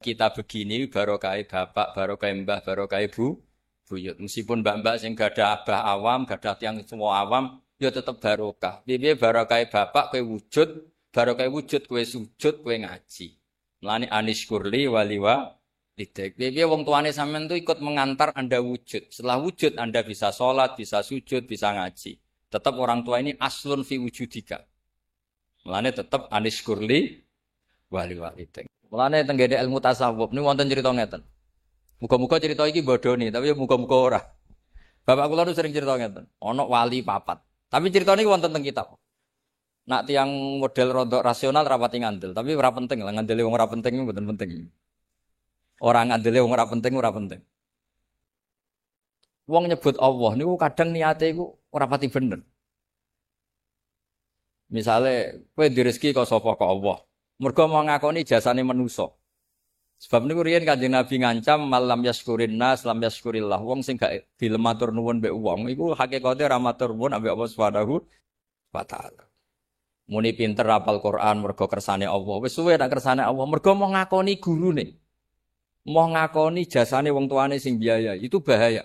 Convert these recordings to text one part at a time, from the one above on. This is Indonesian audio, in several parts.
kita begini barokah bapak, barokah mbah, barokah ibu, buyut. Meskipun mbak-mbak sing gak ada abah awam, gak ada tiang semua awam, ya tetep barokah. Piye barokah bapak kowe wujud, barokah wujud kowe sujud, kowe ngaji. Mulane anis kurli waliwa lidek. Piye wong tuane sampean tuh ikut mengantar Anda wujud. Setelah wujud Anda bisa sholat, bisa sujud, bisa ngaji. Tetap orang tua ini aslun fi wujudika. Mulane tetap anis kurli waliwa lidek. Mulane tenggene ilmu tasawuf niku wonten cerita ngeten. Muga-muga cerita iki bodoni, tapi ya muga-muga ora. Bapak kula nu sering cerita ngeten. Ana wali papat. Tapi ceritane iki wonten teng kitab. Nak tiyang model rodok rasional rapati ngandel, tapi ora penting lah ngandele wong ora penting mboten penting. Ora ngandele wong ora penting ora penting. Wong nyebut Allah niku kadang niate iku ora pati bener. Misale kowe di rezeki kok sapa kok Allah. Mergo mau ngakoni jasane manusa. Sebab niku riyen Kanjeng Nabi ngancam malam yaskurin nas lam yaskurillah. Wong sing gak dilem matur nuwun mbek wong iku hakikate ra matur nuwun ambek Allah Subhanahu wa taala. Muni pinter hafal Quran mergo kersane Allah. Wis suwe nak kersane Allah mergo mau ngakoni gurune. Mau ngakoni jasane wong tuane sing biaya. Itu bahaya.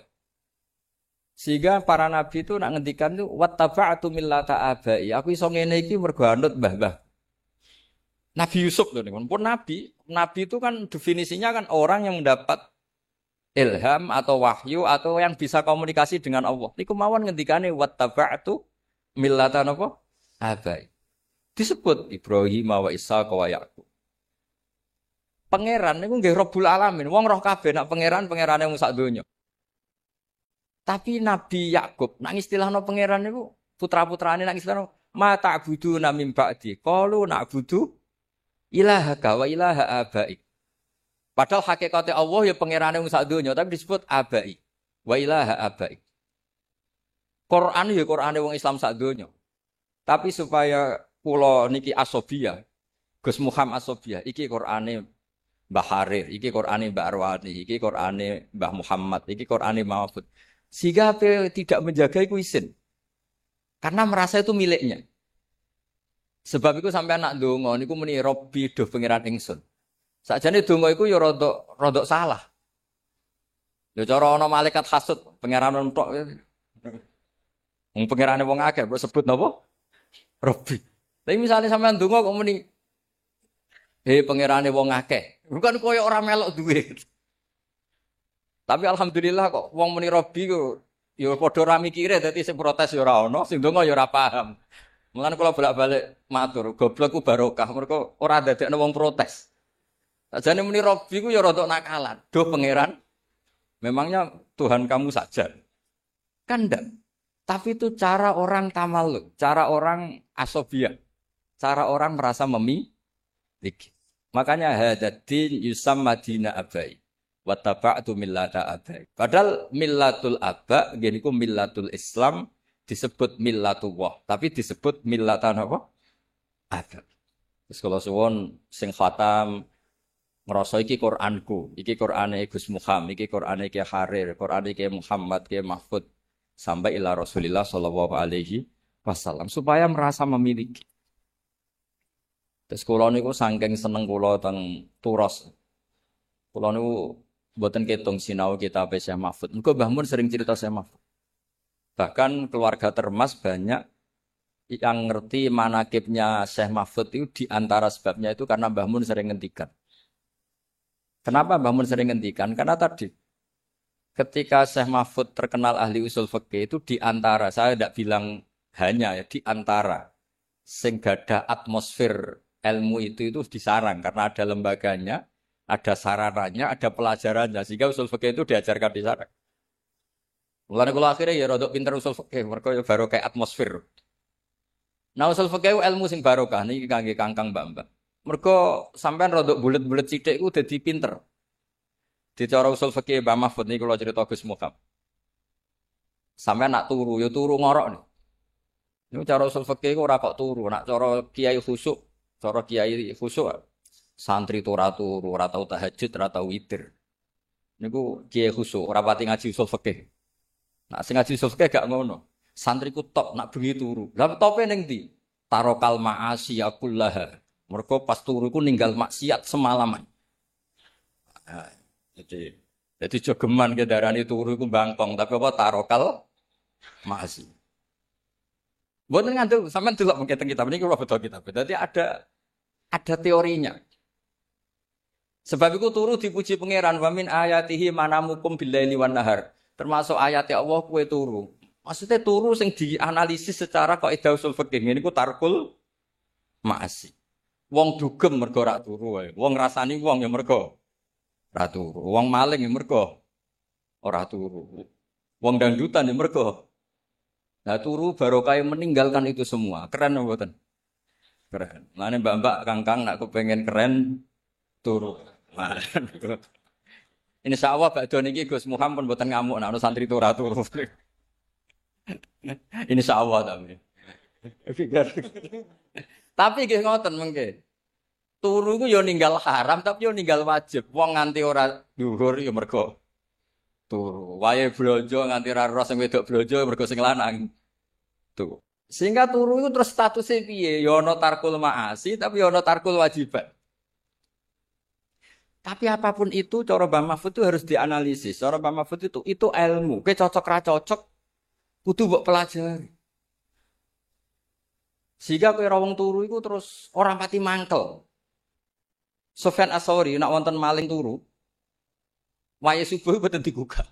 Sehingga para nabi itu nak ngendikan itu wattaba'tu millata abai. Aku iso ngene iki mergo anut mbah-mbah. Nabi Yusuf loh nih, pun nabi. Nabi itu kan definisinya kan orang yang mendapat ilham atau wahyu atau yang bisa komunikasi dengan Allah. Niku mawon ngendikane wattaba'tu millatan apa? Abai. Disebut Ibrahim wa Ishaq wa Yaqub. Pangeran niku nggih Rabbul Alamin. Wong roh kabeh nak pangerane wong sak donya. Tapi Nabi Yakub nak istilahno pangeran niku putra-putrane nak istilahno ma ta'buduna min ba'di. Qalu na'budu ilahaka wa ilaha abaik. Padahal hakikatnya Allah ya pangerane wong sak donya tapi disebut abaik wa ilaha abaik. Quran ya Qurane wong Islam sak donya. Tapi supaya kula niki asobia, Gus Muhammad asobia, iki Qurane Mbah Harir, iki Qurane Mbah Arwani, iki Qurane Mbah Muhammad, iki Qurane Mahfud. Sehingga tidak menjaga iku isin. Karena merasa itu miliknya. Sebab itu sampai anak donga niku muni Robbi do pangeran ingsun. Sakjane donga iku ya rodok salah. Ya cara ana malaikat hasud pangeran entok. Wong pangerane wong akeh kok sebut napa? Robbi. Tapi misalnya sampean donga kok muni pangerane wong akeh. Bukan koyo ora melok duwe. Tapi alhamdulillah kok wong muni Robbi kok ya padha ra mikire dadi sing protes ya ora ana, sing donga ya ora paham. Mulane kula bolak-balik matur, goblok ku barokah mergo ora dadekno wong protes. Sajane muni Robbi ku ya rada nakalan. Duh pangeran, memangnya Tuhan kamu saja. Kan ndak. Tapi itu cara orang tamaluk, cara orang asobia, cara orang merasa memiliki. Makanya hadatin yusamma dina abai. Wattaba'tu millata abai. Padahal millatul aba ngene iku millatul Islam disebut millatullah, tapi disebut millatan apa? Aba. Terus kalau suwon sing khatam ngrasa iki Qur'anku, iki Qur'ane Gus Muhammad, iki Qur'ane Ki Harir, Qur'ane Ki Muhammad, Ki Mahfud sampai ila Rasulillah sallallahu alaihi wasallam supaya merasa memiliki. Terus kula niku saking seneng kula teng turos. Kula niku mboten ketung sinau kitab Syekh Mahfud. Muga Mbah Mun sering cerita Syekh Mahfud. Bahkan keluarga Termas banyak yang ngerti manakibnya Syekh Mahfud itu di antara sebabnya itu karena Mbah Mun sering ngendikan. Kenapa Mbah Mun sering ngendikan? Karena tadi ketika Syekh Mahfud terkenal ahli usul fikih itu di antara, saya tidak bilang hanya ya, di antara sing gadah atmosfer ilmu itu disarang karena ada lembaganya, ada sarananya, ada pelajarannya sehingga usul fikih itu diajarkan di sana. Mulane kula akhire ya rodok pinter usul fikih mergo ya baru kayak atmosfer. Nah usul fikih ilmu sing barokah niki kangge kangkang mbak-mbak. Mergo sampean rodok bulet-bulet sithik iku dadi pinter. Di cara usul fikih Mbah Mahfud niki kula cerita Gus Muhammad. Sampean nak turu ya turu ngorok nih. Niku cara usul fikih ora kok turu, nak cara kiai khusyuk, santri ora turu, ora tau tahajud, ora tau witir. Niku kiai khusyuk, ora pati ngaji usul fikih. Nak sing ngaji usul fikih gak ngono. Santriku top nak bengi turu. Lah tope ning ndi? Tarokal ma'asi kullaha. Mergo pas turu iku ninggal maksiat semalaman. Nah, jadi jogeman ke darani turu iku bangkong, tapi apa tarokal masih. Mboten ngandel sampean delok mengke teng kitab niki kula betul kitab. Dadi ada teorinya. Sebab itu turu dipuji pangeran wa min ayatihi manamukum billaili wan nahar. Termasuk ayat Allah kowe turu. Maksudnya turu sing dianalisis secara kaidah usul fikih niku tarkul ma'asi. Wong dugem mergo ora turu wae. Wong ngrasani wong ya mergo ora turu. Wong maling ya mergo ora turu. Wong dangdutan ya mergo. Nah turu barokah meninggalkan itu semua. Keren apa mboten? Keren. Lane mbak-mbak kangkang nak kepengen keren turu. Nah, insyaallah badhe niki Gus Muhammad pun mboten ngamuk nek ana santri turu turu. Insyaallah tapi. Tapi nggih ngoten mengke. Turu ku yo ninggal haram tapi yo ninggal wajib. Wong nganti ora dhuwur yo mergo turu. Wae blonjo nganti ra ros sing wedok blonjo mergo sing lanang. Tuh. Sehingga turu itu terus statusnya piye? Yo ana tarkul ma'asi tapi yo ana tarkul wajibat. Tapi apapun itu cara Mbah Mahfud itu harus dianalisis. Cara Mbah Mahfud itu ilmu. Kowe cocok ra cocok kudu mbok pelajari. Sehingga kowe ra wong turu iku terus ora pati mangkel. Sufyan Ats-Tsauri nek wonten maling turu, wayahe subuh mboten digugah.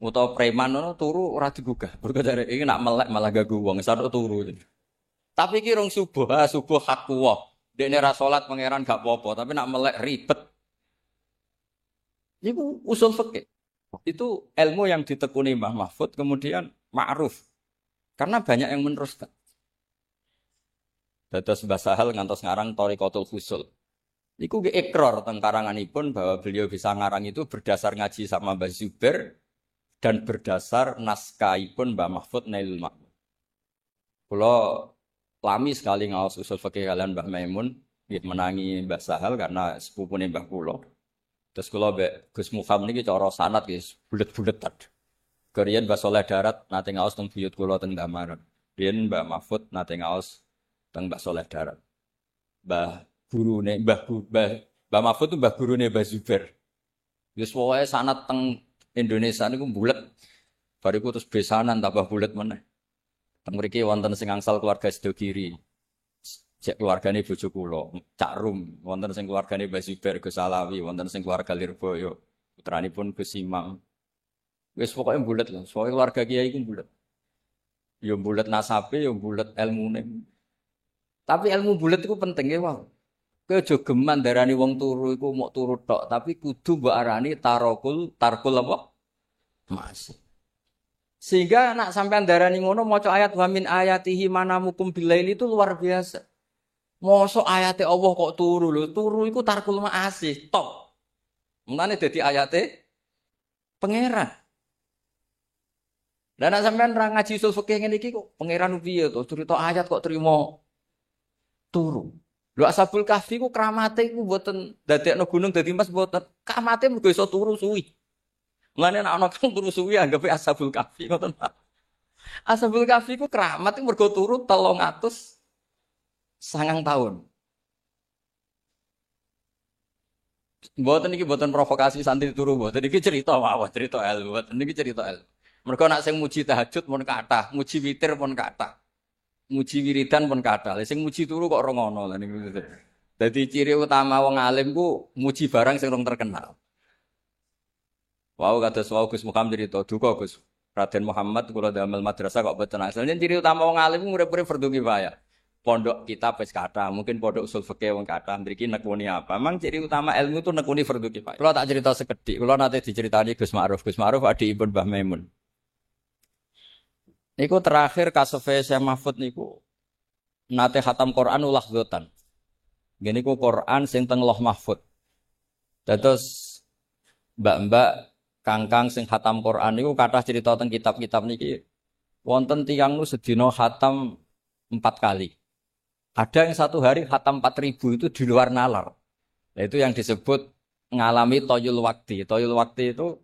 Utawa preman ngono turu ora digugah. Mergo jare iki nak melek malah ganggu wong, sadok turu. Tapi iki rong subuh, subuh hak kuwah. Dekne ra salat pangeran gak apa-apa, tapi nak melek ribet. Itu usul fikih. Itu ilmu yang ditekuni Mbah Mahfud kemudian ma'ruf. Karena banyak yang meneruskan. Dados Mbah Sahal ngantos ngarang Thariqatul Fusul. Iku ge ikrar teng karanganipun bahwa beliau bisa ngarang itu berdasar ngaji sama Mbah Zubair dan berdasar naskahipun Mbah Mahfud Nailul Ma'mur. Kula lami sekali ngaos usul fikih kalian Mbah Maimun, nggih menangi Mbah Sahal karena sepupune Mbah kula. Terus kula mbek Gus Muhammad niki cara sanad guys, bulet-buletan. Keriyen Mbah Saleh Darat nate ngaos teng buyut kula teng Damar. Riyen Mbah Mahfud nate ngaos teng Mbah Saleh Darat. Mbah gurune Mbah Mahfud itu mbah gurune Mbah Zubair. Wis pokoke sanad teng Indonesia niku bulet. Bariku terus besanan tambah bulet meneh. Teng mriki wonten sing angsal keluarga Sedogiri. Cek keluargane bojo kula, Cak Rum, wonten sing keluargane Mbah Zubair Gus Alawi, wonten sing keluarga Lirboyo, putranipun Gus Imam. Wis pokoke bulet lho, pokoke keluarga kiai iku bulet. Ya bulet nasabe, ya bulet ilmune. Tapi ilmu bulet iku penting ya, Wong. Kowe aja geman darani wong turu iku mok turu tok, tapi kudu mbok arani tarkul apa? Mas. Sehingga nak sampean darani ngono maca ayat wa min ayatihi manamukum billaili itu luar biasa. Mosok ayate Allah kok turu lho, turu iku tarkul ma'asi, tok. Mulane dadi ayate pangeran. Lah nek sampean ra ngaji usul fikih ngene iki kok pangeran piye to cerita ayat kok trimo turu. Lho Ashabul Kahfi ku kramate iku mboten dadekno gunung dadi emas mboten. Kramate mergo iso turu suwi. Mulane nek ana kang turu suwi anggape Ashabul Kahfi ngoten. Ashabul Kahfi ku kramat mergo turu 300 sangang tahun. Mboten iki mboten provokasi santri turu mboten iki cerita mawon, cerita ilmu. Mboten iki cerita ilmu. Mergo nek sing muji tahajud pun kathah, muji witir pun kathah. Muji wiridan pun kathah. Sing muji turu kok ora ngono lha niku. Dadi ciri utama wong alim ku muji barang sing rong terkenal. Wau kados wau Gus Muhammad cerita duka Gus Raden Muhammad kula damel madrasah kok boten asal. Ciri utama wong alim urip-urip fardhu kifayah. Pondok kitab wis kathah, mungkin pondok usul fikih wong kathah, mriki nekuni apa? Memang ciri utama ilmu itu nekuni fardhu kifayah. Kula tak cerita sekedhik. Kula nate diceritani Gus Ma'ruf. Gus Ma'ruf adikipun Mbah Maimun. Niku terakhir kasefe Syekh Mahfud niku nate khatam Quran ulah dzotan. Ngene niku Quran sing teng Loh Mahfud. Dados mbak-mbak kangkang sing khatam Quran niku kathah cerita teng kitab-kitab niki wonten tiyang nu sedina khatam 4 kali. Ada yang satu hari khatam 4.000 itu di luar nalar. Nah, itu yang disebut ngalami toyul wakti. Toyul wakti itu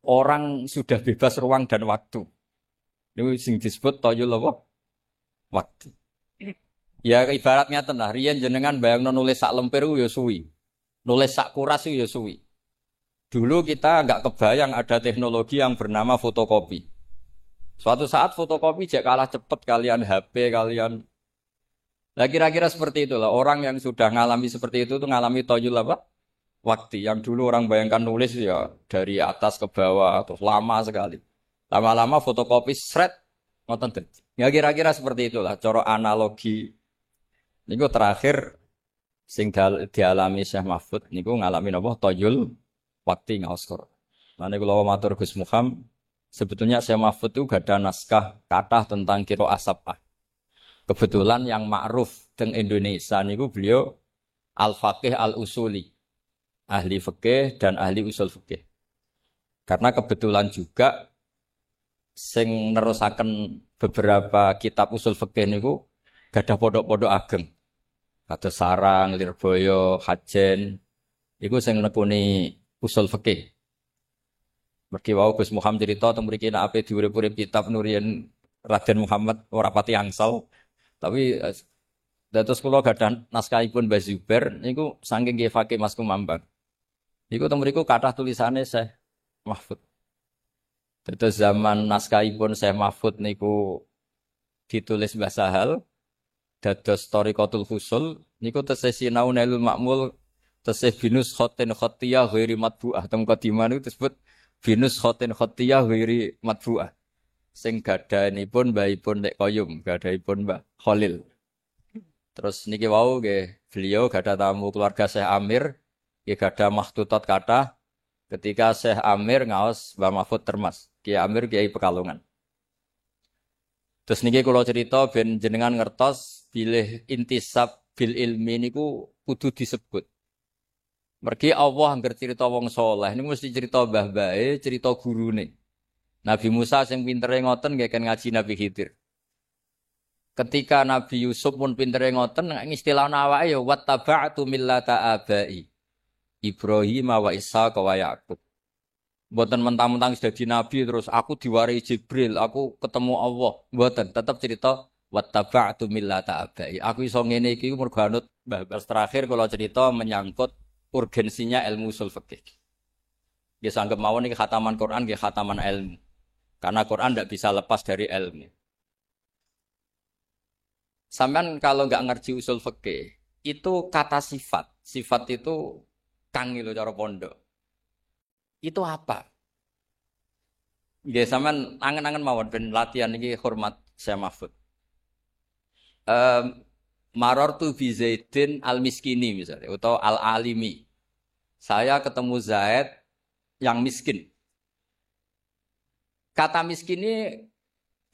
orang sudah bebas ruang dan waktu. Ini sing disebut toyul apa? Waktu. Ya ibaratnya tenah, riyen jenengan bayangno nulis sak lemper ya suwi. Nulis sak kuras itu ya suwi. Dulu kita nggak kebayang ada teknologi yang bernama fotokopi. Suatu saat fotokopi jek kalah cepet kalian HP kalian. Nah kira-kira seperti itulah orang yang sudah ngalami seperti itu tuh ngalami toyul apa? Waktu yang dulu orang bayangkan nulis ya dari atas ke bawah terus lama sekali. Lama-lama fotokopi shred ngoten dadi. Ya kira-kira seperti itulah cara analogi. Niku terakhir sing dialami Syekh Mahfud niku ngalami napa toyul waktu ngaos Quran. Lan kula matur Gus Muham sebetulnya Syekh Mahfud itu gak ada naskah kathah tentang qiraah sab'ah. Kebetulan yang ma'ruf teng Indonesia niku beliau al-faqih al-usuli. Ahli fikih dan ahli usul fikih. Karena kebetulan juga sing nerusaken beberapa kitab usul fikih niku gadah pondok-pondok ageng. Kados Sarang, Lirboyo, Hajen. Iku sing nekuni usul fikih. Mergi wau Gus Muhammad cerita teng mriki nek ape diurip-urip kitab Nurien Raden Muhammad ora pati angsal. Tapi dados kula gadah naskahipun Mbah Zubair niku saking nggih fakih Mas Kumambang. Niku teng mriku kathah tulisane Syekh Mahfud. Dados zaman naskahipun Syekh Mahfud niku ditulis Mbah Sahal dados Thariqatul Husul niku tesih sinau Nailul Ma'mul tesih binus khotin khotiyah ghairi matbu'ah teng qadimah niku disebut binus khotin khotiyah ghairi matbu'ah. Sing gadhanipun mbahipun Nek Koyum, gadhanipun Mbah Khalil. Terus niki wau nggih beliau gadah tamu keluarga Syekh Amir, nggih gadah makhtutat kathah ketika Syekh Amir ngaos Mbah Mahfud Termas, Kiai Amir Kiai Pekalongan. Terus niki kula cerita ben jenengan ngertos bilih intisab bil ilmi niku kudu disebut. Mergi Allah angger cerita wong saleh niku mesti cerita mbah-mbahe, cerita gurune. Nabi Musa sing pintere ngoten nggih kan ngaji Nabi Khidir. Ketika Nabi Yusuf pun pintere ngoten ngistilahna awake ya wattaba'tu millata abai Ibrahim wa Ishaq wa Yaqub. Mboten mentang-mentang dadi nabi terus aku diwarai Jibril, aku ketemu Allah. Mboten, tetap cerita wattaba'tu millata abai. Aku iso ngene iki mergo anut Mbah terakhir kalau cerita menyangkut urgensinya ilmu usul fikih. Nggih sanggep mawon iki khataman Quran nggih khataman ilmu. Karena Quran tidak bisa lepas dari ilmu. Sampean kalau nggak ngerti usul fikih, itu kata sifat. Sifat itu kang lho cara pondok. Itu apa? Nggih sampean angen-angen mawon ben latihan iki hormat Syekh Mahfud. Marartu bi Zaidin al-Miskini misalnya atau al-Alimi. Saya ketemu Zaid yang miskin. Kata miskin ini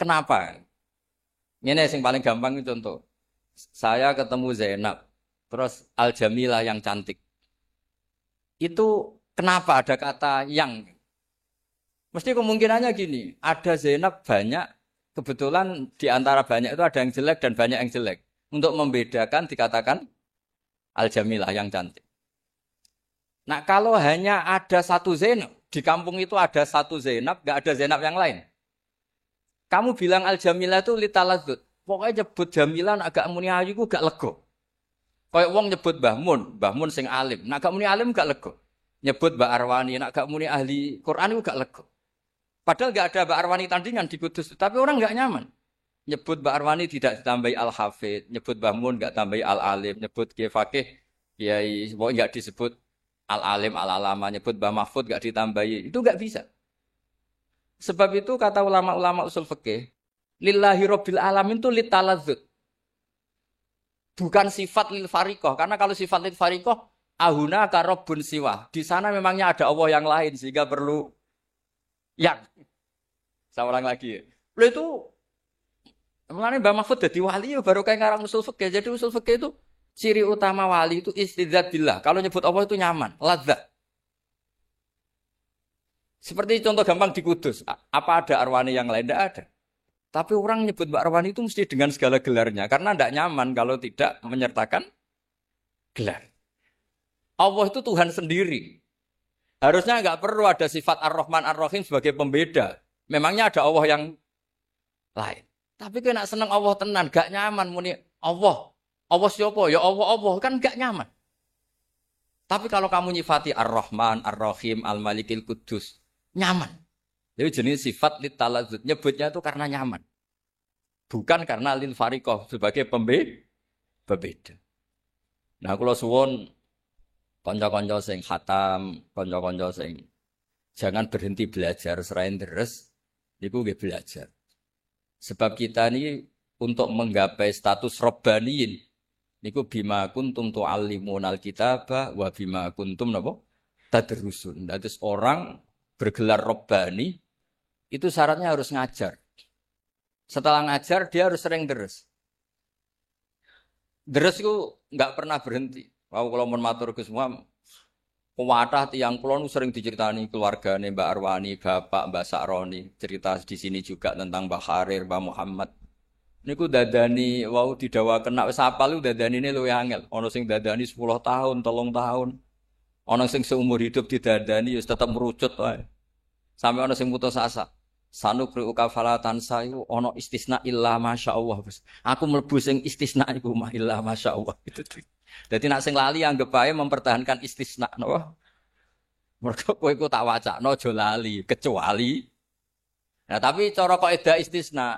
kenapa? Ini yang paling gampang itu contoh. Saya ketemu Zainab, terus Al-Jamilah yang cantik. Itu kenapa ada kata yang? Mesti kemungkinannya gini, ada Zainab banyak, kebetulan di antara banyak itu ada yang jelek dan banyak yang jelek. Untuk membedakan dikatakan Al-Jamilah yang cantik. Nah kalau hanya ada satu Zainab, di kampung itu ada satu Zainab, gak ada Zainab yang lain. Kamu bilang Al-Jamilah itu litaladzut. Pokoknya nyebut Jamilah agak muni ayu ku gak lego. Kayak wong nyebut Mbah Mun sing alim. Nak gak muni alim gak lego. Nyebut Mbak Arwani, nak gak muni ahli Quran itu gak lego. Padahal gak ada Mbak Arwani tandingan di Kudus, tapi orang gak nyaman. Nyebut Mbak Arwani tidak ditambahi Al-Hafid, nyebut Mbah Mun gak tambahi Al-Alim, nyebut Kiai Fakih, Kiai pokoknya gak disebut Al-Alim, Al-Alama, nyebut Mbah Mahfud gak ditambahi. Itu gak bisa. Sebab itu kata ulama-ulama usul fikih, lillahi rabbil alamin itu litaladzut. Bukan sifat lil fariqah. Karena kalau sifat lil fariqah, ahuna karobun siwa. Di sana memangnya ada Allah yang lain sehingga perlu yang. Saya ulang lagi. Lalu itu, mengenai Mbah Mahfud jadi wali baru kayak ngarang usul fikih. Jadi usul fikih itu ciri utama wali itu istidzat billah. Kalau nyebut Allah itu nyaman, ladzat. Seperti contoh gampang di Kudus. Apa ada Arwani yang lain? Tidak ada. Tapi orang nyebut Mbak Arwani itu mesti dengan segala gelarnya. Karena tidak nyaman kalau tidak menyertakan gelar. Allah itu Tuhan sendiri. Harusnya nggak perlu ada sifat Ar-Rahman Ar-Rahim sebagai pembeda. Memangnya ada Allah yang lain. Tapi kena seneng Allah tenan, gak nyaman muni Allah. Allah siapa? Ya Allah kan gak nyaman. Tapi kalau kamu nyifati Ar-Rahman, Ar-Rahim, Al-Malikil Quddus, nyaman. Jadi jenis sifat litaladzud. Nyebutnya itu karena nyaman. Bukan karena lil fariqah sebagai pembeda. Nah, kalau suwon kanca-kanca sing khatam, kanca-kanca sing jangan berhenti belajar selain deres, niku nggih belajar. Sebab kita ini untuk menggapai status robbaniin niku bima kuntum tu'allimunal kitaba wa bima kuntum napa tadrusun. Dadi orang bergelar robbani itu syaratnya harus ngajar. Setelah ngajar dia harus sering deres. Deres itu enggak pernah berhenti. Kalau mun matur ke semua kuwatah tiyang kula nu sering diceritani keluargane Mbak Arwani, Bapak Mbak Sakroni, cerita di sini juga tentang Mbak Kharir, Mbak Muhammad. Niku dadani wau didhawaken nek wis apal iku dadanine luwih angel. Ana sing dadani 10 tahun, 3 tahun. Ana sing seumur hidup didadani wis tetep merucut wae. Sampai ana sing putus asa. Sanukri ukafalatan sayu ono istisna illa masyaallah. Aku mlebu sing istisna iku mah illa masyaallah. Itu. Dadi nek sing lali anggap bae mempertahankan istisna napa? Mergo kowe iku tak wacana aja lali kecuali. Nah, tapi cara kaidah istisna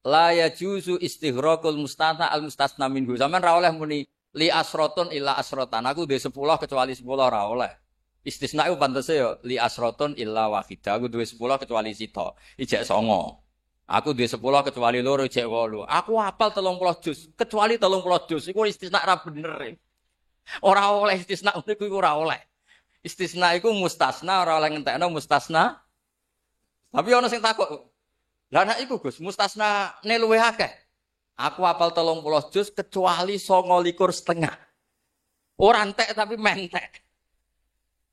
la yajuzu istighraqul mustata al mustasna minhu. Sampeyan ra oleh muni li asratun illa asratan. Aku duwe 10 kecuali 10 ora oleh. Istisna itu pantese yo li asrotun illa wahidah. Aku duwe 10 kecuali sito. Ijek 9. Aku duwe 10 kecuali 2 ijek 8. Aku hafal 30 juz kecuali 30 juz. Iku istisna ra bener. Ora oleh istisna niku ora oleh. Istisna iku mustasna ora oleh ngentekno mustasna. Tapi ana sing takok. Lah nek iku Gus, mustasna ne luwih akeh. Aku hafal 30 juz kecuali 29,5. Ora entek tapi mentek.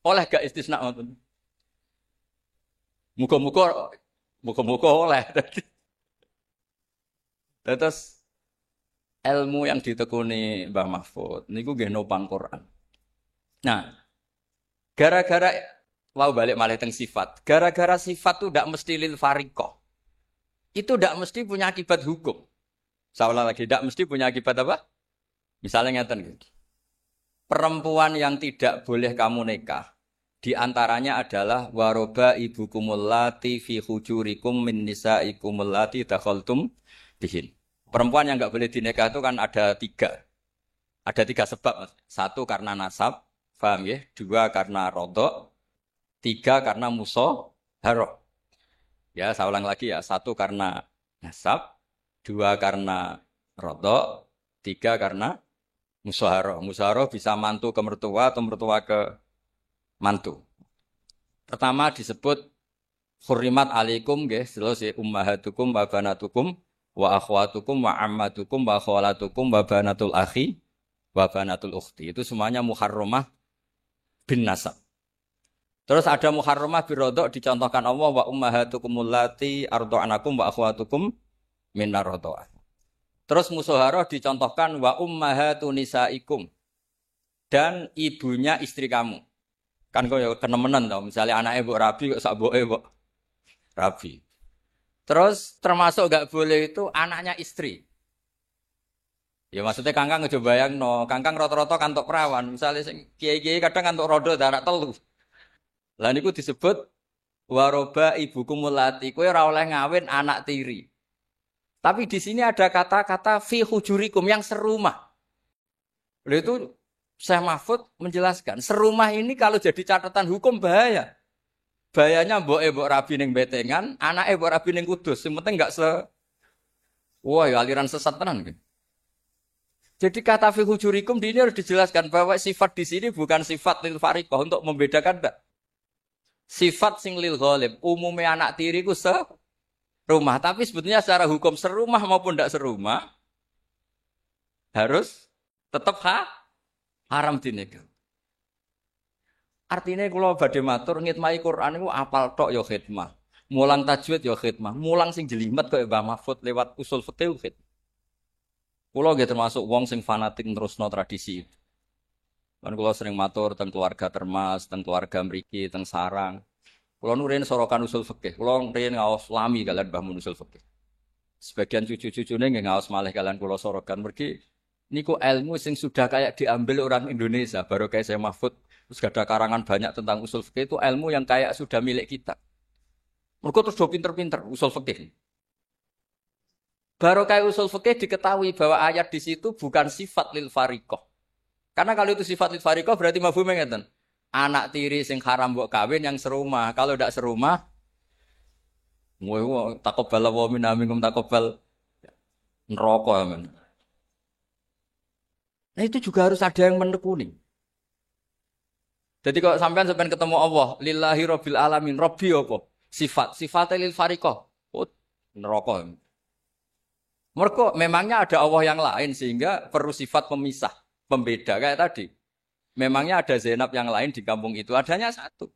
Oleh gak istisna ngoten. Muga-muga oleh. Terus ilmu yang ditekuni Mbah Mahfud niku nggih nopang Quran. Nah, gara-gara mau balik malih teng sifat. Gara-gara sifat itu ndak mesti lil fariqah. Itu ndak mesti punya akibat hukum. Saya ulang lagi, ndak mesti punya akibat apa? Misalnya ngeten gitu. Perempuan yang tidak boleh kamu nikah di antaranya adalah waroba ibukumul lati fi hujurikum min nisaikumul lati dakhaltum bihin. Perempuan yang enggak boleh dinikah itu kan ada 3. Ada 3 sebab. 1 karena nasab, paham ya? 2 karena rodok, 3 karena musaharah. Ya, saya ulang lagi ya. 1 karena nasab, 2 karena rodok, 3 karena musaharah. Musaharah bisa mantu ke mertua atau mertua ke mantu. Pertama disebut hurrimat alaikum nggih, terus ummahatukum wa banatukum wa akhwatukum wa ammatukum wa khalatukum wa banatul akhi wa banatul ukhti. Itu semuanya muharramah bin nasab. Terus ada muharramah birodok dicontohkan Allah wa ummahatukumul lati arda'anakum wa akhwatukum minar radha'ah. Terus musaharah dicontohkan wa ummahatun nisaikum dan ibunya istri kamu. Kan kok ya kenemenan tau, misalnya anaknya mbok rabi kok sak mboke mbok rabi. Terus termasuk enggak boleh itu anaknya istri. Ya maksudnya kangkang aja bayangno, kangkang rata-rata kantuk perawan, misalnya sing kiai-kiai kadang kantuk rodo anak telu. Lah niku disebut waroba ibukumul lati, kowe ora oleh ngawin anak tiri. Tapi di sini ada kata-kata fi hujurikum yang serumah. Lalu itu Syekh Mahfud menjelaskan, serumah ini kalau jadi catatan hukum bahaya. Bahayanya mbok rabi ning betengan, anake mbok rabi ning kudus, sing penting enggak wah ya aliran sesat tenan gitu. Jadi kata fi hujurikum di ini harus dijelaskan bahwa sifat di sini bukan sifat lil fariqah untuk membedakan enggak. Sifat sing lil ghalib, umumnya anak tiri ku serumah, tapi sebetulnya secara hukum serumah maupun enggak serumah harus tetap haram dinikah. Artinya kalau badhe matur ngitmai Quran itu apal tok ya khidmah. Mulang tajwid ya khidmah. Mulang sing jelimet kaya Mbah Mahfud lewat usul fikih khidmah. Kula nggih termasuk wong sing fanatik terusno tradisi. Kan kula sering matur teng keluarga Termas, teng keluarga mriki, teng sarang. Kula nu riyen sorokan usul fikih. Kula riyen ngaos lami kalian Mbah Mun usul fikih. Sebagian cucu-cucune nggih ngaos malih kalian kula sorokan mergi Niku ilmu sing sudah kayak diambil orang Indonesia, baru kayak saya Mahfud, terus gak ada karangan banyak tentang usul fikih itu ilmu yang kayak sudah milik kita. Mereka terus do pinter-pinter usul fikih. Baru kayak usul fikih diketahui bahwa ayat di situ bukan sifat lil fariqah. Karena kalau itu sifat lil fariqah berarti mafhum ngeten. Anak tiri sing haram mbok kawin yang serumah. Kalau tidak serumah, mau takobal wa minna minkum takobal neraka men. Nah itu juga harus ada yang menekuni. Jadi kalau sampean ketemu Allah, lillahi rabbil alamin, rabbi apa? Sifat lil fariqah. Oh, neraka. Mereka memangnya ada Allah yang lain sehingga perlu sifat pemisah, pembeda kayak tadi. Memangnya ada Zainab yang lain di kampung itu, adanya satu.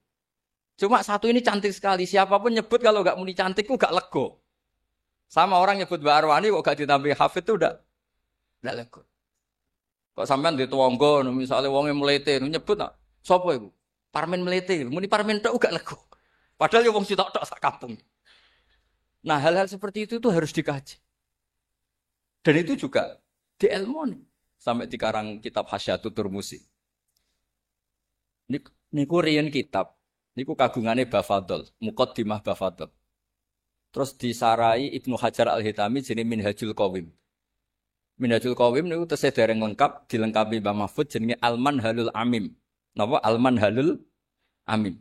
Cuma satu ini cantik sekali. Siapapun nyebut kalau gak muni cantik itu gak lego. Sama orang nyebut Mbak Arwani kok gak ditambah hafid itu udah lego. Kok sampean di tuanggo, misalnya wongnya melete, nyebut nak, sopo itu? Parmen melete, muni parmen tok gak lego. Padahal ya wong sitok tok sak kampung. Nah hal-hal seperti itu tuh harus dikaji. Dan itu juga di ilmu nih. Sampai di karang kitab Hasyatul Turmusi. Niku riyen kitab. Niku kagungane Bafadol. Muqaddimah Bafadol. Terus disarai Ibnu Hajar Al-Hitami jenenge Minhajul Qawim. Minhajul Qawim niku tesih dereng lengkap. Dilengkapi Mbah Mahfud jenenge Al-Manhalul Amim. Napa? Al-Manhalul Amim.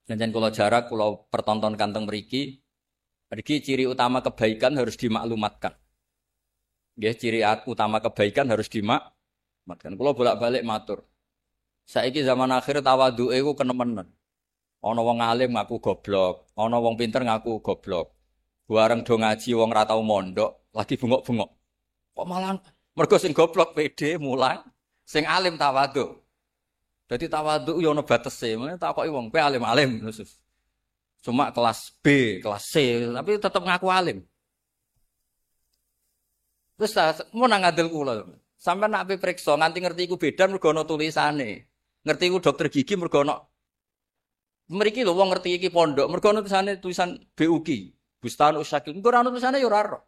Dan kalau jarak, kalau pertontonkan teng mriki, mriki ciri utama kebaikan harus dimaklumatkan. Nggih, ciri utama kebaikan harus dimaklumatkan. Kula bolak-balik matur. Saiki zaman akhir tawadhuke iku kenemenan. Ana wong alim ngaku goblok, ana wong pinter ngaku goblok. Bareng do ngaji wong ra tau mondok, lagi bengok-bengok. Kok malah mergo sing goblok pede mulang, sing alim tawadhu. Dadi tawadhu yo ana batese, mene takoki wong, kowe alim-alim terus. Cuma kelas B, kelas C, tapi tetap ngaku alim. Terus mau nang ngadil kula. Sampai nak periksa nganti ngerti iku beda mergo ana tulisane. Ngerti iku dokter gigi mergo ana mriki lho wong ngerti iki pondok mergo ana tulisan BUGI. Bustan Usyakil. Engko ana tulisane ya ora ora.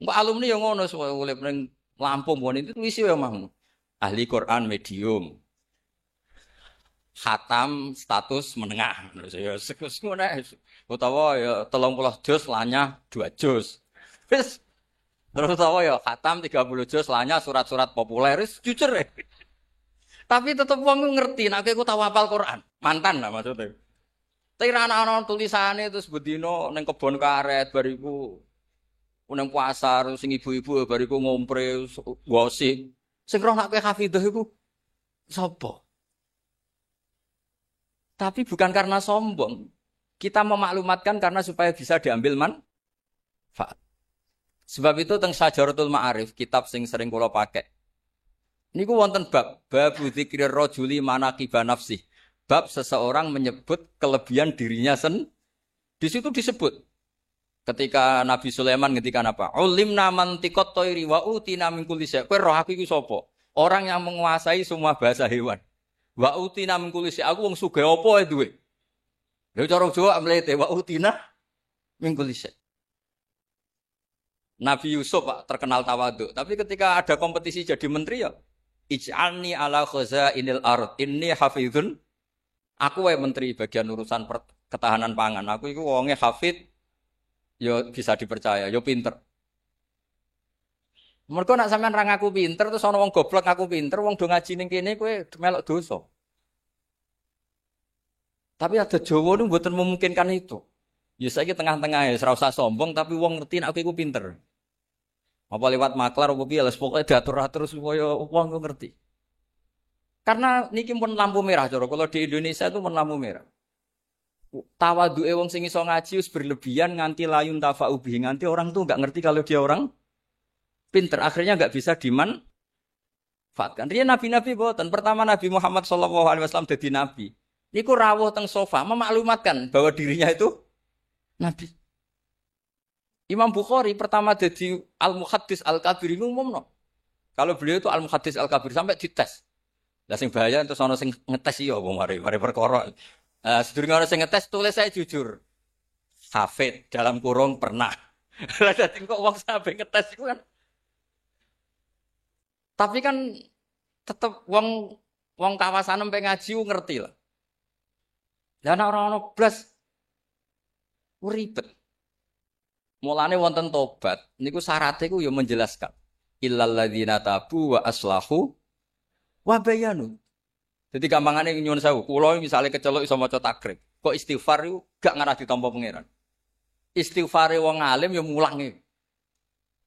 Engko alumni ya ngono urip ning Lampung mon itu tulis ya mah. Ahli Quran medium. Khatam status menengah. Ya ngono utawa ya 30 juz lanyah 2 juz. Wis terus tahu ya khatam 30 juz lanya surat-surat populer jujur ya. Tapi tetep wong ngerti nek aku tahu hafal Quran. Mantan lah maksudnya. Tapi ana tulisane terus bedino ning kebon karet bariku nang pasar sing ibu-ibu bariku ngompre gosip. Sing roh nek hafidhah iku sapa? Tapi bukan karena sombong. Kita memaklumatkan karena supaya bisa diambil manfaat. Sebab itu teng Syajaratul Ma'arif, kitab sing sering kula pakai. Niku wonten bab dzikrir rajuli manaqiba nafsi. Bab seseorang menyebut kelebihan dirinya di situ disebut. Ketika Nabi Sulaiman ngendikan apa? Ulimna mantiqat thairi wa utina min kulli syai'. Kowe roh aku iki sapa? Orang yang menguasai semua bahasa hewan. Wa utina min kulli syai'. Aku wong sugih apa ae duwe. Lha cara Jawa mlete wa utina min kulli syai'. Nabi Yusuf Pak terkenal tawadhu, tapi ketika ada kompetisi jadi menteri ya ij'alni ala khazainil ard inni hafizun. Aku wae menteri bagian urusan ketahanan pangan. Aku iku wonge hafid ya bisa dipercaya, ya pinter. Mergo nek sampean ra ngaku pinter terus ana wong goblok ngaku pinter, wong do ngaji ning kene kowe melok dosa. Tapi ada Jawa niku mboten memungkinkan itu. Ya saiki tengah-tengah ya ora usah sombong tapi wong ngerti nek aku iku pinter. Apa lewat maklar apa piye, pokoke diatur-atur supaya wong ngerti. Karena niki pun lampu merah cara kalau di Indonesia itu pun lampu merah. Tawadhuke wong sing iso ngaji wis berlebihan nganti layun tafaubi, nganti orang tuh enggak ngerti kalau dia orang pinter, akhirnya enggak bisa dimanfaatkan. Riyen nabi-nabi boten. Pertama Nabi Muhammad SAW dadi nabi. Niku rawuh teng sofa memaklumatkan bahwa dirinya itu nabi. Imam Bukhari pertama jadi Al-Muhaddis Al-Kabir ini umumno. Kalau beliau itu Al-Muhaddis Al-Kabir sampai dites. Lah sing bahaya terus ana sing ngetes iya apa mari perkara. Sedurunge ana sing ngetes tulis saya jujur. Hafid dalam kurung pernah. Lah dadi kok wong sampe ngetes iku kan Tapi kan tetep wong kawasan sampai ngaji ngerti lah. Dan orang-orang blas ribet. Mulane wonten tobat niku syaratnya iku ya menjelaskan illal ladzina tabu wa aslahu wa bayanu. Jadi gampangane nyuwun sewu, kula misale keceluk iso maca takrib, kok istighfar iku gak ngarah ditampa pangeran. Istighfare wong alim ya mulang iki.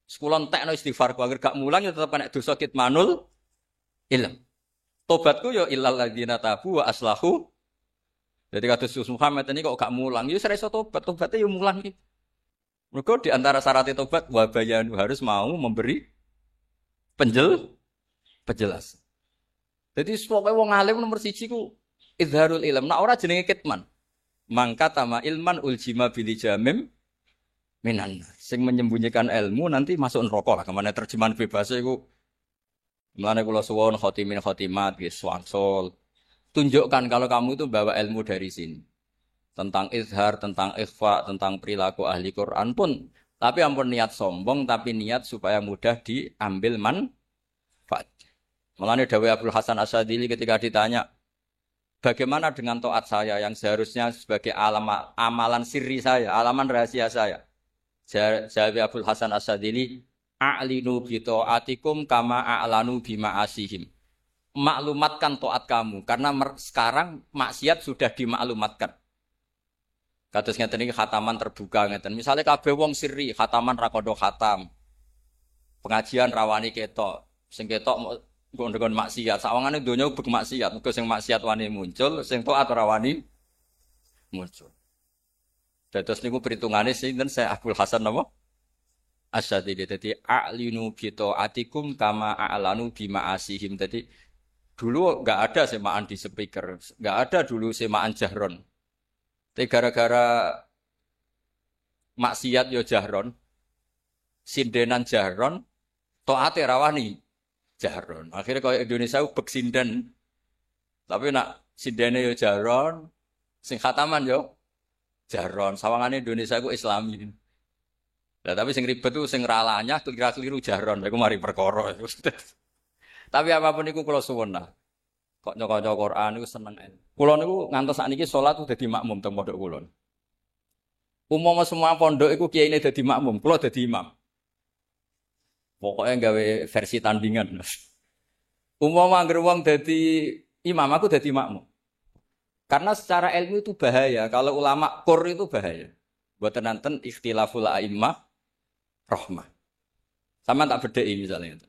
Sekula entekno istighfar ku agar gak mulang ya tetep kena dosa kitmanul ilm. Tobatku ya illal ladzina tabu wa aslahu. Jadi kados Muhammad ini kok gak mulang, ya ora iso tobat, tobatnya ya mulang iki. Mereka di antara syarat tobat wabayanu harus mau memberi penjelasan. Jadi pokoknya wong alim nomor 1 ku izharul ilm. Nah ora jenenge kitman. Mangka tama ilman uljima bil jamim minan. Sing menyembunyikan ilmu nanti masuk neraka lah. Kemana terjemahan bebas iku. Mulane kula suwun khotimin khotimat nggih swangsul. Tunjukkan kalau kamu itu bawa ilmu dari sini. Tentang izhar, tentang ikhfa, tentang perilaku ahli Quran pun. Tapi ampun niat sombong, tapi niat supaya mudah diambil manfaat. Mulane dawuh Abdul Hasan Asyadzili ketika ditanya, bagaimana dengan taat saya yang seharusnya sebagai amalan sirri saya, alaman rahasia saya? Jawab Abdul Hasan Asyadzili, a'linu bi ta'atikum kama a'lanu bi ma'asihim. Maklumatkan taat kamu karena sekarang maksiat sudah dimaklumatkan. Kados ngeten iki khataman terbuka ngeten. Misale kabeh wong sirri, khataman ra kodho khatam. Pengajian rawani ketok. Sing ketok nggon maksiat. Sawangane donya ubek maksiat. Muga sing maksiat wani muncul, sing taat ora wani muncul. Dados niku perhitungane sinten saya Abdul Hasan napa? Asyadzili. Dadi a'linu bi ta'atikum kama a'lanu bi ma'asihim. Dadi dulu enggak ada semaan di speaker, enggak ada dulu semaan jahron. Tapi gara-gara maksiat yo jahron, sindenan jahron, taate rawani jahron. Akhirnya kalau Indonesia ubek sinden, tapi nak sindene yo jahron, sing khataman yo jahron. Sawangane Indonesia ku Islami. Nah, tapi sing ribet tuh sing ralanya keliru jahron. Aku mari perkara. Tapi apapun itu kalau suwun lah. Kok nyok-nyok Quran itu seneng. Kulo niku ngantos sakniki salat udah dadi makmum teng pondok kulo. Umpama semua pondok iku kiyaine dadi makmum, kulo dadi imam. Pokoknya gawe versi tandingan. Umpama anggere wong dadi imam, aku dadi makmum. Karena secara ilmu itu bahaya. Kalau ulama kur itu bahaya. Buat nanten ikhtilaful a'immah rahmah. Sama tak bedai misalnya.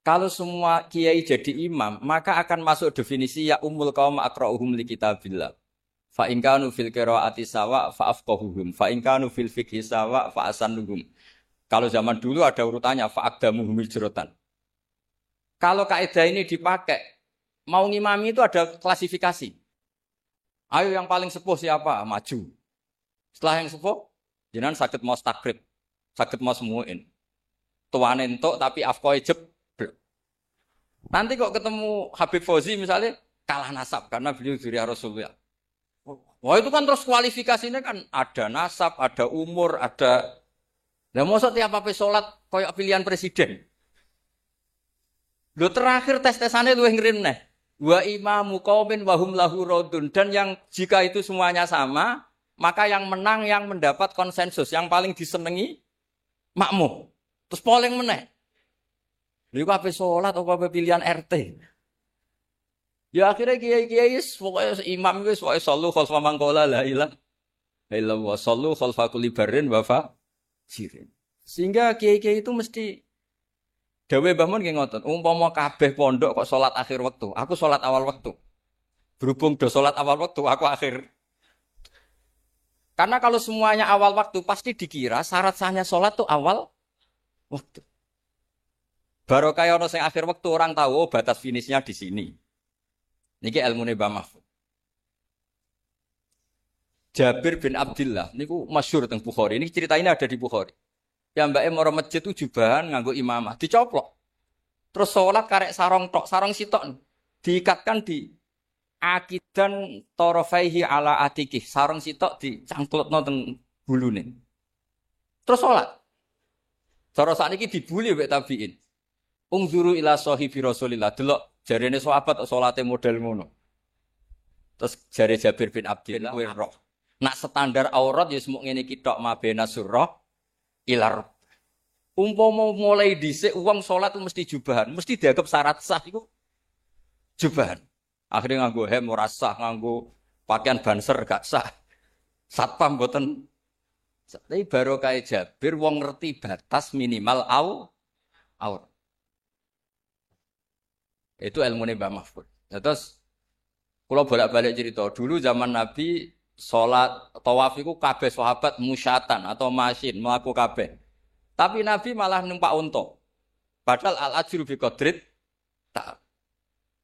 Kalau semua kiai jadi imam, maka akan masuk definisi ya umul qaum aqra'uhum li kitabillah. Fa in kanu fil qiraati sawa fa afqahuhum, fa in kanu fil fiqhi sawa fa asannuhum. Kalau zaman dulu ada urutannya fa aqdamuhum hijratan. Kalau kaidah ini dipakai, mau ngimami itu ada klasifikasi. Ayo yang paling sepuh siapa? Maju. Setelah yang sepuh, jenengan saged maos takrib, saged maos muin. Tuane entuk tapi afqahe jeb. Nanti kok ketemu Habib Fauzi misalnya kalah nasab karena beliau dzurriyyah Rasulullah. Wah itu kan terus kualifikasinya kan ada nasab, ada umur, ada. Lah mosok tiap apa salat koyo pilihan presiden. Lho terakhir tes-tesane luwih ngrimneh. Wa imamu qaumin wa hum lahu radun, dan yang jika itu semuanya sama, maka yang menang yang mendapat konsensus, yang paling disenengi makmum. Terus polling meneh. Lha apa salat apa pilihan RT. Ya akhirnya kiai-kiai pokoknya imam wis pokoke sallu khalfa man qala la ilaha illallah sallu khalfa kulli barrin wa fajirin. Sehingga kiai-kiai itu mesti dawe Mbah Mun nggih ngoten, umpama kabeh pondok kok salat akhir waktu, aku salat awal waktu. Berhubung do salat awal waktu, aku akhir. Karena kalau semuanya awal waktu pasti dikira syarat sahnya salat tuh awal waktu. Baru kaya ono sing akhir waktu orang tahu oh, batas finishnya di sini. Niki ilmune Mbah Mahfud. Jabir bin Abdullah niku masyhur teng Bukhari. Ini cerita ini ada di Bukhari. Ya mbake mara masjid tuh jubahan nganggo imamah, dicoplok. Terus salat karek sarong tok, sarong sitok diikatkan di akidan tarafaihi ala atiki. Sarong sitok dicangklutno teng bulune. Terus salat. Cara sakniki dibuli mbek tabiin. Ungzuru ila sahibi Rasulillah. Delok jarene sahabat salate model ngono. Terus jare Jabir bin Abdillah kowe roh. Nak standar aurat ya semuk ngene iki tok mabena surah ilar. Umpama mulai dhisik wong salat mesti jubahan, mesti dianggap syarat sah iku jubahan. Akhirnya nganggo hem ora sah, nganggo pakaian banser gak sah. Satpam mboten. Tapi baru kayak Jabir wong ngerti batas minimal aurat. Itu ilmune Mbah Mahfud. Terus kalau bolak-balik cerita, dulu zaman Nabi sholat tawaf itu kabeh sahabat musyatan atau masin melaku kabeh. Tapi Nabi malah numpak unta. Padahal al-ajru bi qadrit tak.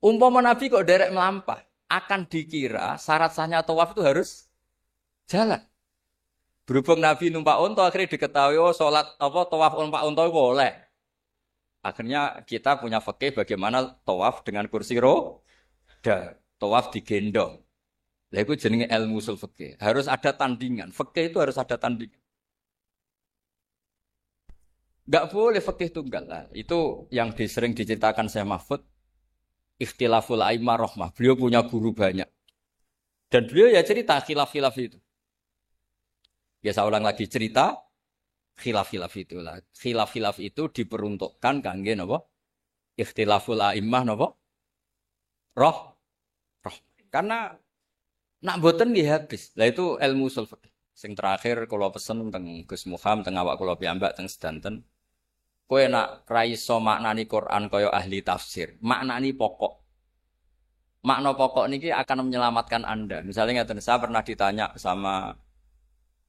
Umpama Nabi kok derek melampah, akan dikira syarat sahnya tawaf itu harus jalan. Berhubung Nabi numpak unta akhirnya diketahui oh sholat apa tawaf numpak unta itu boleh. Akhirnya kita punya fikih bagaimana tawaf dengan kursi roda. Tawaf digendong. Lah iku jenenge ilmu usul fikih. Harus ada tandingan. Fikih itu harus ada tandingan. Enggak boleh fikih tunggal lah. Itu yang sering diceritakan Syekh Mahfud. Ikhtilaful a'immah rahmah. Beliau punya guru banyak. Dan beliau ya cerita khilaf-khilaf itu. Ya saya ulang lagi cerita khilaf-khilaf itulah. Khilaf-khilaf itu diperuntukkan kangge napa? Ikhtilaful a'immah napa? Roh. Karena nak boten nggih habis. Lah itu ilmu usul fikih. Sing terakhir kula pesen teng Gus Muham teng awak kula piyambak teng sedanten. Kowe nak ra iso maknani Quran kaya ahli tafsir, maknani pokok. Makna pokok niki akan menyelamatkan Anda. Misalnya ngeten, saya pernah ditanya sama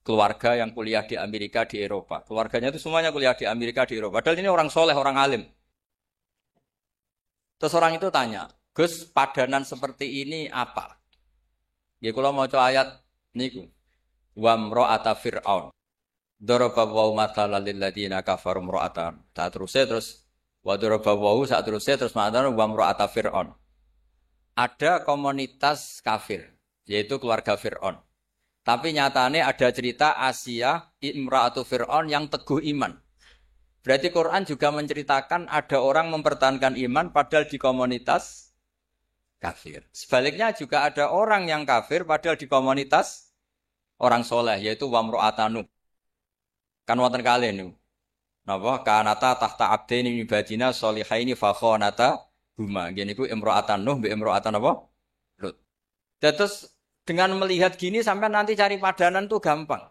keluarga yang kuliah di Amerika di Eropa. Keluarganya itu semuanya kuliah di Amerika di Eropa. Padahal ini orang soleh, orang alim. Terus orang itu tanya, Gus, padanan seperti ini apa? Ya kalau mau coba ayat niku. Wa mra'ata fir'aun. Daraba wa mathalan lil ladina kafaru mra'atan. Tak terus wa daraba wa sak terus ma'atan wa mra'ata fir'aun. Ada komunitas kafir, yaitu keluarga Fir'aun. Tapi nyatanya ada cerita Asia imra'atu Fir'aun yang teguh iman. Berarti Quran juga menceritakan ada orang mempertahankan iman padahal di komunitas kafir. Sebaliknya juga ada orang yang kafir padahal di komunitas orang soleh, yaitu wamro'atanu. Kan wonten kalih niku. Napa kanata tahta abdaini min ibadina sholihaini fa khonata huma. Ngene iku imro'atan Nuh mbek imro'atan apa? Lut. Terus dengan melihat gini sampai nanti cari padanan tuh gampang.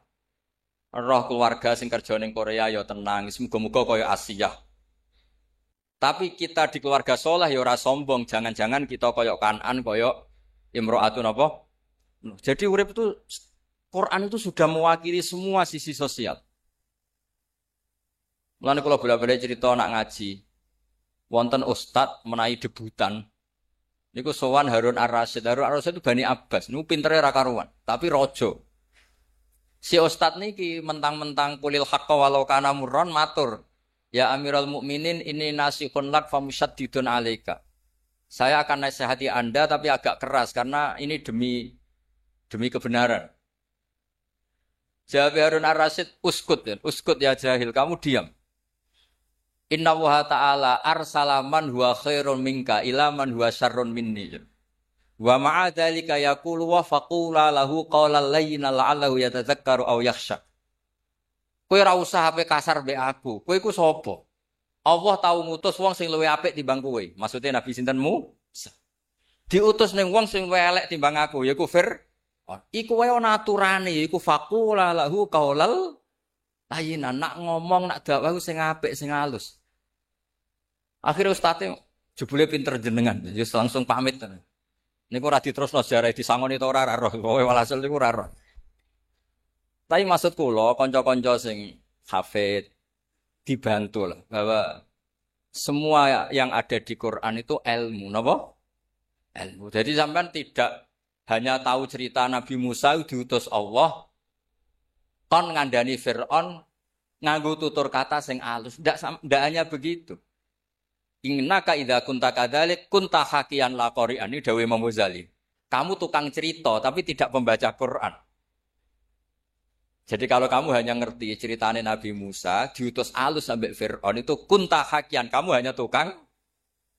Roh keluarga sing kerja ning Korea ya tenang, muga-muga kaya Asia. Tapi kita di keluarga soleh ya ora sombong, jangan-jangan kita kaya Kanan kaya imro'atun apa? Jadi urip itu Quran itu sudah mewakili semua sisi sosial. Mulane kula bolak-balik cerita nak ngaji. Wonten ustad menawi debutan. Niku sowan Harun Ar-Rasyid. Harun Ar-Rasyid itu Bani Abbas. Niku pintere ra karuan, tapi raja. Si ustad niki mentang-mentang kulil haqqa walau kana murran matur. Ya Amirul Mukminin ini nasihun lak famusyaddidun alaika. Saya akan nasihati Anda tapi agak keras karena ini demi kebenaran. Jawab Harun Ar-Rasyid, uskut ya jahil, kamu diam. Inna wa ta'ala arsalaman huwa khairun minka ila man huwa syarrun minni. Wa ma'a dzalika yaqulu wa faqula lahu qawlan layyinan la'allahu yatadzakkaru aw yakhsha. Kowe ora usah ape kasar mbek aku. Kowe iku sapa? Allah tau ngutus wong sing luwih apik timbang kowe. Maksudnya Nabi sintenmu? Diutus ning wong sing luwih elek timbang aku, yaiku Iku wae ana aturane, yaiku faqula lahu qawlan layyinan. Nak ngomong nak dakwah sing apik, sing halus. Akhirnya ustadnya jebule pinter jenengan, just langsung pamit. Niku ora diterusno sejarah disangoni to ora roh, kowe walhasil niku ora roh. Tapi maksud kula kanca-kanca sing hafid dibantu lah bahwa semua yang ada di Quran itu ilmu, napa? Ilmu. Jadi sampean tidak hanya tahu cerita Nabi Musa diutus Allah kon ngandani Fir'aun nganggo tutur kata sing alus. Ndak hanya begitu. Innaka idza kunta kadzalik kunta hakian la qari'an, ini dawuh Imam Ghazali. Kamu tukang cerita tapi tidak pembaca Quran. Jadi kalau kamu hanya ngerti ceritanya Nabi Musa, diutus alus sampai Fir'aun itu kunta hakian. Kamu hanya tukang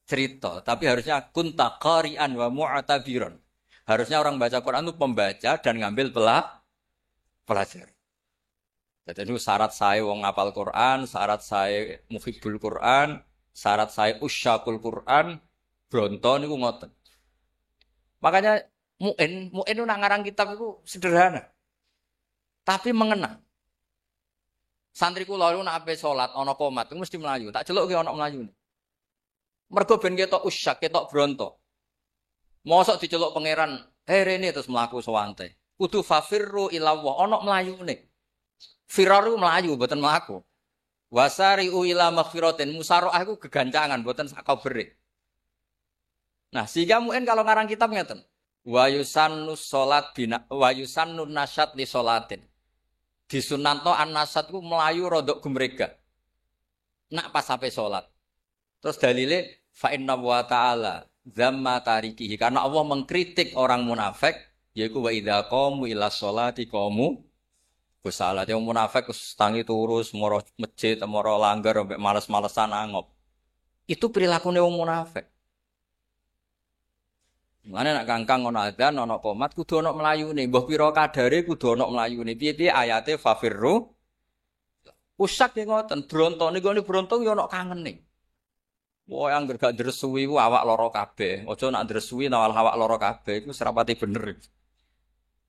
cerita. Tapi harusnya kunta qari'an wa mu'tabiron. Harusnya orang baca Quran itu pembaca dan ngambil pelajar. Jadi itu syarat saya wong ngapal Quran, syarat saya muhibbul Quran, syarat saya usyakul Quran, bronto niku ngoten. Makanya mu'in itu nak ngarang kitab itu sederhana. Tapi mengena. Santri kula niku nak ape salat ana qomat mesti melayu. Tak celuk ki ana melayu. Mergo ben ketok usyak, ketok bronto. Mosok diceluk pangeran, rene terus mlaku sewante. Kudu fafirru ila Allah, ana mlayune. Firaru melayu mboten mlaku. Wasari'u ila maghfiratin, musaraah iku gegancangan mboten sak kabere. Nah, sehingga mungkin kalau ngarang kitab ngeten. Wa yusannu salat bina wa yusannu nasyat li salatin. Disunanto an-nasyat ku melayu rodok gumrega. Nak pas sampai salat. Terus dalile fa inna wa ta'ala zamma tarikihi karena Allah mengkritik orang munafik yaiku wa idza qamu ila sholati qamu kusala. Yang munafik tangi turus moro masjid moro langgar sampai males-malesan angop. Itu perilaku wong munafik. Mane nek kangkang ana adzan ana qomat kudu ana mlayune. Mbah pira kadare kudu ana mlayune. Piye-piye ayate fafirru usak ki ngoten bronto niku bronto yo ana kangene. Wah yang gak dresui ku awak lara kabeh. Aja nak dresui nawal awak lara kabeh iku serapati bener.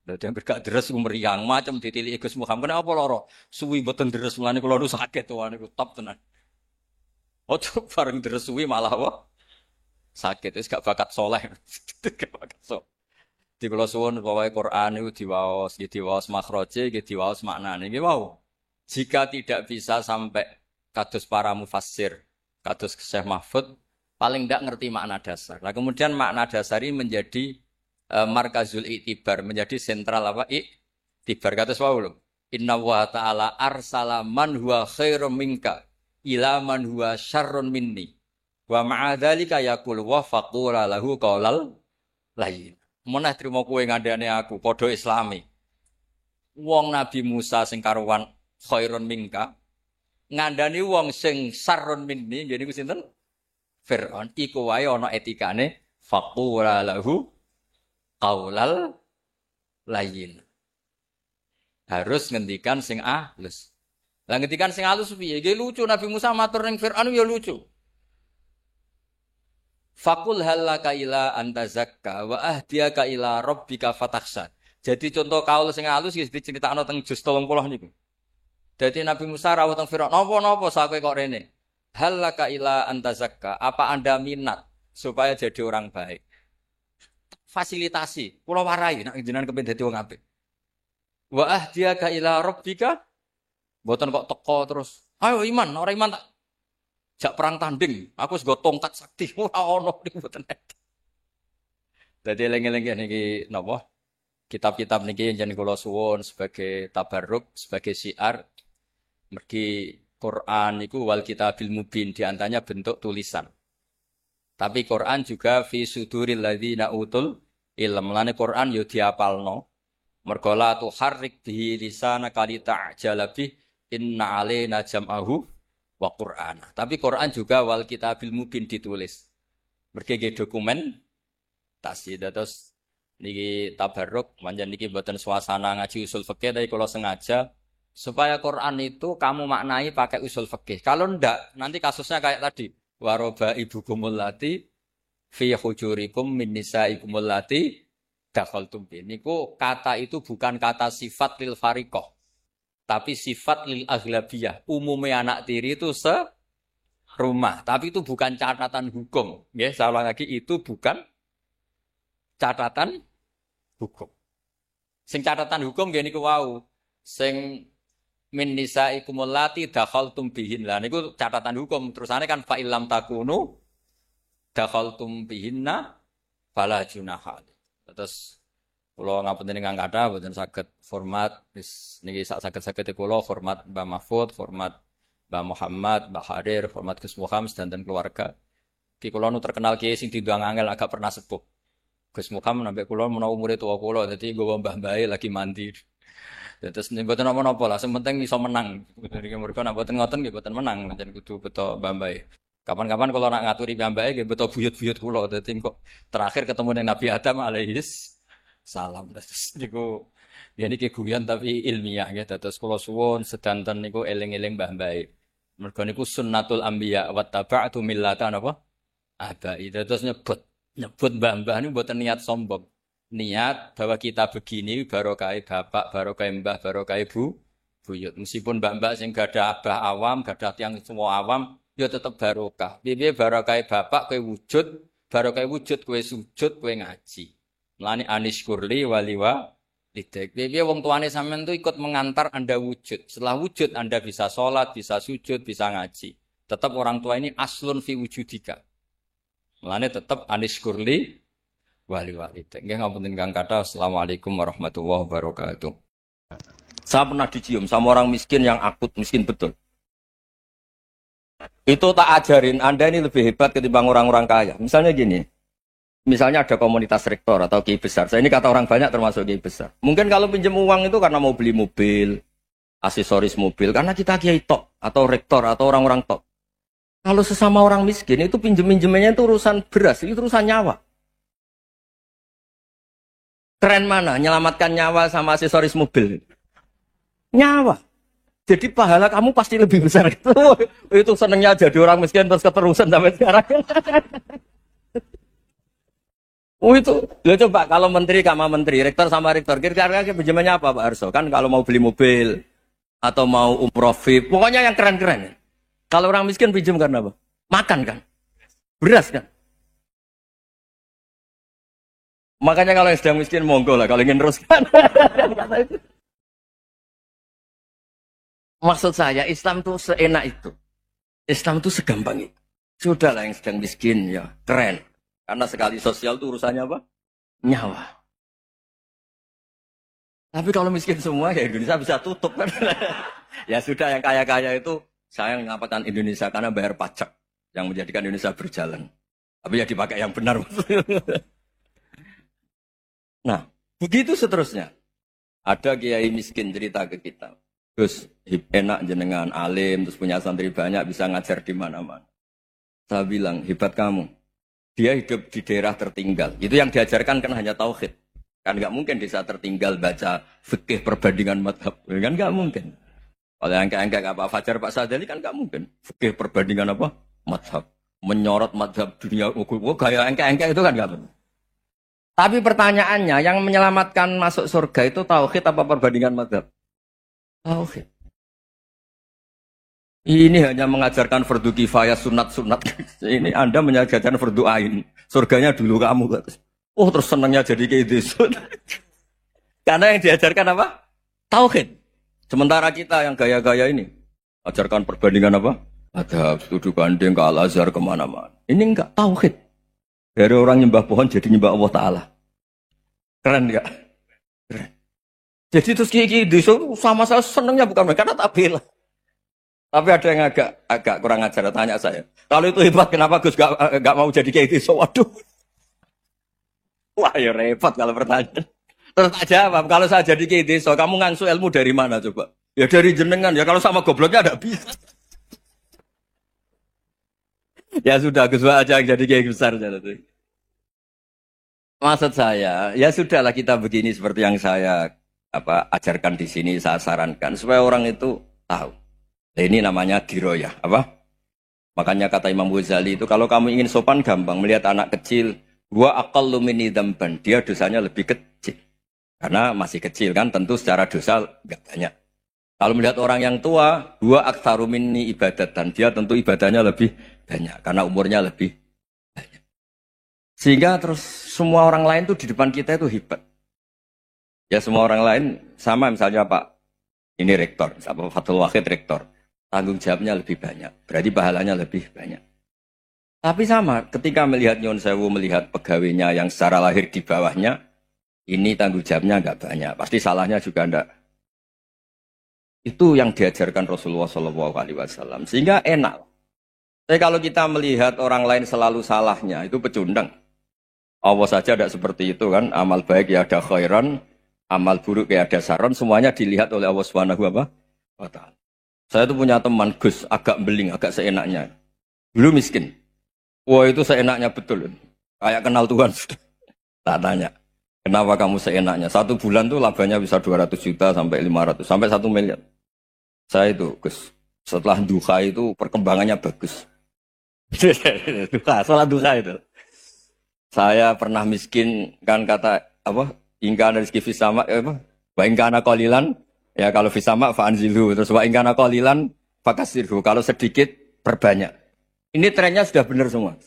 Dadi yang gak dres ku meriang macam ditiliki Gus Muhammad kenapa lara? Suwi mboten deres mulane kula nu sakit wae niku top tenan. Aja bareng dresui malah wae sakit wis gak bakat soleh. Gak bakat soleh. Di kula suwun pokoke Quran niku diwaos makhraje, diwaos maknane nggih wau. Jika tidak bisa sampai kados para mufassir, kados Syekh Mahfud, paling tidak ngerti makna dasar. Nah kemudian makna dasar ini menjadi markazul i'tibar, menjadi sentral apa? I'tibar. Kados wau lho. Inna wa ta'ala arsala man huwa khairum minka ila man huwa syarrun minni. Wa ma'a dzalika yaqul wa faqula lahu qaulal layyin. Meneh trimo kowe ngandhane aku padha islami. Wong Nabi Musa sing karuan khairun minka ngandani wong sing sarrun minni ngene iku sinten? Fir'aun iku wae ana etikane faqula lahu qaulal layyin. Harus ngendikan sing halus. Lah ngendikan sing halus piye? Nggih lucu Nabi Musa matur ning Fir'aun ya lucu. Faqul halaka ila anta zakka wa ahdiyaka ila rabbika fatakhsha. Jadi contoh kaul sing halus wis diceritakno teng juz 30 niku. Jadi Nabi Musa rawuh teng Firaun, napa sakowe kok rene? Halaka ila anta zakka, apa Anda minat supaya jadi orang baik? Fasilitasi, kula warai nek jenengan kepen dadi wong apik. Wa ahdiyaka ila rabbika, mboten kok teko terus. Ayo iman, ora iman tak jak perang tanding, aku wis nggo tongkat sakti ora ono niku mboten. Dadi eling-eling niki napa? Kitab-kitab niki jeneng kula suwun sebagai tabarruk, sebagai syiar. Mergi Quran itu wal kitabil mubin diantaranya bentuk tulisan. Tapi Quran juga fi suduril ladzina utul ilm. Lane Quran yo diapalno. Mergo la tuharrik bihi lisanaka lita'jala bih inna alaina jam'ahu wa Qur'an. Tapi Quran juga wal kitabil mubin ditulis. Mergi dokumen tasih terus niki tabarruk panjen niki mboten suasana ngaji usul fikih tapi kula sengaja supaya Quran itu kamu maknai pakai usul fikih. Kalau ndak, nanti kasusnya kayak tadi. Waroba ibukumul lati fi hujurikum min nisaikumul lati dakhaltum bi. Niku kata itu bukan kata sifat lil fariqah, tapi sifat lil aghlabiyah. Umumnya anak tiri itu serumah, tapi itu bukan catatan hukum. Nggih, saya ulang lagi itu bukan catatan hukum. Sing catatan hukum nggih niku wau. Sing min nisaikumul lati dakhaltum bihin. Lah niku catatan hukum. Terusane kan fa illam takunu dakhaltum bihinna fala junaha. Terus kula ngapunten ingkang kathah mboten saged format wis niki sak saged-sagede kula format Mbah Mahfud, format Mbah Muhammad, Mbah Harir, format Gus Muhammad dan keluarga. Ki kula nu terkenal kiai sing diundang angel agak pernah sepuh. Gus Muhammad nambah kula menawa umure tuwa kula dadi nggawa mbah-mbahe lagi mandi. Terus mboten napa-napa lah, sing penting iso menang. Mereka mereka nak mboten ngoten nggih mboten menang, pancen kudu beto mbambae. Kapan-kapan kalau nak ngaturi mbambae nggih beto buyut-buyut kula. Dadi kok terakhir ketemu dengan Nabi Adam alaihis salam. Terus niku ya niki guyon tapi ilmiah nggih. Terus kula suwun sedanten niku eling-eling mbah-mbahe. Mergo niku sunnatul anbiya wa taba'tu millata napa? Abai. Terus nyebut mbah-mbah niku mboten niat sombong. Niat bahwa kita begini barokah bapak, barokah mbah, barokah ibu, buyut. Meskipun mbak-mbak sing gada abah awam, gada tiang semua awam, ya tetap barokah. Piye barokah bapak kowe wujud, barokah wujud kowe sujud, kowe ngaji. Mulane anis kurli waliwa lidek. Piye wong tuane sampean tuh ikut mengantar Anda wujud. Setelah wujud Anda bisa sholat, bisa sujud, bisa ngaji. Tetap orang tua ini aslun fi wujudika. Mulane tetap anis kurli wali-wali. Nggih ngapunten Kang Kata. Assalamualaikum warahmatullahi wabarakatuh. Saya pernah dicium sama orang miskin yang akut miskin betul. Itu tak ajarin Anda ini lebih hebat ketimbang orang-orang kaya. Misalnya gini. Misalnya ada komunitas rektor atau kiai besar. Saya ini kata orang banyak termasuk kiai besar. Mungkin kalau pinjam uang itu karena mau beli mobil, aksesoris mobil, karena kita kiai tok atau rektor atau orang-orang tok. Kalau sesama orang miskin itu pinjem-pinjemannya itu urusan beras, itu urusan nyawa. Keren mana? Menyelamatkan nyawa sama aksesoris mobil. Nyawa. Jadi pahala kamu pasti lebih besar. Itu senengnya jadi orang miskin terus keterusan sampai sekarang. Oh itu. Ya coba kalau menteri sama menteri, rektor sama rektor, kira-kira pinjamannya apa Pak Arso? Kan kalau mau beli mobil atau mau umroh VIP, pokoknya yang keren-keren. Kalau orang miskin pinjam karena apa? Makan kan? Beras kan? Makanya kalau yang sedang miskin monggo lah kalau ingin teruskan. Maksud saya Islam tuh seenak itu. Islam tuh segampang itu. Sudahlah yang sedang miskin ya keren. Karena sekali sosial tuh urusannya apa? Nyawa. Tapi kalau miskin semua ya Indonesia bisa tutup kan. Ya sudah yang kaya-kaya itu saya mengatakan Indonesia karena bayar pajak yang menjadikan Indonesia berjalan. Tapi ya dipakai yang benar. Nah, begitu seterusnya. Ada kiai miskin cerita ke kita. Terus enak jenengan alim, terus punya santri banyak, bisa ngajar di mana-mana. Saya bilang, hebat kamu. Dia hidup di daerah tertinggal. Itu yang diajarkan kan hanya tauhid. Kan nggak mungkin desa tertinggal baca fikih perbandingan madhab. Kan nggak mungkin. Kalau yang kayak apa Fajar Pak Sadali kan nggak mungkin. Fikih perbandingan apa? Madhab. Menyorot madhab dunia. Gaya engke-engke itu kan nggak mungkin. Tapi pertanyaannya, yang menyelamatkan masuk surga itu tauhid apa perbandingan mazhab? Tauhid. Ini hanya mengajarkan fardu kifayah sunat-sunat. Ini Anda mengajarkan fardu ain. Surganya dulu kamu. Oh terus senangnya jadi kayak gitu. Karena yang diajarkan apa? Tauhid. Sementara kita yang gaya-gaya ini. Ajarkan perbandingan apa? Mazhab, studi banding ke Al-Azhar kemana-mana. Ini enggak tauhid. Dari orang nyembah pohon jadi nyembah Allah Ta'ala. Keren ya? Keren. Jadi terus kiai desa sama saya senangnya bukan karena tak bela. Tapi ada yang agak kurang ajar tanya saya. Kalau itu hebat kenapa Gus gak mau jadi kiai desa? Waduh. Wah ya repot kalau pertanyaan. Terus tak jawab, kalau saya jadi kiai desa, kamu ngangsu ilmu dari mana coba? Ya dari jenengan. Ya kalau sama gobloknya ada bisa. Ya sudah, Gus aja jadi kiai besar. Maksud saya, ya sudahlah kita begini seperti yang saya ajarkan di sini, saya sarankan supaya orang itu tahu. Nah, ini namanya diroyah, apa? Makanya kata Imam Ghazali itu kalau kamu ingin sopan gampang melihat anak kecil, wa aqallu minni dzamban, dia dosanya lebih kecil. Karena masih kecil kan, tentu secara dosa enggak banyak. Kalau melihat orang yang tua, wa aktsaru minni ibadatan, dia tentu ibadahnya lebih banyak karena umurnya lebih banyak. Sehingga terus semua orang lain tuh di depan kita itu hebat. Ya semua orang lain sama misalnya Pak ini rektor, apa Fathul Wahid rektor, tanggung jawabnya lebih banyak, berarti pahalanya lebih banyak. Tapi sama, ketika melihat Nyon Sewu melihat pegawainya yang secara lahir di bawahnya, ini tanggung jawabnya enggak banyak, pasti salahnya juga enggak. Itu yang diajarkan Rasulullah SAW, sehingga enak. Tapi kalau kita melihat orang lain selalu salahnya, itu pecundang. Allah saja tidak seperti itu kan, amal baik ya ada khairan, Amal buruk kayak ada saron, semuanya dilihat oleh Allah Subhanahu wa Ta'ala. Saya tuh punya teman Gus, agak beling, agak seenaknya. Dulu miskin. Wah itu seenaknya betul. Kayak kenal Tuhan sudah. Tak tanya, kenapa kamu seenaknya? 1 bulan tuh labanya bisa 200 juta sampai 500, sampai 1 miliar. Saya itu Gus, setelah duha itu perkembangannya bagus. Duha, sholat duha itu. Saya pernah miskin, kan kata apa? Ingka rezeki fisama, apa? Wa ingkana qalilan, ya kalau fisama fa'anzilhu. Terus wa ingkana qalilan fakasirhu. Kalau sedikit perbanyak. Ini trennya sudah benar semua.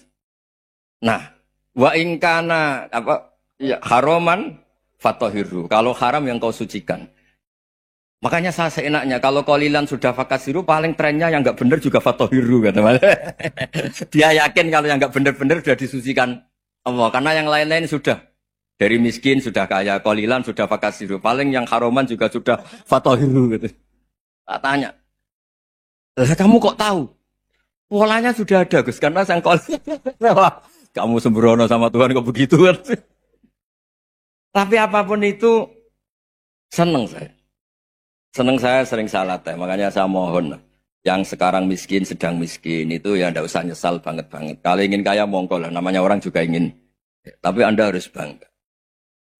Nah, wa ingkana apa? Ya, haroman fatohiru. Kalau haram yang kau sucikan. Makanya saya seenaknya kalau qalilan sudah fakasiru, paling trennya yang enggak benar juga fatohiru kata Mas. Dia yakin kalau yang enggak benar-benar sudah disucikan Allah, karena yang lain-lain sudah dari miskin sudah kaya, qalilan sudah fakasiru, paling yang haroman juga sudah fatohiru gitu. Tak tanya, kamu kok tahu? Polanya sudah ada Gus, karena sang qalilan. Kamu sembrono sama Tuhan kok begitu kan? Tapi apapun itu seneng saya. Seneng saya sering salah teh, makanya saya mohon yang sekarang miskin, sedang miskin itu ya ndak usah nyesal banget-banget. Kalau ingin kaya monggo lah, namanya orang juga ingin. Tapi Anda harus bangga.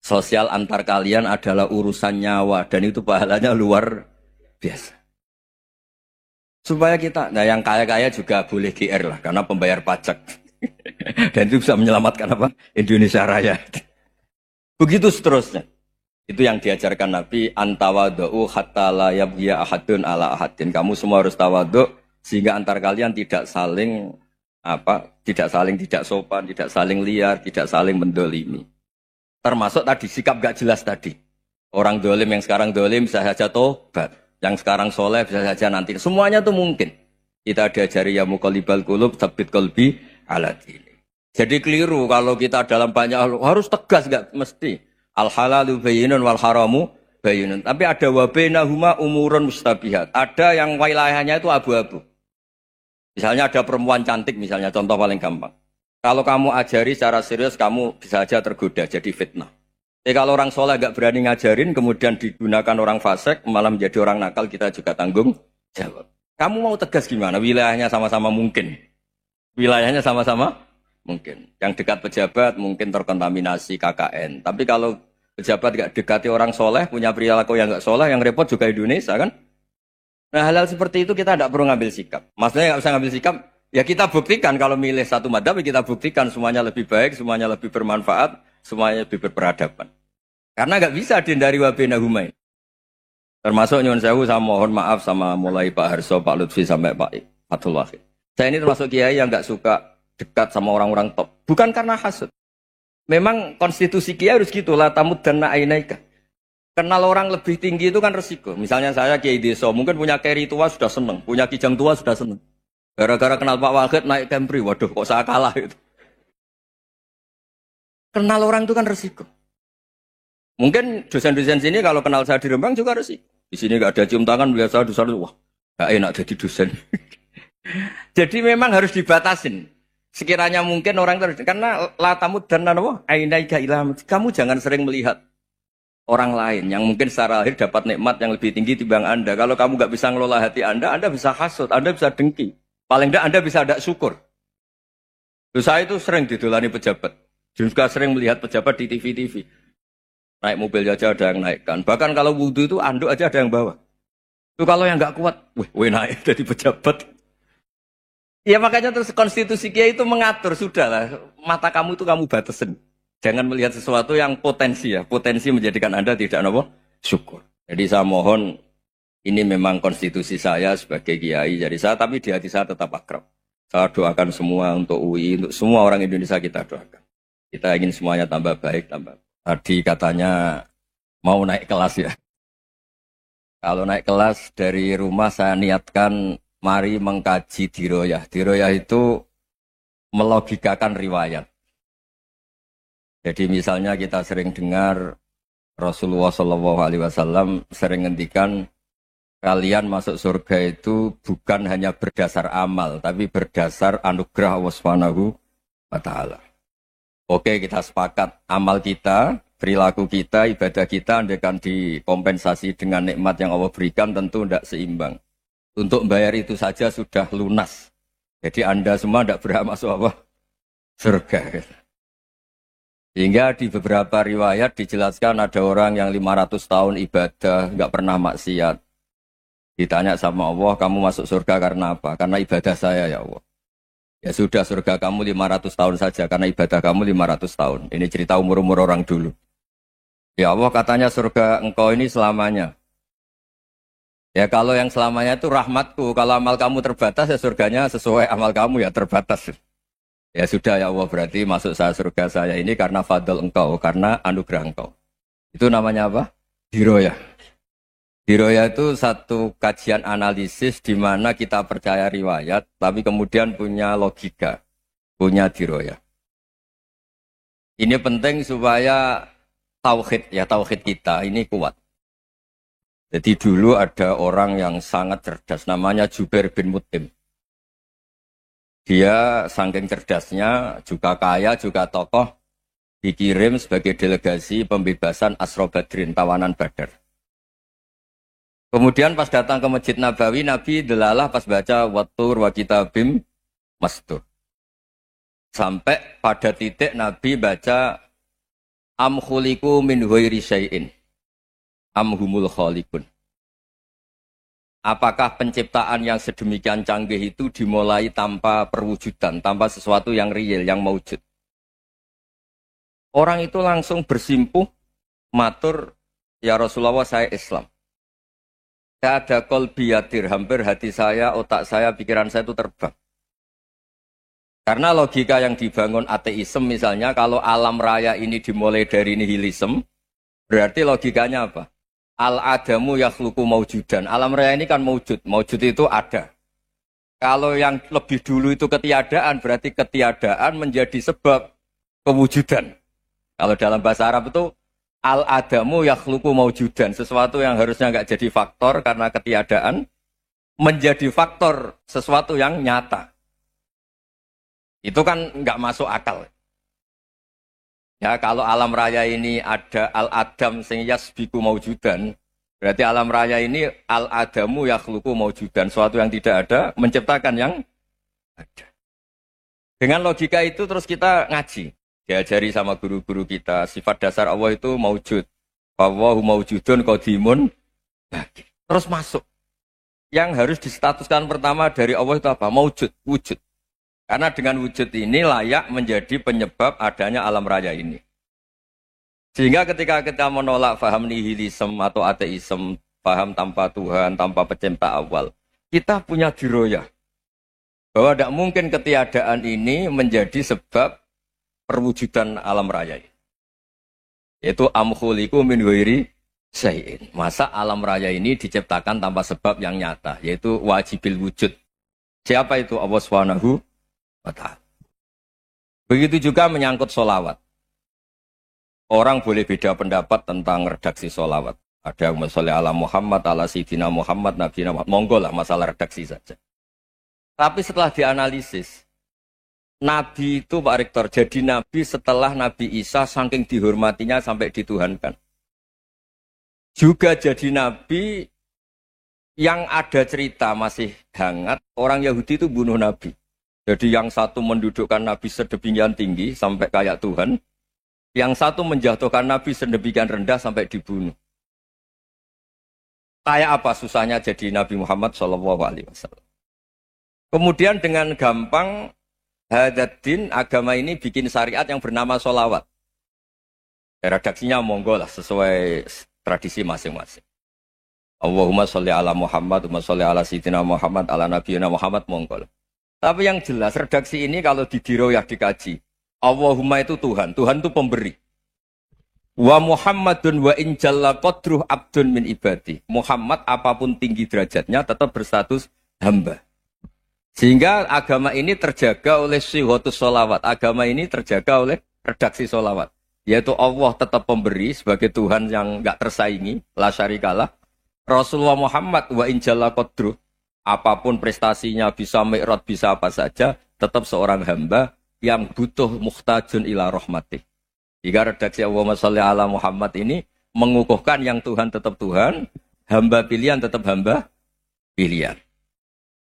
Sosial antar kalian adalah urusan nyawa dan itu pahalanya luar biasa. Supaya kita, nah yang kaya-kaya juga boleh GR lah karena pembayar pajak. Dan itu bisa menyelamatkan apa? Indonesia Raya. Begitu seterusnya. Itu yang diajarkan Nabi, antawadhu hatta la yabghiya ahadun ala ahadin. Kamu semua harus tawadhu sehingga antar kalian tidak saling tidak sopan, tidak saling liar, tidak saling mendolimi. Termasuk tadi sikap gak jelas tadi. Orang dolim yang sekarang dolim bisa saja tobat, yang sekarang soleh bisa saja nanti. Semuanya itu mungkin. Kita diajari ya muqallibal qulub tsabbit qalbi ala dini. Jadi keliru kalau kita dalam banyak harus tegas, gak mesti. Al halalu bayyinun wal haramu bayyinun. Tapi ada wa bainahuma umurun mustabihat. Ada yang wilayahnya itu abu-abu. Misalnya ada perempuan cantik misalnya, contoh paling gampang. Kalau kamu ajari secara serius, kamu bisa saja tergoda jadi fitnah. Tapi kalau orang soleh gak berani ngajarin, kemudian digunakan orang fasik, malah menjadi orang nakal, kita juga tanggung jawab. Kamu mau tegas gimana? Wilayahnya sama-sama mungkin. Wilayahnya sama-sama mungkin. Yang dekat pejabat mungkin terkontaminasi KKN. Tapi kalau pejabat gak dekati orang soleh, punya perilaku yang gak soleh, yang repot juga Indonesia kan. Nah hal-hal seperti itu kita tidak perlu ngambil sikap. Maksudnya gak usah ngambil sikap, ya kita buktikan kalau milih satu madhab, kita buktikan semuanya lebih baik, semuanya lebih bermanfaat, semuanya lebih berperadaban. Karena gak bisa dihindari wabena humain. Termasuk nyuwun sewu, saya mohon maaf sama mulai Pak Harso, Pak Lutfi sampai Pak Fathul Wahid. Saya ini termasuk kiai yang gak suka dekat sama orang-orang top. Bukan karena hasud. Memang konstitusi kiai harus gitu lah, tamuddanna ainaika. Kenal orang lebih tinggi itu kan resiko. Misalnya saya kiai desa, mungkin punya keri tua sudah seneng, punya kijang tua sudah seneng. Gara-gara kenal Pak Wahid naik Kempri, waduh kok saya kalah itu. Kenal orang itu kan resiko. Mungkin dosen-dosen sini kalau kenal saya di Rembang juga resiko. Di sini gak ada cium tangan, melihat saya dosen, wah gak enak jadi dosen. Jadi memang harus dibatasin. Sekiranya mungkin orang terus karena latamud dan nanawa ainaika ilham. Kamu jangan sering melihat orang lain yang mungkin secara lahir dapat nikmat yang lebih tinggi timbang Anda. Kalau kamu nggak bisa ngelola hati Anda bisa hasut, Anda bisa dengki. Paling tidak Anda bisa ada syukur. Saya itu sering didolani pejabat. Juga sering melihat pejabat di TV-TV. Naik mobil aja ada yang naikkan. Bahkan kalau wudhu itu anduk aja ada yang bawa. Itu kalau yang nggak kuat, weh naik jadi pejabat. Ya makanya terus konstitusi kiai itu mengatur, sudahlah, mata kamu itu kamu batasin. Jangan melihat sesuatu yang potensi ya, potensi menjadikan Anda tidak apa? Syukur. Jadi saya mohon, ini memang konstitusi saya sebagai kiai, jadi saya, tapi di hati saya tetap akrab. Saya doakan semua untuk UI, untuk semua orang Indonesia kita doakan. Kita ingin semuanya tambah baik, tambah. Tadi katanya mau naik kelas ya. Kalau naik kelas dari rumah saya niatkan mari mengkaji diroyah. Diroyah itu melogikakan riwayat. Jadi misalnya kita sering dengar Rasulullah SAW sering ngendikan kalian masuk surga itu bukan hanya berdasar amal, tapi berdasar anugerah Allah Subhanahu wa Ta'ala. Oke, kita sepakat amal kita perilaku kita, ibadah kita andaikan dikompensasi dengan nikmat yang Allah berikan tentu tidak seimbang. Untuk bayar itu saja sudah lunas. Jadi Anda semua tidak berhak masuk apa? Surga. Sehingga di beberapa riwayat dijelaskan ada orang yang 500 tahun ibadah, nggak pernah maksiat. Ditanya sama Allah, kamu masuk surga karena apa? Karena ibadah saya ya Allah. Ya sudah, surga kamu 500 tahun saja karena ibadah kamu 500 tahun. Ini cerita umur-umur orang dulu. Ya Allah katanya surga engkau ini selamanya. Ya kalau yang selamanya itu rahmatku. Kalau amal kamu terbatas ya surganya sesuai amal kamu ya terbatas. Ya sudah ya Allah berarti masuk saya surga saya ini karena fadl engkau. Karena anugerah engkau. Itu namanya apa? Diroyah. Diroyah itu satu kajian analisis di mana kita percaya riwayat, tapi kemudian punya logika, punya diroyah. Ini penting supaya tauhid kita ini kuat. Jadi dulu ada orang yang sangat cerdas, namanya Jubair bin Mut'im. Dia saking cerdasnya, juga kaya, juga tokoh, dikirim sebagai delegasi pembebasan Asra Badrin, tawanan Badar. Kemudian pas datang ke Masjid Nabawi, Nabi delalah pas baca Wattur wa kitabim mastur. Sampai pada titik Nabi baca Am khuliqu min ghairi syai'in am humul khaliqun. Apakah penciptaan yang sedemikian canggih itu dimulai tanpa perwujudan, tanpa sesuatu yang real, yang maujud? Orang itu langsung bersimpuh, matur, ya Rasulullah saya Islam. Saya ada kolbi yadir, hampir hati saya, otak saya, pikiran saya itu terbang. Karena logika yang dibangun ateisme misalnya, kalau alam raya ini dimulai dari nihilisme, berarti logikanya apa? Al-adamu yakhluqu maujudan. Alam raya ini kan maujud, maujud itu ada. Kalau yang lebih dulu itu ketiadaan, berarti ketiadaan menjadi sebab kewujudan. Kalau dalam bahasa Arab itu, al-adamu yakhluqu maujudan. Sesuatu yang harusnya nggak jadi faktor karena ketiadaan, menjadi faktor sesuatu yang nyata. Itu kan nggak masuk akal. Ya kalau alam raya ini ada al-adam sing yasbiku maujudan, berarti alam raya ini al-adamu yakhluqu maujudan. Sesuatu yang tidak ada, menciptakan yang ada. Dengan logika itu terus kita ngaji. Diajari sama guru-guru kita, sifat dasar Allah itu maujud. Wallahu maujudun qadimun. Terus masuk. Yang harus distatuskan pertama dari Allah itu apa? Maujud, wujud. Karena dengan wujud ini layak menjadi penyebab adanya alam raya ini. Sehingga ketika kita menolak faham nihilisme atau ateisme, faham tanpa Tuhan, tanpa pencipta awal, kita punya diroyah. Bahwa tidak mungkin ketiadaan ini menjadi sebab perwujudan alam raya ini. Yaitu amkhuliku min ghairi syai'in. Masa alam raya ini diciptakan tanpa sebab yang nyata, yaitu wajibil wujud. Siapa itu? Allah Subhanahu wa ta'ala. Begitu juga menyangkut sholawat. Orang boleh beda pendapat tentang redaksi sholawat. Ada yang sholli ala Muhammad, ala Sayyidina Muhammad, Nabi Muhammad. Monggo lah masalah redaksi saja. Tapi setelah dianalisis, Nabi itu Pak Rektor, jadi Nabi setelah Nabi Isa saking dihormatinya sampai dituhankan. Juga jadi Nabi yang ada cerita masih hangat, orang Yahudi itu bunuh Nabi. Jadi yang satu mendudukkan Nabi sedemikian tinggi sampai kayak Tuhan, yang satu menjatuhkan Nabi sedemikian rendah sampai dibunuh. Kayak apa susahnya jadi Nabi Muhammad SAW. Kemudian dengan gampang Hadaddin agama ini bikin syariat yang bernama sholawat. Redaksinya monggo lah sesuai tradisi masing-masing. Allahumma sholli ala Muhammad, Allahumma sholli ala Sayyidina Muhammad, ala Nabiyina Muhammad, monggo lah. Tapi yang jelas redaksi ini kalau didiroyah dikaji, Allahumma itu Tuhan, Tuhan itu pemberi. Wa Muhammadun wa injalla qadruh abdun min ibadi. Muhammad apapun tinggi derajatnya tetap berstatus hamba. Sehingga agama ini terjaga oleh syihotus sholawat. Agama ini terjaga oleh redaksi sholawat. Yaitu Allah tetap pemberi sebagai Tuhan yang enggak tersaingi. La syarikalah. Rasulullah Muhammad wa injalla qadruh. Apapun prestasinya bisa mi'rad, bisa apa saja. Tetap seorang hamba yang butuh muhtajun ila rahmatih. Jika redaksi Allahumma sholli ala Muhammad ini mengukuhkan yang Tuhan tetap Tuhan, hamba pilihan tetap hamba pilihan.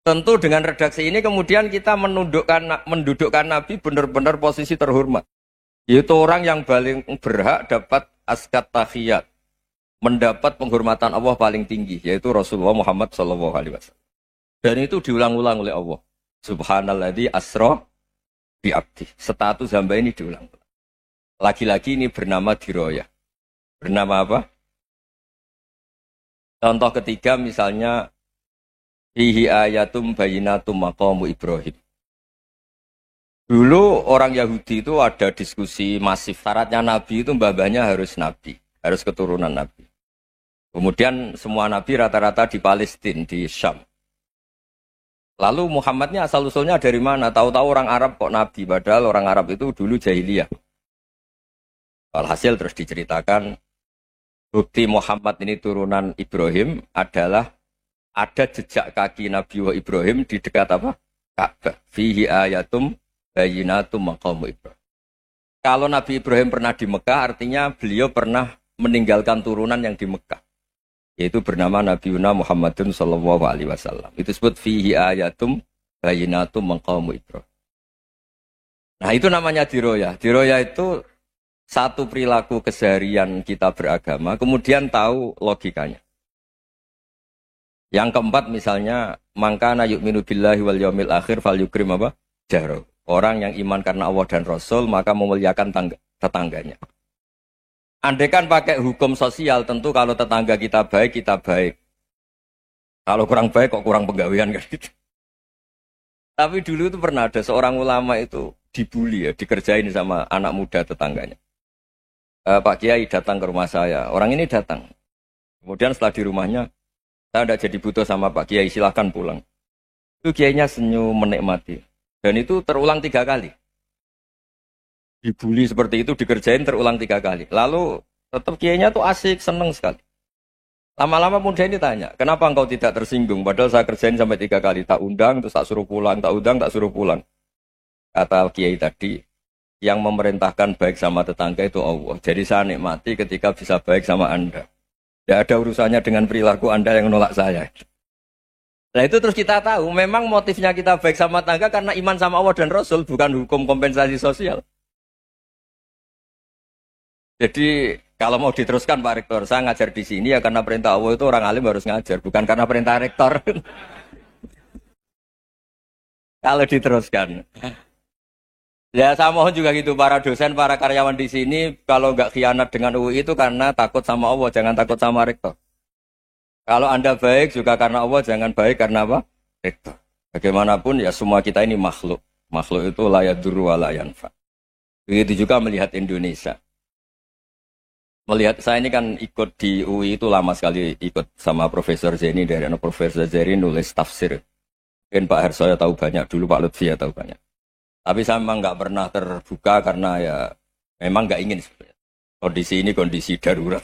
Tentu dengan redaksi ini kemudian kita mendudukkan Nabi benar-benar posisi terhormat. Yaitu orang yang paling berhak dapat askat tahiyat, mendapat penghormatan Allah paling tinggi, yaitu Rasulullah Muhammad SAW. Dan itu diulang-ulang oleh Allah. Subhanalladzi asra bi abdi. Status hamba ini diulang. Lagi-lagi ini bernama diroyah. Bernama apa? Contoh ketiga misalnya fihi ayatum bayyinatum maqamu Ibrahim. Dulu orang Yahudi itu ada diskusi masif. Syaratnya Nabi itu mbah-mbahnya harus Nabi. Harus keturunan Nabi. Kemudian semua Nabi rata-rata di Palestina, di Syam. Lalu Muhammadnya asal-usulnya dari mana? Tahu-tahu orang Arab kok Nabi. Padahal orang Arab itu dulu jahiliyah. Alhasil terus diceritakan bukti Muhammad ini turunan Ibrahim adalah ada jejak kaki Nabi Ibrahim di dekat apa? Ka'bah. Fihi ayatum bayyinatum maqamu Ibrahim. Kalau Nabi Ibrahim pernah di Mekah, artinya beliau pernah meninggalkan turunan yang di Mekah. Yaitu bernama Nabiuna Muhammadun sallallahu alaihi wasallam. Itu disebut fihi ayatum bayyinatum maqamu Ibrahim. Nah, itu namanya diroyah. Diroyah itu satu perilaku keseharian kita beragama, kemudian tahu logikanya. Yang keempat misalnya, mangkana yu'minu billahi wal yaumil akhir fal yukrim apa? Jaro. Orang yang iman karena Allah dan Rasul, maka memuliakan tetangganya. Andai kan pakai hukum sosial, tentu kalau tetangga kita baik, kita baik. Kalau kurang baik, kok kurang penggawean kan gitu. Tapi dulu itu pernah ada seorang ulama itu dibully ya, dikerjain sama anak muda tetangganya. Pak Kiai datang ke rumah saya. Orang ini datang. Kemudian setelah di rumahnya, saya tidak jadi butuh sama Pak Kiai, silahkan pulang. Itu Kiainya senyum menikmati. Dan itu terulang 3 kali. Dibully seperti itu, dikerjain terulang 3 kali. Lalu tetap Kiainya tuh asik, seneng sekali. Lama-lama muda ini tanya, kenapa engkau tidak tersinggung? Padahal saya kerjain sampai 3 kali. Tak undang, terus tak suruh pulang. Tak undang, tak suruh pulang. Kata Kiai tadi, yang memerintahkan baik sama tetangga itu Allah. Jadi saya nikmati ketika bisa baik sama Anda. Tidak ada urusannya dengan perilaku Anda yang menolak saya. Nah itu terus kita tahu, memang motifnya kita baik sama tetangga karena iman sama Allah dan Rasul, bukan hukum kompensasi sosial. Jadi kalau mau diteruskan Pak Rektor, saya ngajar di sini ya karena perintah Allah itu orang alim harus ngajar, bukan karena perintah Rektor. Kalau diteruskan. Ya saya mohon juga gitu para dosen, para karyawan di sini kalau nggak khianat dengan UI itu karena takut sama Allah, jangan takut sama rektor. Kalau Anda baik juga karena Allah, jangan baik karena apa? Rektor. Bagaimanapun ya semua kita ini makhluk. Makhluk itu la yadurru wa la yanfa. Begitu juga melihat Indonesia. Melihat saya ini kan ikut di UI itu lama sekali ikut sama Profesor Zeni dari Profesor Zeni nulis tafsir. Mungkin Pak Hersoyo tahu banyak, dulu Pak Lutfi ya tahu banyak. Tapi saya memang nggak pernah terbuka karena ya memang nggak ingin sebenarnya. Kondisi ini kondisi darurat.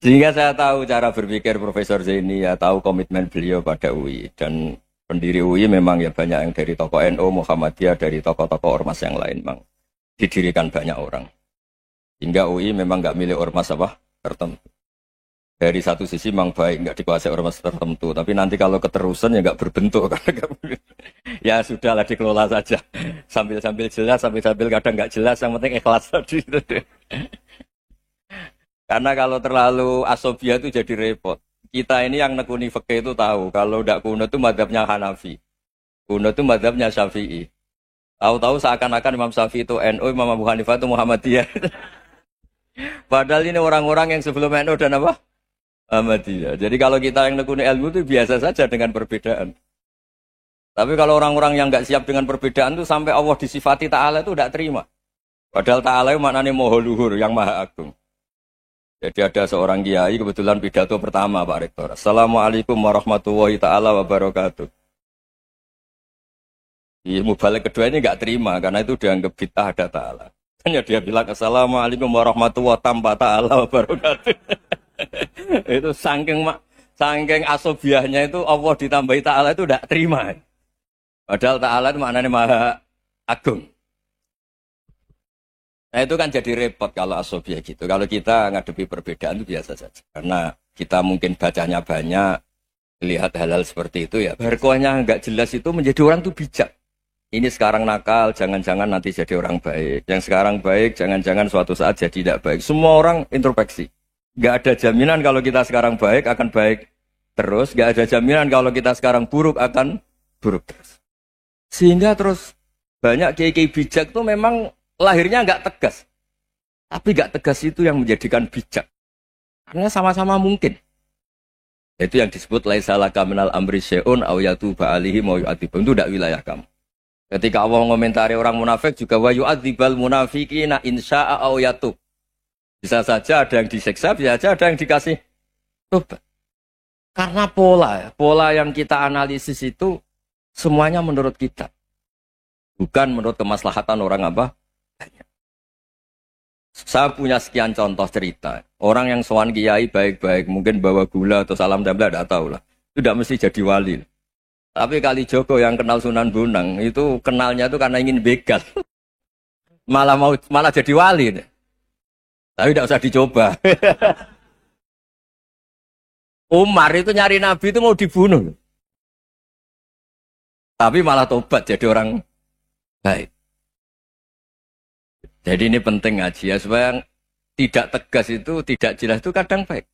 Sehingga saya tahu cara berpikir Profesor Zaini, ya tahu komitmen beliau pada UI. Dan pendiri UI memang ya banyak yang dari tokoh NU, Muhammadiyah, dari tokoh-tokoh ormas yang lain memang didirikan banyak orang. Hingga UI memang nggak milik ormas apa tertentu. Dari satu sisi memang baik, nggak dikuasai ormas tertentu. Tapi nanti kalau keterusan ya nggak berbentuk. Ya sudahlah dikelola saja. Sambil-sambil jelas, sambil-sambil kadang nggak jelas. Yang penting ikhlas tadi. Karena kalau terlalu asobia itu jadi repot. Kita ini yang nekuni fikih itu tahu. Kalau tidak kuno itu madhabnya Hanafi. Kuno itu madhabnya Syafi'i. Tahu-tahu seakan-akan Imam Syafi'i itu NU, Imam Abu Hanifah itu Muhammadiyah. Padahal ini orang-orang yang sebelum NU dan apa? Ahmadiyah. Jadi kalau kita yang nekuni ilmu itu biasa saja dengan perbedaan. Tapi kalau orang-orang yang nggak siap dengan perbedaan itu sampai Allah disifati Ta'ala itu tidak terima. Padahal Ta'ala itu maknanya Maha Luhur, yang Maha Agung. Jadi ada seorang kiai kebetulan pidato pertama Pak Rektor. Assalamualaikum warahmatullahi ta'ala wabarakatuh. Di mubalik kedua ini nggak terima karena itu dianggap bid'ah ada Ta'ala. Hanya dia bilang Assalamualaikum warahmatullahi ta'ala wabarakatuh. Itu saking asobiahnya itu Allah ditambahi Ta'ala itu tidak terima. Padahal Ta'ala itu maknanya Maha Agung. Nah itu kan jadi repot kalau asobia gitu. Kalau kita ngadepi perbedaan itu biasa saja. Karena kita mungkin bacanya banyak, lihat hal-hal seperti itu ya. Berkuahnya nggak jelas itu menjadi orang tuh bijak. Ini sekarang nakal, jangan-jangan nanti jadi orang baik. Yang sekarang baik, jangan-jangan suatu saat jadi tidak baik. Semua orang introspeksi. Nggak ada jaminan kalau kita sekarang baik akan baik terus. Nggak ada jaminan kalau kita sekarang buruk akan buruk terus. Sehingga terus banyak kiai-kiai bijak itu memang lahirnya nggak tegas. Tapi nggak tegas itu yang menjadikan bijak. Karena sama-sama mungkin. Itu yang disebut laisa laka minal amri syai'un aw yatuba alihi mau yu'adzibum. Itu tidak wilayah kamu. Ketika Allah mengomentari orang munafik juga wa yu'adzibal munafiqina insya'a aw yatub. Bisa saja ada yang disiksa, bisa saja ada yang dikasih tobat. Karena pola yang kita analisis itu semuanya menurut kita. Bukan menurut kemaslahatan orang apa? Banyak. Saya punya sekian contoh cerita. Orang yang sowan kiai baik-baik, mungkin bawa gula atau salam tempel, tidak tahu lah. Itu tidak mesti jadi wali. Tapi kali Joko yang kenal Sunan Bonang, itu kenalnya itu karena ingin begal. malah jadi wali. Tapi tidak usah dicoba. Umar itu nyari Nabi itu mau dibunuh. Tapi malah tobat jadi orang baik. Jadi ini penting ngaji ya, supaya tidak tegas itu, tidak jelas itu kadang baik.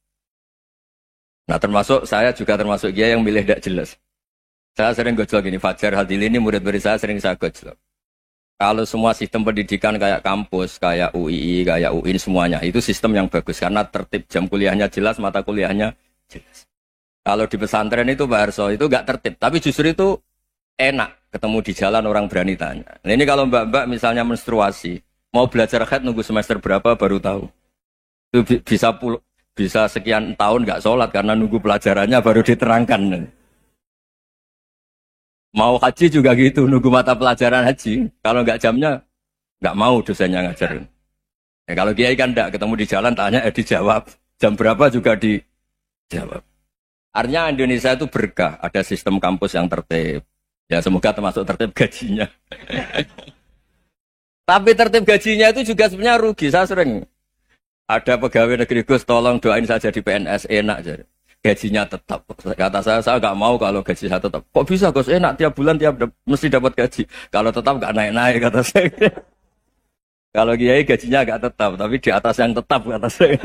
Nah termasuk saya juga termasuk dia yang milih tidak jelas. Saya sering gojlok ini, Fajar Hadil ini murid-murid saya sering saya gojlok. Kalau semua sistem pendidikan kayak kampus, kayak UII, kayak UIN semuanya, itu sistem yang bagus. Karena tertib jam kuliahnya jelas, mata kuliahnya jelas. Kalau di pesantren itu Pak Harso, itu nggak tertib. Tapi justru itu enak, ketemu di jalan orang berani tanya. Nah ini kalau mbak-mbak misalnya menstruasi, mau belajar haid nunggu semester berapa baru tahu. Itu bisa sekian tahun nggak sholat karena nunggu pelajarannya baru diterangkan. Mau haji juga gitu, nunggu mata pelajaran haji. Kalau nggak jamnya, nggak mau dosennya ngajarin. Ya, kalau kiai kan enggak, ketemu di jalan tanya, dijawab. Jam berapa juga dijawab. Artinya Indonesia itu berkah, ada sistem kampus yang tertib. Ya semoga termasuk tertib gajinya. Tapi tertib gajinya itu juga sebenarnya rugi. Saya sering ada pegawai negeri Gus, tolong doain saja di PNS enak jadi. Gajinya tetap. Kata saya nggak mau kalau gaji saya tetap. Kok bisa Gus enak tiap bulan mesti dapat gaji. Kalau tetap nggak naik-naik kata saya. Kalau kiai gajinya nggak tetap, tapi di atas yang tetap kata saya.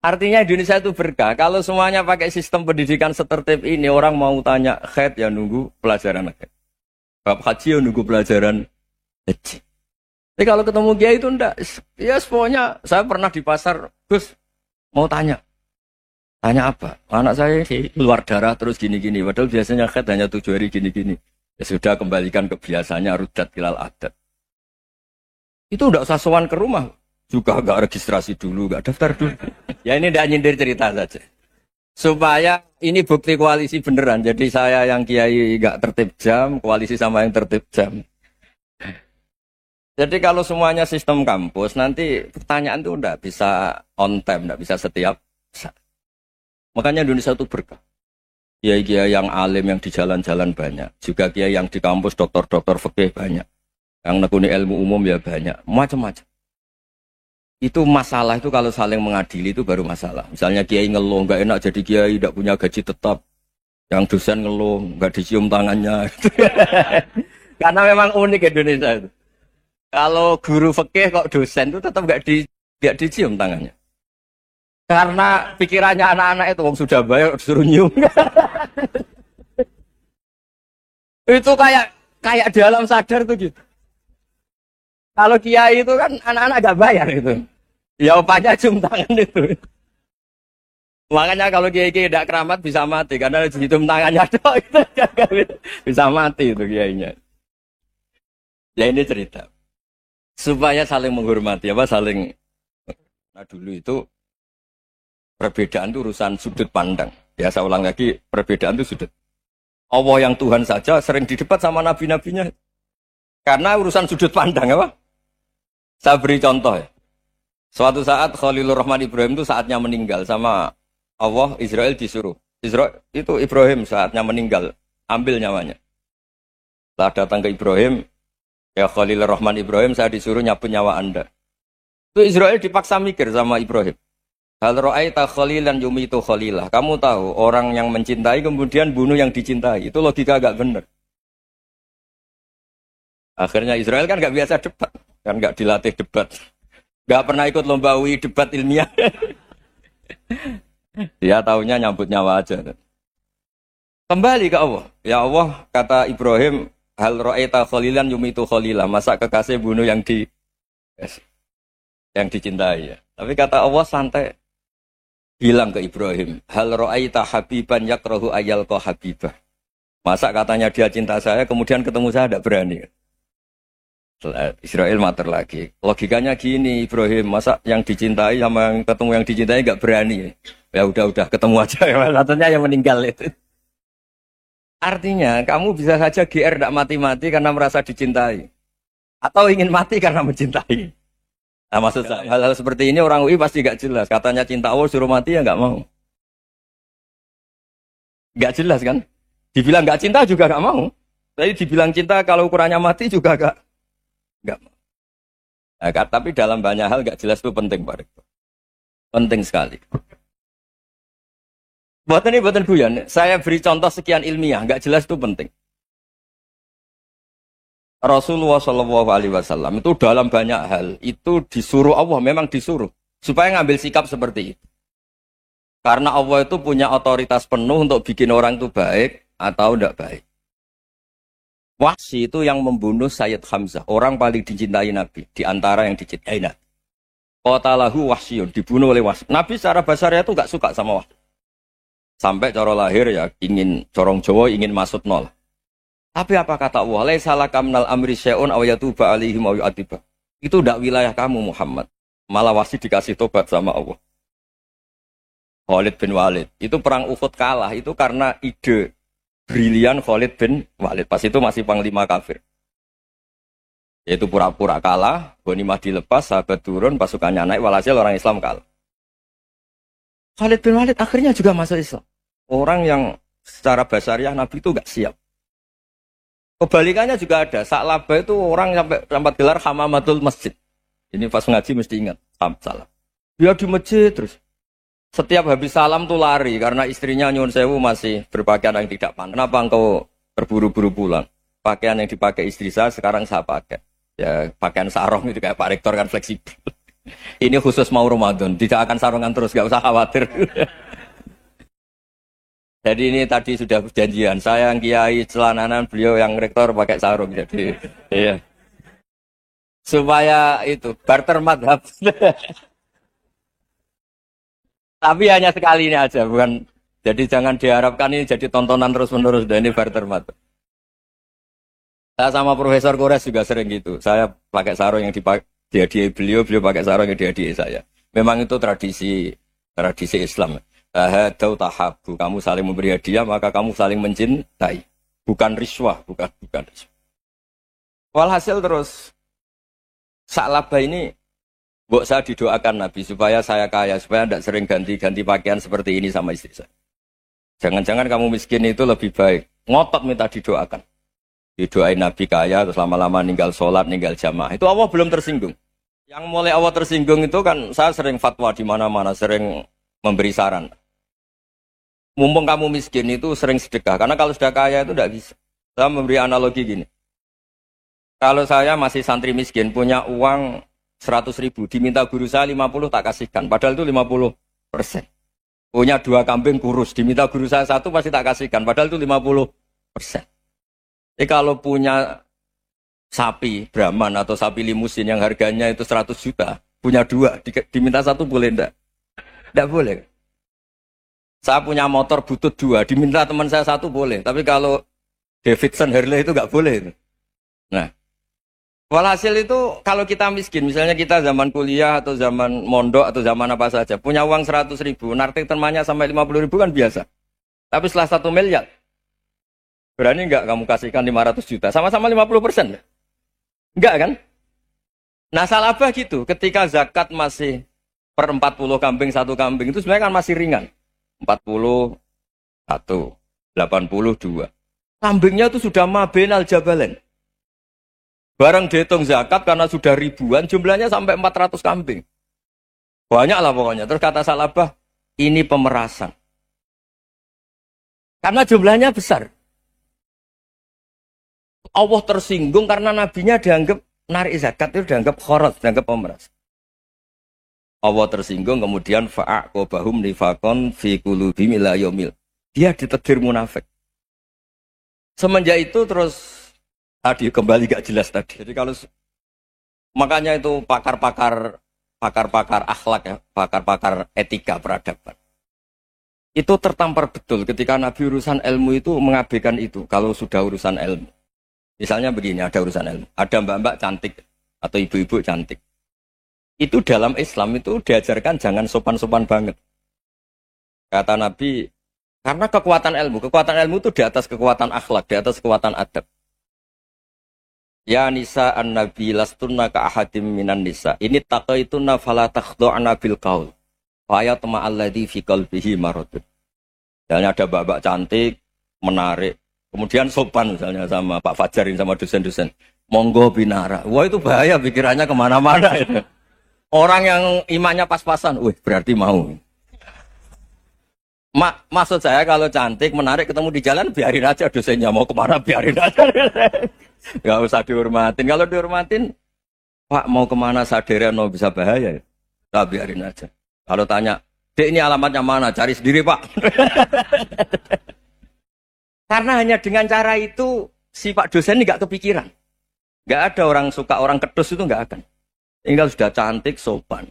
Artinya Indonesia itu berkah. Kalau semuanya pakai sistem pendidikan setertib ini, orang mau tanya haid ya nunggu pelajaran haid. Bab haji ya nunggu pelajaran haji. Tapi kalau ketemu kiai itu enggak. Ya pokoknya saya pernah di pasar, Gus mau tanya apa? Anak saya keluar darah terus gini-gini. Padahal biasanya haid hanya 7 hari gini-gini. Ya sudah kembalikan ke biasanya rudat ilal adat. Itu enggak usah sowan ke rumah. Juga enggak registrasi dulu, enggak daftar dulu. Ya ini enggak nyindir cerita saja. Supaya ini bukti koalisi beneran. Jadi saya yang kiai enggak tertib jam, koalisi sama yang tertib jam. Jadi kalau semuanya sistem kampus, nanti pertanyaan itu enggak bisa on time, enggak bisa setiap saat. Makanya Indonesia itu berkah. Kiai-kiai yang alim yang di jalan-jalan banyak. Juga kiai yang di kampus dokter-dokter fikih banyak. Yang nekuni ilmu umum ya banyak. Macam-macam. Itu masalah itu kalau saling mengadili itu baru masalah. Misalnya kiai ngeluh, enggak enak jadi kiai, enggak punya gaji tetap. Yang dosen ngeluh, enggak dicium tangannya. Karena memang unik Indonesia itu. Kalau guru fikih kok dosen itu tetap enggak dicium tangannya. Karena pikirannya anak-anak itu wong sudah bayar disuruh nyium. Itu kayak di alam sadar tuh gitu. Kalau kiai itu kan anak-anak enggak bayar itu. Ya opanya cium tangan itu. Makanya kalau kiai-kiai tidak keramat bisa mati karena cium tangannya doang itu bisa mati itu kiainya. Ya ini cerita. Supaya saling menghormati saling. Nah dulu itu perbedaan itu urusan sudut pandang. Ya saya ulang lagi, perbedaan itu sudut. Allah yang Tuhan saja sering didebat sama nabi-nabinya. Karena urusan sudut pandang apa? Saya beri contoh ya. Suatu saat Khalilur Rahman Ibrahim itu saatnya meninggal sama Allah, Israel disuruh. Israel itu Ibrahim saatnya meninggal, ambil nyawanya. Setelah datang ke Ibrahim, Ya Khalil Rahman Ibrahim, saya disuruh nyabut nyawa Anda. Itu Israel dipaksa mikir sama Ibrahim. Hal ra'aita khalilan yumitu khalilah. Kamu tahu orang yang mencintai kemudian bunuh yang dicintai. Itu logika agak benar. Akhirnya Israel kan gak biasa debat. Kan gak dilatih debat. Gak pernah ikut lomba UI debat ilmiah. Dia taunya nyambut nyawa aja. Kembali ke Allah. Ya Allah, kata Ibrahim, hal ra'aita khalilan yumitu khalilah. Masa kekasih bunuh yang dicintai ya. Tapi kata Allah santai. Bilang ke Ibrahim, hal ra'aita habiban yakrahu ayyalqa habibah. Masa katanya dia cinta saya, kemudian ketemu saya tidak berani. Israel mater lagi. Logikanya gini, Ibrahim, masa yang dicintai sama yang ketemu yang dicintai nggak berani? Ya udah ketemu aja. Satunya yang meninggal itu. Artinya, kamu bisa saja GR tidak mati-mati karena merasa dicintai. Atau ingin mati karena mencintai. Nah, maksud saya, hal-hal seperti ini orang UI pasti gak jelas. Katanya cinta Allah suruh mati ya gak mau. Gak jelas kan? Dibilang gak cinta juga gak mau. Tapi dibilang cinta kalau ukurannya mati juga gak mau. Nah, tapi dalam banyak hal gak jelas itu penting, Pak Rektor. Penting sekali. Buatan guyon. Saya beri contoh sekian ilmiah, gak jelas itu penting. Rasulullah Shallallahu Alaihi Wasallam itu dalam banyak hal itu disuruh Allah, memang disuruh supaya ngambil sikap seperti itu. Karena Allah itu punya otoritas penuh untuk bikin orang itu baik atau tidak baik. Wahsy itu yang membunuh Sayyid Hamzah, orang paling dicintai Nabi di antara yang dicintai Nabi. Qatalahu Wahsyun, dibunuh oleh Wahsy. Nabi secara basarnya itu nggak suka sama Wahsy. Sampai cara lahir ya ingin corong Jawa ingin masuk nol. Tapi apa kata Allah? Laisa laka minal amri syai'un aw yatuba alaihim aw yu'adziba. Itu tidak wilayah kamu Muhammad. Malah Wahsy dikasih tobat sama Allah. Khalid bin Walid. Itu perang Uhud kalah itu karena ide brilian Khalid bin Walid. Pas itu masih panglima kafir. Yaitu pura-pura kalah, ghanimah dilepas, sahabat turun, pasukannya naik, walhasil orang Islam kalah. Khalid bin Walid akhirnya juga masuk Islam. Orang yang secara basariah Nabi itu enggak siap. Kebalikannya juga ada. Sa'labah itu orang sampai gelar hamamatul masjid. Ini pas ngaji mesti ingat. Salah. Dia di masjid terus. Setiap habis salam tuh lari. Karena istrinya nyuwun sewu masih berpakaian yang tidak pantas. Kenapa engkau terburu-buru pulang? Pakaian yang dipakai istri saya sekarang saya pakai. Ya pakaian sarung itu kayak Pak Rektor kan fleksibel. Ini khusus mau Ramadan. Tidak akan sarungan terus. Gak usah khawatir. Jadi ini tadi sudah perjanjian. Saya yang kiai celananan, beliau yang rektor pakai sarung. Jadi, iya. Supaya itu barter madhab. Tapi hanya sekali ini aja, bukan. Jadi jangan diharapkan ini jadi tontonan terus-menerus. Dan ini barter madhab. Saya sama Profesor Kores juga sering gitu. Saya pakai sarung yang dihadiahi beliau pakai sarung yang dihadiahi saya. Memang itu tradisi Islam. Tahadau tahabu, kamu saling memberi hadiah maka kamu saling mencintai, bukan riswah, bukan riswah. Walhasil terus Sa'labah ini mbok saya didoakan Nabi supaya saya kaya, supaya tidak sering ganti pakaian seperti ini sama istri saya. Jangan-jangan kamu miskin itu lebih baik. Ngotot minta didoakan. Didoain Nabi kaya terus lama-lama ninggal sholat, ninggal jamaah. Itu Allah belum tersinggung. Yang mulai Allah tersinggung itu kan saya sering fatwa di mana-mana, sering memberi saran. Mumpung kamu miskin itu sering sedekah. Karena kalau sudah kaya itu tidak bisa. Saya memberi analogi gini. Kalau saya masih santri miskin, punya uang 100.000, diminta guru saya 50 tak kasihkan. Padahal itu 50%. Punya 2 kambing kurus, diminta guru saya 1 pasti tak kasihkan. Padahal itu 50%. Jadi kalau punya sapi Brahman atau sapi limusin yang harganya itu 100 juta, punya 2, diminta 1 boleh enggak? Tidak boleh. Saya punya motor butut 2, diminta teman saya 1 boleh. Tapi kalau Davidson Harley itu nggak boleh. Itu. Nah, walhasil itu kalau kita miskin, misalnya kita zaman kuliah atau zaman mondok atau zaman apa saja, punya uang 100.000, nartik temannya sampai 50.000 kan biasa. Tapi setelah 1 miliar, berani nggak kamu kasihkan 500 juta? Sama-sama 50%. Enggak kan? Nah, Sa'labah gitu. Ketika zakat masih per 40 kambing 1 kambing itu sebenarnya kan masih ringan. 41, 82. Kambingnya itu sudah mabenal jabalen. Barang dihitung zakat karena sudah ribuan, jumlahnya sampai 400 kambing. Banyak lah pokoknya. Terus kata Salabah, ini pemerasan. Karena jumlahnya besar. Allah tersinggung karena nabinya dianggap narik zakat itu dianggap khorot, dianggap pemeras. Allah tersinggung kemudian fa'aqobahum nifakon fi qulubihim ila yaumil. Dia ditegur munafik. Semenjak itu terus tadi kembali gak jelas tadi. Jadi kalau makanya itu pakar-pakar akhlak ya, pakar-pakar etika peradaban. Itu tertampar betul ketika Nabi urusan ilmu itu mengabaikan itu kalau sudah urusan ilmu. Misalnya begini, ada urusan ilmu. Ada mbak-mbak cantik atau ibu-ibu cantik. Itu dalam Islam itu diajarkan jangan sopan-sopan banget. Kata Nabi, karena kekuatan ilmu itu di atas kekuatan akhlak, di atas kekuatan adab. Ya nisa an-nabi lastunna ka ahadim minan nisa. Ini taqaitunna fala takhdu'na bil qaul. Fa yatma alladhi fi qalbihi maradun. Misalnya ada mbak-mbak cantik, menarik. Kemudian sopan misalnya sama Pak Fajarin sama dosen-dosen. Monggo binara. Wah itu bahaya pikirannya kemana-mana itu. Orang yang imannya pas-pasan, berarti mau. Maksud saya kalau cantik, menarik ketemu di jalan, biarin aja dosennya mau kemana, biarin aja. Gak usah dihormatin. Kalau dihormatin, Pak mau kemana sadereno bisa bahaya ya. Nah, biarin aja. Kalau tanya, Dek ini alamatnya mana? Cari sendiri Pak. Karena hanya dengan cara itu si Pak dosen ini gak kepikiran. Gak ada orang suka orang kedus itu gak akan. Tinggal sudah cantik, sopan.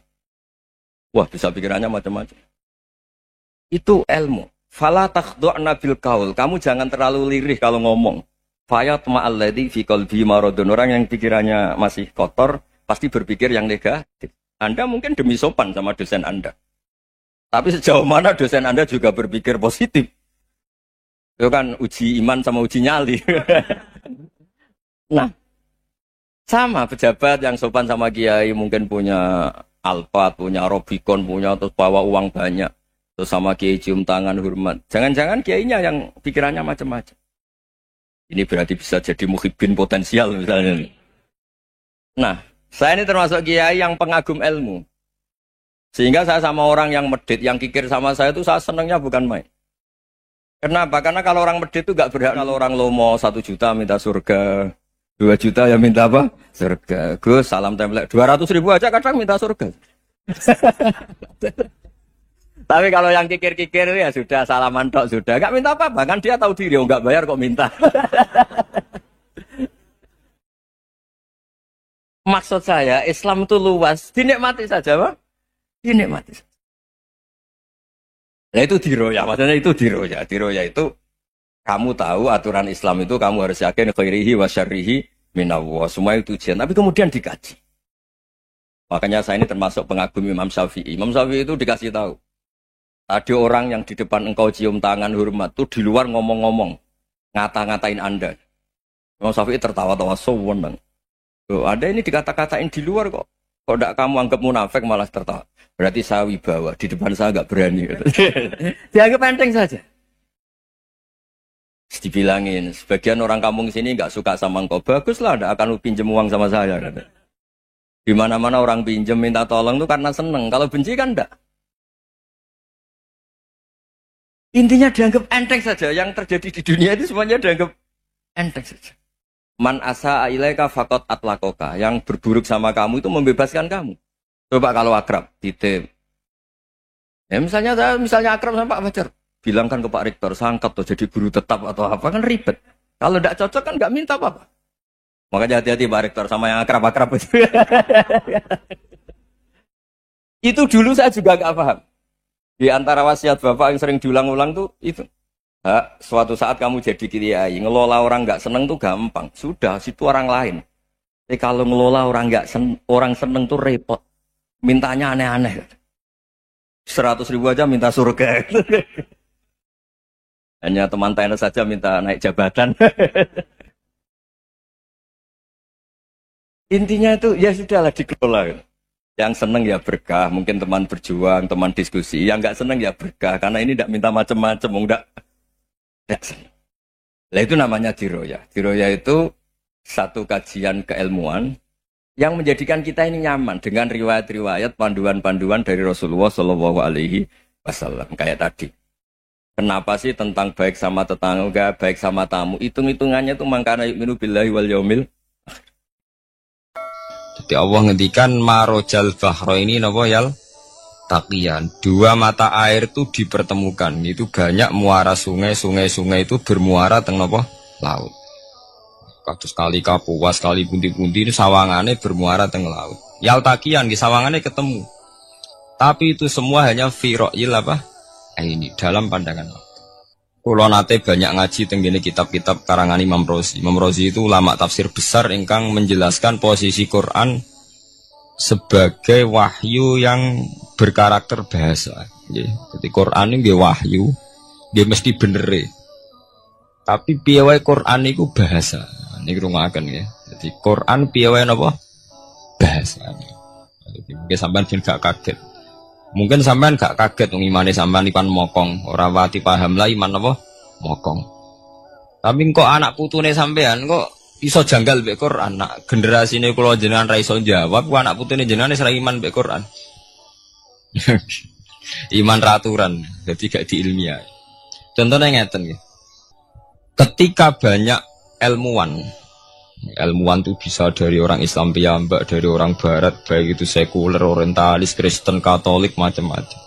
Wah bisa pikirannya macam-macam. Itu ilmu. Fala takhdu'na bil qaul. Kamu jangan terlalu lirih kalau ngomong. Fayat ma'alladzi fi qalbi maradun. Orang yang pikirannya masih kotor pasti berpikir yang negatif. Anda mungkin demi sopan sama dosen Anda. Tapi sejauh mana dosen Anda juga berpikir positif. Itu kan uji iman sama uji nyali. Nah, sama pejabat yang sopan sama kiai mungkin punya Alphard, punya Robicon, punya terus bawa uang banyak. Terus sama kiai cium tangan hormat. Jangan-jangan kiainya yang pikirannya macam-macam. Ini berarti bisa jadi muhibbin potensial misalnya. Nah, saya ini termasuk kiai yang pengagum ilmu. Sehingga saya sama orang yang medit, yang kikir sama saya itu saya senangnya bukan main. Kenapa? Karena kalau orang medit itu gak berhak. Kalau orang lomo 1 juta minta surga, 2 juta ya minta apa? Surga. Gus, salam template. 200.000 aja kadang minta surga. Tapi kalau yang kikir-kikir ya sudah salaman tok sudah. Gak minta apa-apa. Kan dia tahu diri, gak bayar kok minta. Maksud saya, Islam itu luas. Dinikmati saja, Pak. Dinikmati saja. Nah itu diroya, maksudnya itu diroya. Diroya itu kamu tahu aturan Islam itu kamu harus yakin khairihi wa syarrihi minallah. Semua itu ujian, tapi kemudian dikaji. Makanya saya ini termasuk pengagum Imam Syafi'i. Imam Syafi'i itu dikasih tahu. Tadi orang yang di depan engkau cium tangan hormat itu di luar ngomong-ngomong, ngata-ngatain Anda. Imam Syafi'i tertawa-tawa sewenang. Ada ini dikata-katain di luar kok. Kok tidak kamu anggap munafik malah tertawa. Berarti saya wibawa, di depan saya nggak berani. Dianggap enteng saja. Dibilangin, sebagian orang kampung sini nggak suka sama engkau. Baguslah, tidak akan pinjam uang sama saya. Di mana-mana orang pinjam minta tolong itu karena seneng. Kalau benci kan enggak. Intinya dianggap enteng saja. Yang terjadi di dunia itu semuanya dianggap enteng saja. Man asa ilaika faqat atlakoka. Yang berburuk sama kamu itu membebaskan kamu. Coba kalau akrab, titip. Ya misalnya akrab sama Pak Fajar. Bilangkan ke Pak Rektor, sangkat atau jadi guru tetap atau apa, kan ribet. Kalau tidak cocok kan nggak minta apa-apa. Makanya hati-hati Pak Rektor sama yang akrab-akrab itu. Itu dulu saya juga nggak paham. Di antara wasiat Bapak yang sering diulang-ulang tuh itu. Suatu saat kamu jadi kiai, ngelola orang nggak seneng tuh gampang. Sudah, situ orang lain. Tapi kalau ngelola orang orang seneng tuh repot. Mintanya aneh-aneh. 100.000 aja minta surga. Hanya teman tenis saja minta naik jabatan. Intinya itu ya sudahlah dikelola. Yang seneng ya berkah, mungkin teman berjuang, teman diskusi. Yang nggak seneng ya berkah, karena ini tidak minta macam-macam, enggak seneng. Lah itu namanya diroya. Diroya itu satu kajian keilmuan yang menjadikan kita ini nyaman dengan riwayat-riwayat panduan-panduan dari Rasulullah Shallallahu Alaihi Wasallam kayak tadi. Kenapa sih tentang baik sama tetangga, baik sama tamu, hitung-hitungannya tuh mangkana yu'minu billahi wal yaumil. Jadi Allah ngendikan marojal bahro ini napa yal taqiyan. Dua mata air itu dipertemukan. Itu banyak muara sungai itu bermuara teng napa laut. Kados kali Kapuas, kali pundi-pundi ini sawangane bermuara teng laut. Yal taqiyan di sawangane ketemu. Tapi itu semua hanya firoil apa? Ini dalam pandangan Allah. Kulo nate banyak ngaji tenggene kitab-kitab karangan Imam Rozi. Imam Rozi itu ulama tafsir besar ingkang menjelaskan posisi Quran sebagai wahyu yang berkarakter bahasa. Jadi Quran ini wahyu, dia mesti bener. Tapi piye wae Quran itu bahasa. Niki rungokaken ya. Jadi Quran piye wae napa? Bahasa. Jadi mungkin sampean ben gak kaget. Mungkin sampean gak kaget wong imane sampean ipan mokong, ora wati paham lah iman apa mokong. Tapi kok anak putune sampean kok iso janggal mbek Quran. Nak generasine kula jenengan ra iso jawab, kok anak putune jenengan wis ra iman mbek Quran. Iman raturan, jadi gak diilmiah. Contohnya ngeten nggih. Ketika banyak ilmuwan itu bisa dari orang Islam piyambak, dari orang Barat, baik itu sekuler, orientalis, Kristen, Katolik, macam-macam.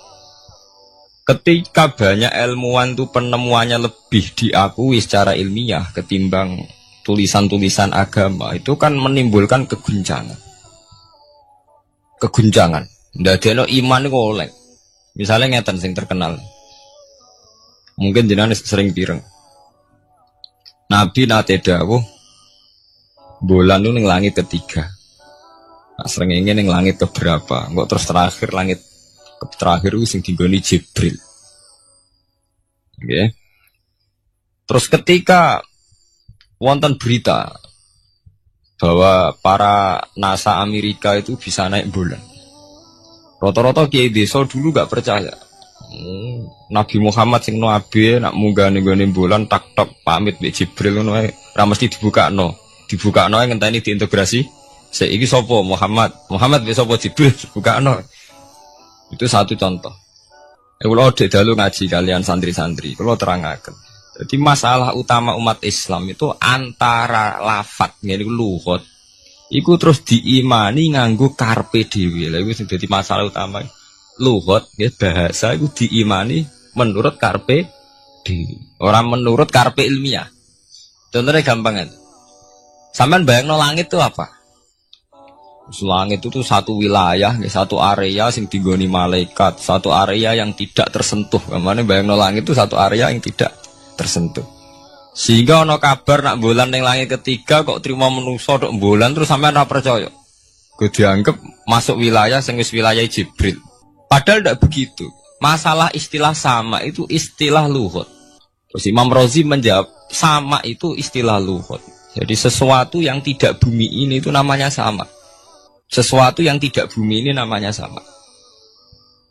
Ketika banyak ilmuwan itu penemuannya lebih diakui secara ilmiah ketimbang tulisan-tulisan agama, itu kan menimbulkan keguncangan. Ndadekno iman iku oleh. Misalnya ngeten sing terkenal. Mungkin jenengan sering pireng. Nabi nate dawuh bulan itu ning langit ketiga. Nah, srengenge ning langit keberapa? Kok terus terakhir langit terakhir itu sing dinggoni Jibril. Oke. Terus ketika wonten berita bahwa para NASA Amerika itu bisa naik bulan. Rata-rata kiai desa dulu gak percaya. Nabi Muhammad sing nabi nak munggah ning bulan tak pamit mbek Jibril ngono ae ra mesti dibukakno ngenteni diintegrasi. Saiki sapa Muhammad mbek sapa Jibril dibukakno. Itu satu contoh. Kula dhek dalu ngaji kalian santri-santri, kula terangaken. Jadi masalah utama umat Islam itu antara lafadz ngene lugat iku terus diimani nganggo karpe dhewe. Lha iku sing dadi masalah utama. Lugat ya bahasa itu diimani menurut karpe dhewe, orang menurut karpe ilmiah. Contohnya gampang kan. Sampeyan bayangno langit itu apa? Langit itu satu wilayah, satu area sing digoni malaikat, satu area yang tidak tersentuh. Kamane bayangno langit itu satu area yang tidak tersentuh. Sehingga ana kabar nak bulan ning langit ketiga kok trimo menungso tok bulan terus sampean ora percaya. Go dianggap masuk wilayah sing wis wilayah Jibril. Padahal tidak begitu. Masalah istilah sama itu istilah lughat. Terus Imam Razi menjawab sama itu istilah lughat. Jadi sesuatu yang tidak bumi ini itu namanya sama. Sesuatu yang tidak bumi ini namanya sama.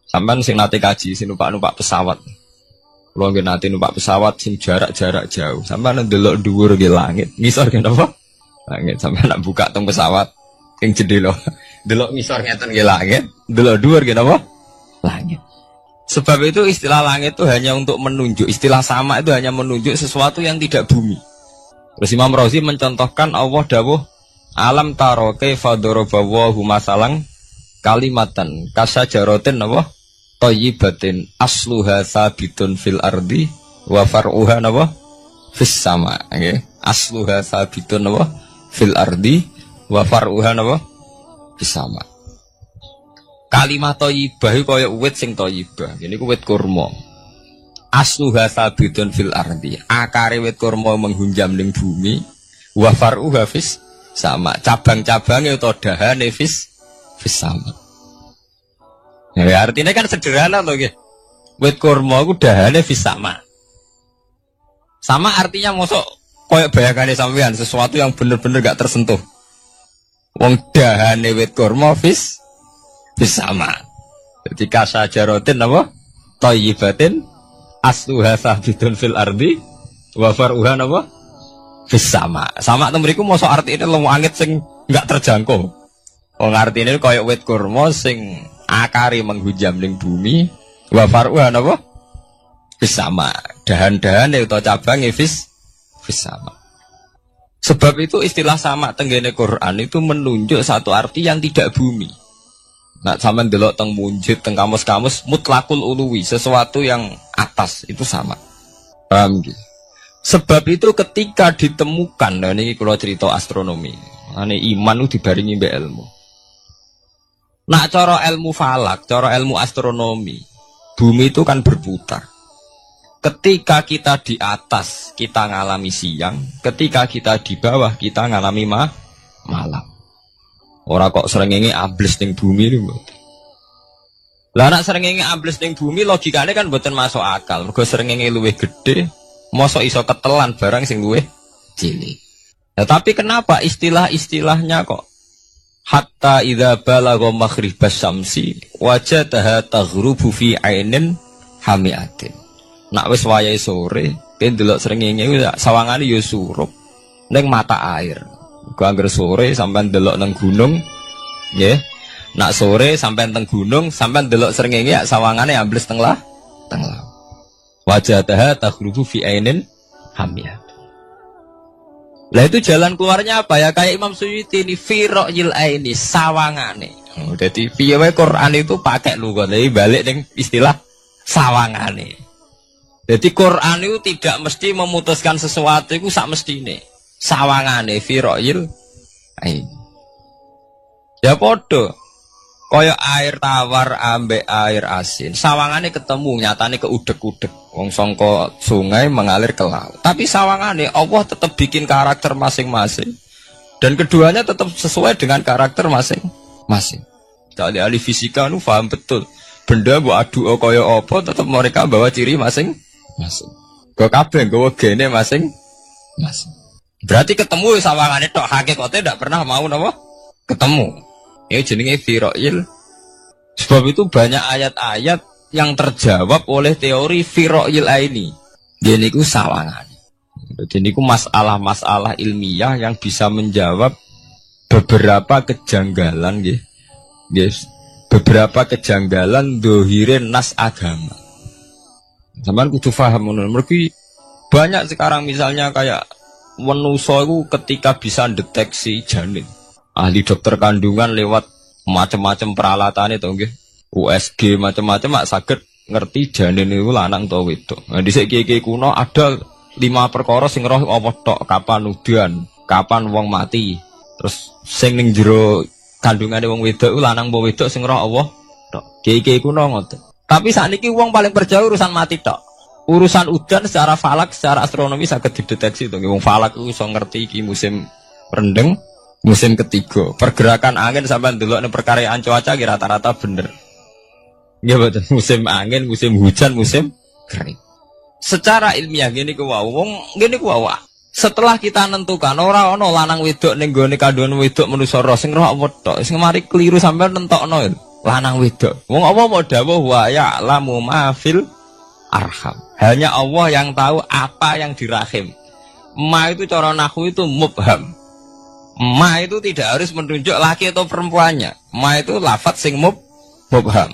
Sampeyan sing nate kaji sing numpak pesawat. Kulo nggih nate numpak pesawat sing jarak-jarak jauh. Sampeyan ndelok dhuwur nggih langit. Ngisor nggih napa? Langit. Sampeyan nak buka teng pesawat ing jendela. Delok ngisor ngeten nggih langit, delok dhuwur nggih napa? Langit. Sebab itu istilah langit itu hanya untuk menunjuk, istilah sama itu hanya menunjuk sesuatu yang tidak bumi. Terus Imam Razi mencontohkan Allah dawuh alam taro kaifa daraballahu masalan kalimatan kasajaratin napa thayyibatin asluha sabitun fil ardi wa far'uha napa fis sama nggih. Asluha sabitun napa fil ardi wa far'uha napa fis sama. Kalimat thayyibah iku kaya wit sing thayyibah. Ini ku wit kurma. Asluha sabitun fil ardi. Akare wit kurma menghunjam ning bumi. Wa far'uha fis sama. Cabang-cabange utawa dahane fis sama. Ya artinya kan sederhana to nggih. Wit kurma ku dahane fis sama. Sama artinya mosok kaya bayangane sampean sesuatu yang bener-bener gak tersentuh. Wong dahane wit kurma fis sama. Jadi kasajaratin apa? Thayyibatin asluha sabitun fil ardi wa far'uha apa? fis sama. Sama itu mriku mosok artine langit sing enggak terjangkau. Wong artine kaya wit kurma sing akare menghujam ning bumi, wa faruha napa? Fis sama. Dahan-dahane utawa cabange fis sama. Sebab itu istilah sama tenggene Quran itu menunjuk satu arti yang tidak bumi. Nah, sama delok teng munjid, teng kamus-kamus mutlakul uluwi, sesuatu yang atas itu sama. Paham gitu? Sebab itu ketika ditemukan, nah ini kalau cerita astronomi, ane iman itu dibaringi mbek ilmu. Nah, cara ilmu falak, cara ilmu astronomi, bumi itu kan berputar. Ketika kita di atas, kita ngalami siang. Ketika kita di bawah, kita ngalami malam. Orang kok srengenge ambles ning bumi lho. Lah nek srengenge ambles ning bumi logikane kan mboten masuk akal. Mergo srengenge luwih gedhe, mosok iso ketelan barang sing luwih cilik. Nah, tapi kenapa istilah-istilahnya kok hatta idza balagha maghribas syamsi wajadaha taghrubu fi ainin hamiatin. Nak wis wayahe sore, ben delok srengenge sawangane ya surup ning mata air. Angger sore sampean delok nang gunung, nggih. Nak sore sampean teng gunung, sampean delok srengenge ya sawangane ambles teng laut. Wajadaha taghrubu fi ainin hamiyah. Lah itu jalan keluarnya apa ya? Kayak Imam Suyuti ini firaqil aini sawangane. Dadi piye wae Quran itu pakai lugat, tapi balik ning istilah sawangane. Jadi Quran itu tidak mesti memutuskan sesuatu itu sak mestine. Sawangane firaqil ain. Ya podo. Kaya air tawar ambek air asin. Sawangane ketemu nyatane keudek-udek. Wong sangka sungai mengalir ke laut. Tapi sawangane Allah tetap bikin karakter masing-masing. Dan keduanya tetap sesuai dengan karakter masing-masing. Jadi ahli fisika nu paham betul. Benda mbok adu kaya apa tetap mereka bawa ciri masing-masing. Kok kabeh nggawa gene masing-masing. Berarti ketemu sawangane tok hakikate ndak pernah mau napa? Ketemu. Ya jenenge firaqil. Sebab itu banyak ayat-ayat yang terjawab oleh teori firaqil aini. Dene iku sawangane. Dene iku masalah-masalah ilmiah yang bisa menjawab beberapa kejanggalan nggih. Nggih, beberapa kejanggalan dohire nas agama. Sampeyan kudu paham ngono. Mergi banyak sekarang misalnya kayak manusa itu ketika bisa deteksi janin. Ahli dokter kandungan lewat macam-macam peralatan itu nggih. USG macam-macam mak saged ngerti janin itu lanang atau wedok. Nah dhisik kiye-kiye kuno ada 5 perkara sing roh apa tok, kapan udan, kapan wong mati. Terus sing ning jero kandungane wong wedok iku lanang apa wedok sing roh Allah tok. Kiye-kiye kuno ngoten. Tapi sakniki wong paling percaya urusan mati tok. Urusan udan secara falak, secara astronomi saged dideteksi to. Wong falak iku iso ngerti iki musim rendeng, musim ketiga. Pergerakan angin sampai ndelok ning perkaryaan cuaca ki rata-rata bener. Nggih betul, musim angin, musim hujan, musim kering. Secara ilmiah gini ku wae, wong ngene ku wae. Setelah kita nentukan ora ana lanang wedok ning gone kandungan wedok manusa roh sing roh apa tok. Sing mari keliru sampean nentokno lanang wedok. Wong apa mau dawuh wa ya lamu mafil arham. Hanya Allah yang tahu apa yang di rahim. Ma itu cara nahwu itu mubham. Ma itu tidak harus menunjuk laki atau perempuannya. Ma itu lafadz sing mubham.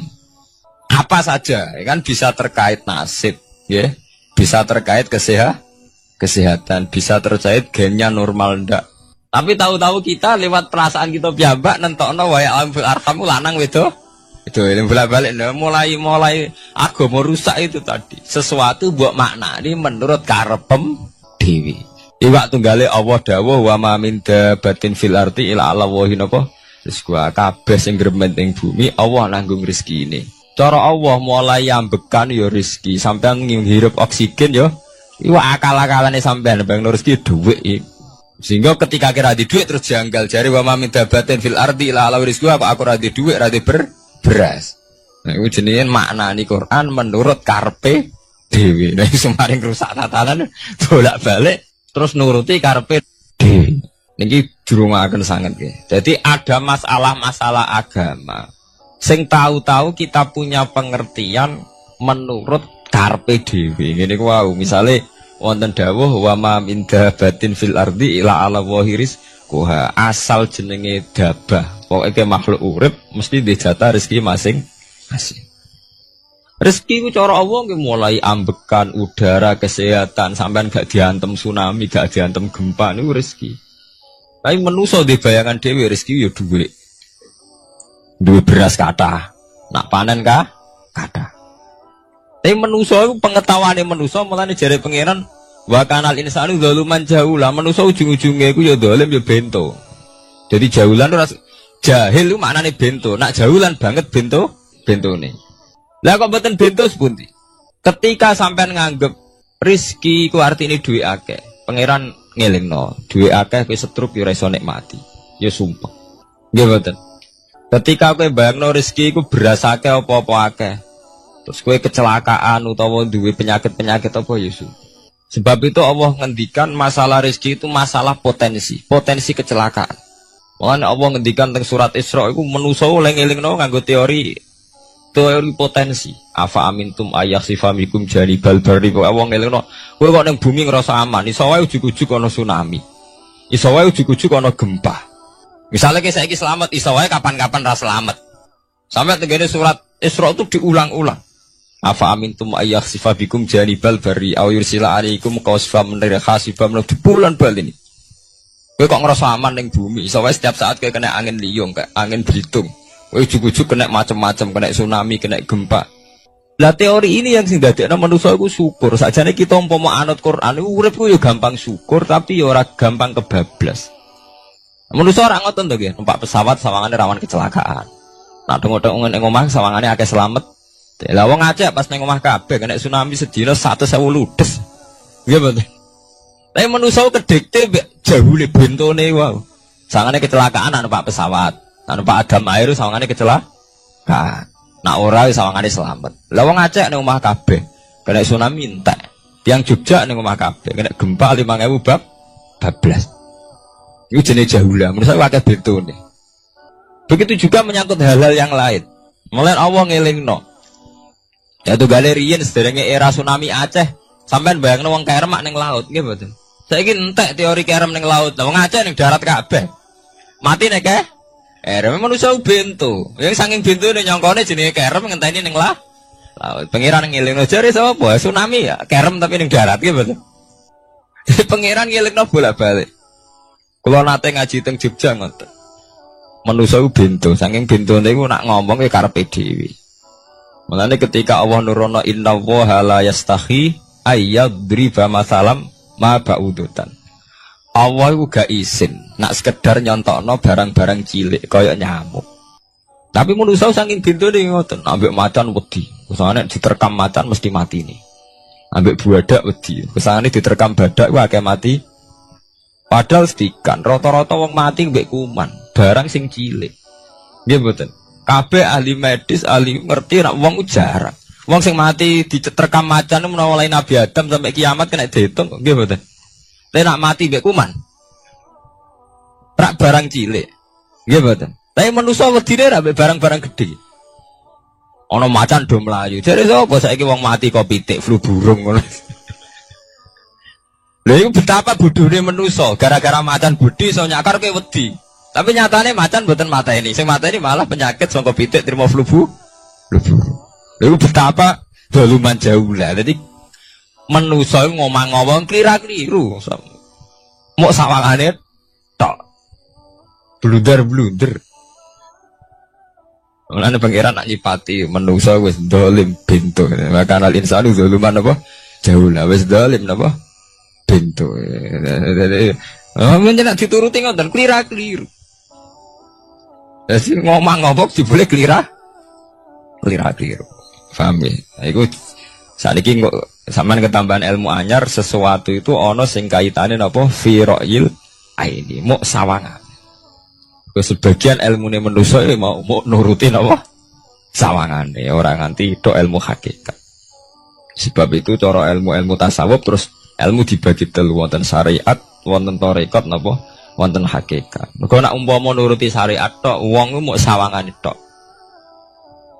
Apa saja, kan bisa terkait nasib, ya, bisa terkait kesehatan, bisa terkait gennya normal ndak. Tapi tahu-tahu kita lewat perasaan kita piyambak nentokno wa ya alamul arham lanang wedok. Itu yang bolak-balik mulai agama rusak itu tadi. Sesuatu buat makna ini menurut karepem dewi. Iwak tunggale Allah dawuh wa ma min dabatin fil ardi illa ala wahin apa? Terus gua kabeh sing gremeng ing bumi Allah nanggung rezekine. Cara Allah mulai ambekan ya rezeki, sampean ngirup oksigen ya. Iwak akal-akalane sampean bang rezeki dhuwit. Sehingga ketika kira di dhuwit terus janggal jare wa ma min dabatin fil ardi illa ala rizqu apa aku ra di dhuwit ra di beras. Nah, itu jenenge maknani Quran menurut karepe dhewe. Nah, semaring rusak tatanan bolak-balik terus nuruti karepe dhewe. Niki jurungaken sanget nggih. Jadi ada masalah-masalah agama sing tahu-tahu kita punya pengertian menurut karepe dhewe. Ngene ku wau, misale wonten dawuh wa ma min dabatin fil ardi ila ala wahiris kuha. Asal jenenge dabah pokoke makhluk urip mesti di jatah rezeki masing-masing. Rezeki ku cara Allah nggih mulai ambekan, udara, kesehatan, sampean gak diantem tsunami, gak diantem gempa niku rezeki. Tapi manusa di bayangan dhewe rezeki ya dhuwit. Duwe beras kathah. Nak panen kathah. Tapi manusa iku pengetahuane manusa mulane jare pangeran wa kanal insanu zaluman jahula. Manusa ujung-ujunge iku ya zalim ya bento. Jadi jahulan ora jahil itu maknane bento. Nak jahulan banget bentone. Lah kok mboten bento sepundi? Ketika sampean nganggep rezeki ku artine duwe akeh, pangeran ngelingno, duwe akeh kowe setruk ya ora iso nikmati. Ya sumpah. Nggih mboten. Ketika kowe bayangno rezeki ku beras akeh apa-apa akeh. Terus kowe kecelakaan utawa duwe penyakit-penyakit apa ya sumpah. Sebab itu Allah ngendikan masalah rezeki itu masalah potensi kecelakaan. Makanya Allah ngendikan teng surat Isra iku manusa oleh ngelingno nganggo teori potensi. Afa amintum ayakhsifa mikum janibal barri. Kok wong ngelingno, kowe kok ning bumi ngrasa aman, iso wae ujug-ujug ana tsunami. Iso wae ujug-ujug ana gempa. Misalnya kayak saiki selamat, iso wae kapan-kapan ra selamat. Sampai tengene surat Isra itu diulang-ulang. Afa amintum ayakhsifa bikum janibal barri aw yursila alaikum qasfam min khasifam di bulan bal ini. Kowe kok ngrasa aman ning bumi, iso wae setiap saat kowe kena angin liung, kayak angin belitung. Ujuk-ujuk kena macam-macam, kena tsunami, kena gempa. Lah teori ini yang sing dadekno manusa iku syukur. Sakjane kita umpama anut Quran iku urip ku yo gampang syukur tapi yo ora gampang kebablas. Manusa ora ngoten to nggih, numpak pesawat sawangane rawan kecelakaan. Nah tengok-tengok ning omah sawangane akeh slamet. Lah wong Aceh pas ning omah kabeh kena tsunami sedina 100.000 ludes. Nggih mboten. Tapi manusa kedekte jahule bentone wae. Sawangane kecelakaan numpak pesawat. Nah, Pak Adam air sawangane kecelakaan. Nak ora sawangane selamat. Lah wong Aceh ning omah kabeh kena tsunami entek. Tiang Jogja ning omah kabeh kena gempa 5.000 bablas. Iku jenenge jahula. Menurut saya akeh betone. Begitu juga menyangkut hal-hal yang lain. Mulai Allah ngelingno. Ya tuh galerian sederenge era tsunami Aceh, sampean bayangno wong kerem ning laut nggih mboten. Saiki entek teori kerem ning laut. Lah wong Aceh ning darat kabeh. Mati nek kerem manusia bento. Yang saking bentone nyongkone jenenge kerem ngenteni ning laut. Pangeran ngelingno jare sapa? Tsunami ya, kerem tapi ning darat nggih mboten. Pangeran ngelingno bolak-balik. Kula nate ngaji teng Jogja ngoten. Manusia bento, saking bentone iku nak ngomong ya karepe dhewe. Mulane ketika Allah nurono innallaha la yastahi ayyadriba masalam ma ba'udutan. Allah itu gak izin nak sekedar nyontokno barang-barang cilik kaya nyamuk. Tapi manusia saking bentone ngoten, ambek macan wedi. Usane diterkam macan mesti mati nih. Ambek badak wedi. Usane diterkam badak ku akeh mati. Padahal sedikan rata-rata wong mati mbek kuman, barang sing cilik. Nggih mboten. Kabeh ahli medis, ahli ngerti nek wong jarang. Wong sing mati diterkam macan menawa mulai Nabi Adam sampai kiamat kena diitung, nggih mboten. Lek nak mati mbek kuman. Rak barang cilik. Nggih mboten. Tapi manusa wedine rak mbek barang-barang gedhe. Ana macan do mlayu. Jare sapa saiki wong mati kok pitik flu burung ngono. Lha iku betapa bodhone manusa, gara-gara macan bodhi iso nyakar kowe wedi. Tapi nyatane macan mboten mateni. Sing mateni malah penyakit saka pitik trimo flu burung. Lha iku betapa daluman jauh lah. Dadi manusa ngomong-ngomong kira-kira mok sawangane tok blunder-blunder. Mulane pangeran nak nyipati manusa wis dolim bento. Maka al insanu zaluman apa? Jauh lah wis dolim napa? Bento. Menjenak dituruti ngoten klira-kliru. Dadi ngomong-ngomong dibule klira-kliru. Paham ya? Iku saniki kok sampean ketambahan ilmu anyar sesuatu itu ana sing kaitane napa fira'il aini muk sawangan. Sebagian ilmune manusa mau nuruti napa sawangane ora nganti tok ilmu hakikat. Sebab itu cara ilmu-ilmu tasawuf terus ilmu dibagi telu wonten syariat, wonten tarekat napa wonten hakikat. Mergo nek umpama nuruti syariat tok wong ku muk sawangane tok.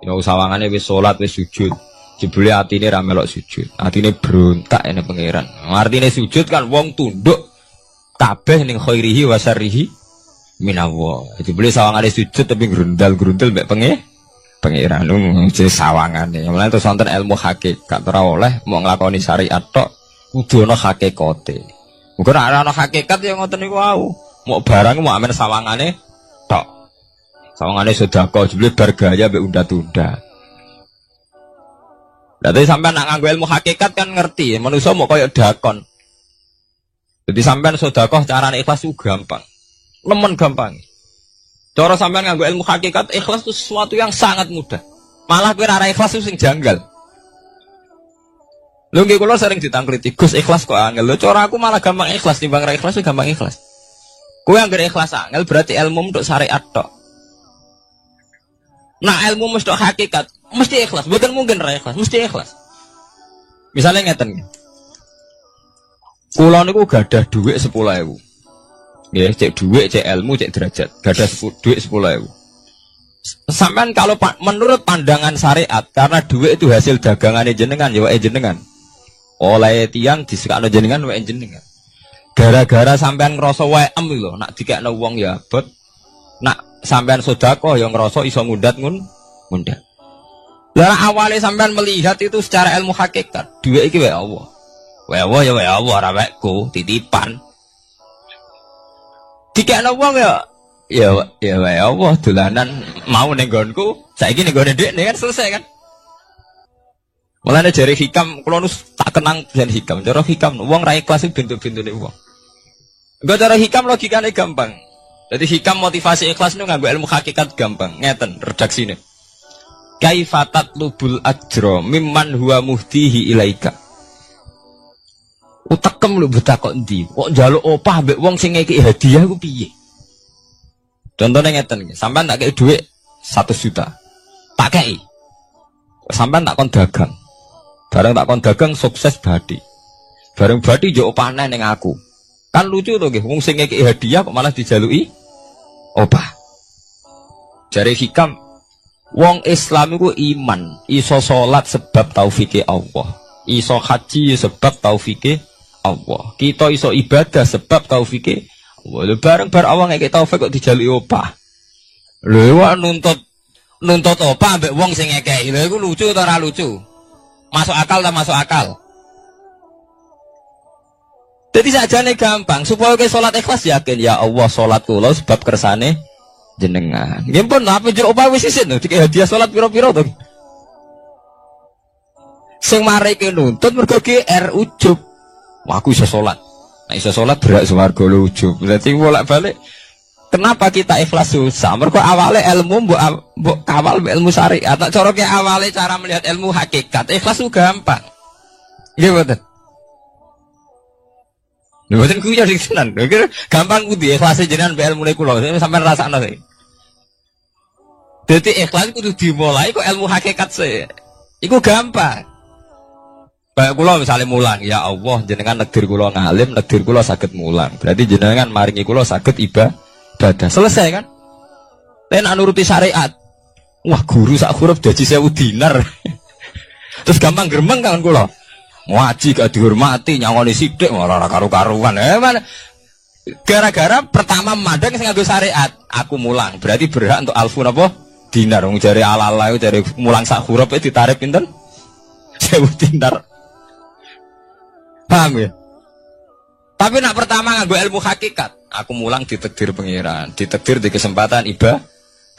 Ya sawangane wis salat wis sujud. Jebule atine ra melok sujud. Atine berontak ene pangeran. Artine sujud kan wong tunduk kabeh ning khairihi wa syarrihi minallah. Jebule sawangane sujud tapi grundal-grundal mek pangeran jenenge sawangane. Mulane terus wonten ilmu hakikat ora oleh mau nglakoni syariat tok, kudu ana hakikate. Muga ora ana hakikat ya ngoten niku wau. Mau barang mau amen sawangane tok. Sawangane sedekah jebule bar gaya mbek unda-tunda. Dadi sampean nak nganggo ilmu hakikat kan ngerti, manusa mau koyo dakon. Jadi sampean sedekah carane ikhlas ku gampang. Nemen gampang. Cara sampean nganggo ilmu hakikat ikhlas itu sesuatu yang sangat mudah. Malah kowe ora ikhlas itu sing janggal. Lho nggih kula sering ditangkliti, Gus ikhlas kok angel. Lho cara aku malah gampang ikhlas timbang ra ikhlas gampang ikhlas. Kowe anggere ikhlas angel berarti ilmu untuk syariat tok. Nah ilmu mesti hakikat, mesti ikhlas. Bukan mungkin ra ikhlas, mesti ikhlas. Misalnya ngeten. Kula niku gadah dhuwit 10.000. Nggih, cek dhuwit, cek ilmu, cek derajat. Gadah dhuwit 10.000. Sampean kalau menurut pandangan syariat karena dhuwit itu hasil dagangane jenengan ya wae jenengan. Oleh tiyang disekakno jenengan wae jenengan. Gara-gara sampean ngrasa wae lho, nak dikekno wong ya abot. Nak sampean sedekah yang ngerasa iso ngundat. Lah awale sampean melihat itu secara ilmu hakikat, dhuwit iki wae Allah. Wae Allah ya wae Allah ora waeku, titipan. Dikekno wong ya wae Allah dolanan mau ning nggonku, saiki ning nggone dhekne kan selesai kan. Mulane jare hikam kula nu tak kenang jan hikam. Cara hikam wong ra ikhlas bentuk-bentune wong. Engko cara hikam logikane gampang. Jadi hikam motivasi ikhlas itu nganggo ilmu hakikat gampang. Ngeten redaksine. Kaifatat lubul ajro mimman huwa muhtihi ilaika. Utekem lho betakok endi? Kok njaluk opah mbek wong sing ngeki hadiah ku piye? Contohnya ngeten, sampean tak kei dhuwit 1 juta. Tak kei. Sampean tak kon dagang. Bareng tak kon dagang sukses badi. Bareng badi yo opah ning aku. Kan lucu to nggih, wong sing ngeki hadiah kok malah dijaluki opah. Jare hikam, wong Islam iku iman, iso salat sebab taufike Allah. Iso haji sebab taufike Allah. Kita iso ibadah sebab taufike Allah. Lho bareng-bareng Allah ngeki taufik kok dijaluki opah. Lho wak nuntut opah mbek wong sing ngekeki. Lho iku lucu ta ora lucu? Masuk akal ta masuk akal? Jadi sajane gampang, supaya ke sholat ikhlas yakin ya Allah sholat kula sebab kersane jenengan. Nggih pun apa jero opah wis isin lho dikek hadiah sholat pira-pira to. Sing mareke nuntut mergo GR ujub. Wah aku iso sholat. Nek iso sholat berak swarga lho ujub. Berarti bolak-balik kenapa kita ikhlas susah? Mergo awale ilmu mbok kawal ilmu syariat. Tak cara ke awale cara melihat ilmu hakikat. Ikhlas ku gampang. Nggih mboten. Lha mboten kuwi ya tenan. Lha gampang kudu ikhlas jenengan mbek ilmune kula. Sampeyan rasakno sih. Dadi ikhlas kudu dimulai kok ilmu hakikat sih. Iku gampang. Baik kula misalnya mulang, ya Allah jenengan negdir kula ngalim, negdir kula saged mulang. Berarti jenengan maringi kula saged ibadah. Selesai kan? Nek nuruti syariat. Wah, guru sak huruf dadi 1000 dinar. Terus gampang gremeng kan kula. Ngaji gak dihormati, nyawani sithik ora karu-karuan. Mana? Gara-gara pertama memandang sing nganggo syariat, aku mulang. Berarti berhak untuk alfun apa? Dinar. Wong jare ala-ala jare mulang sak huruf ditarik pinten? 1000 dinar. Paham ya? Tapi nak pertama nganggo ilmu hakikat, aku mulang ditakdir pangeran, ditakdir di kesempatan ibadah.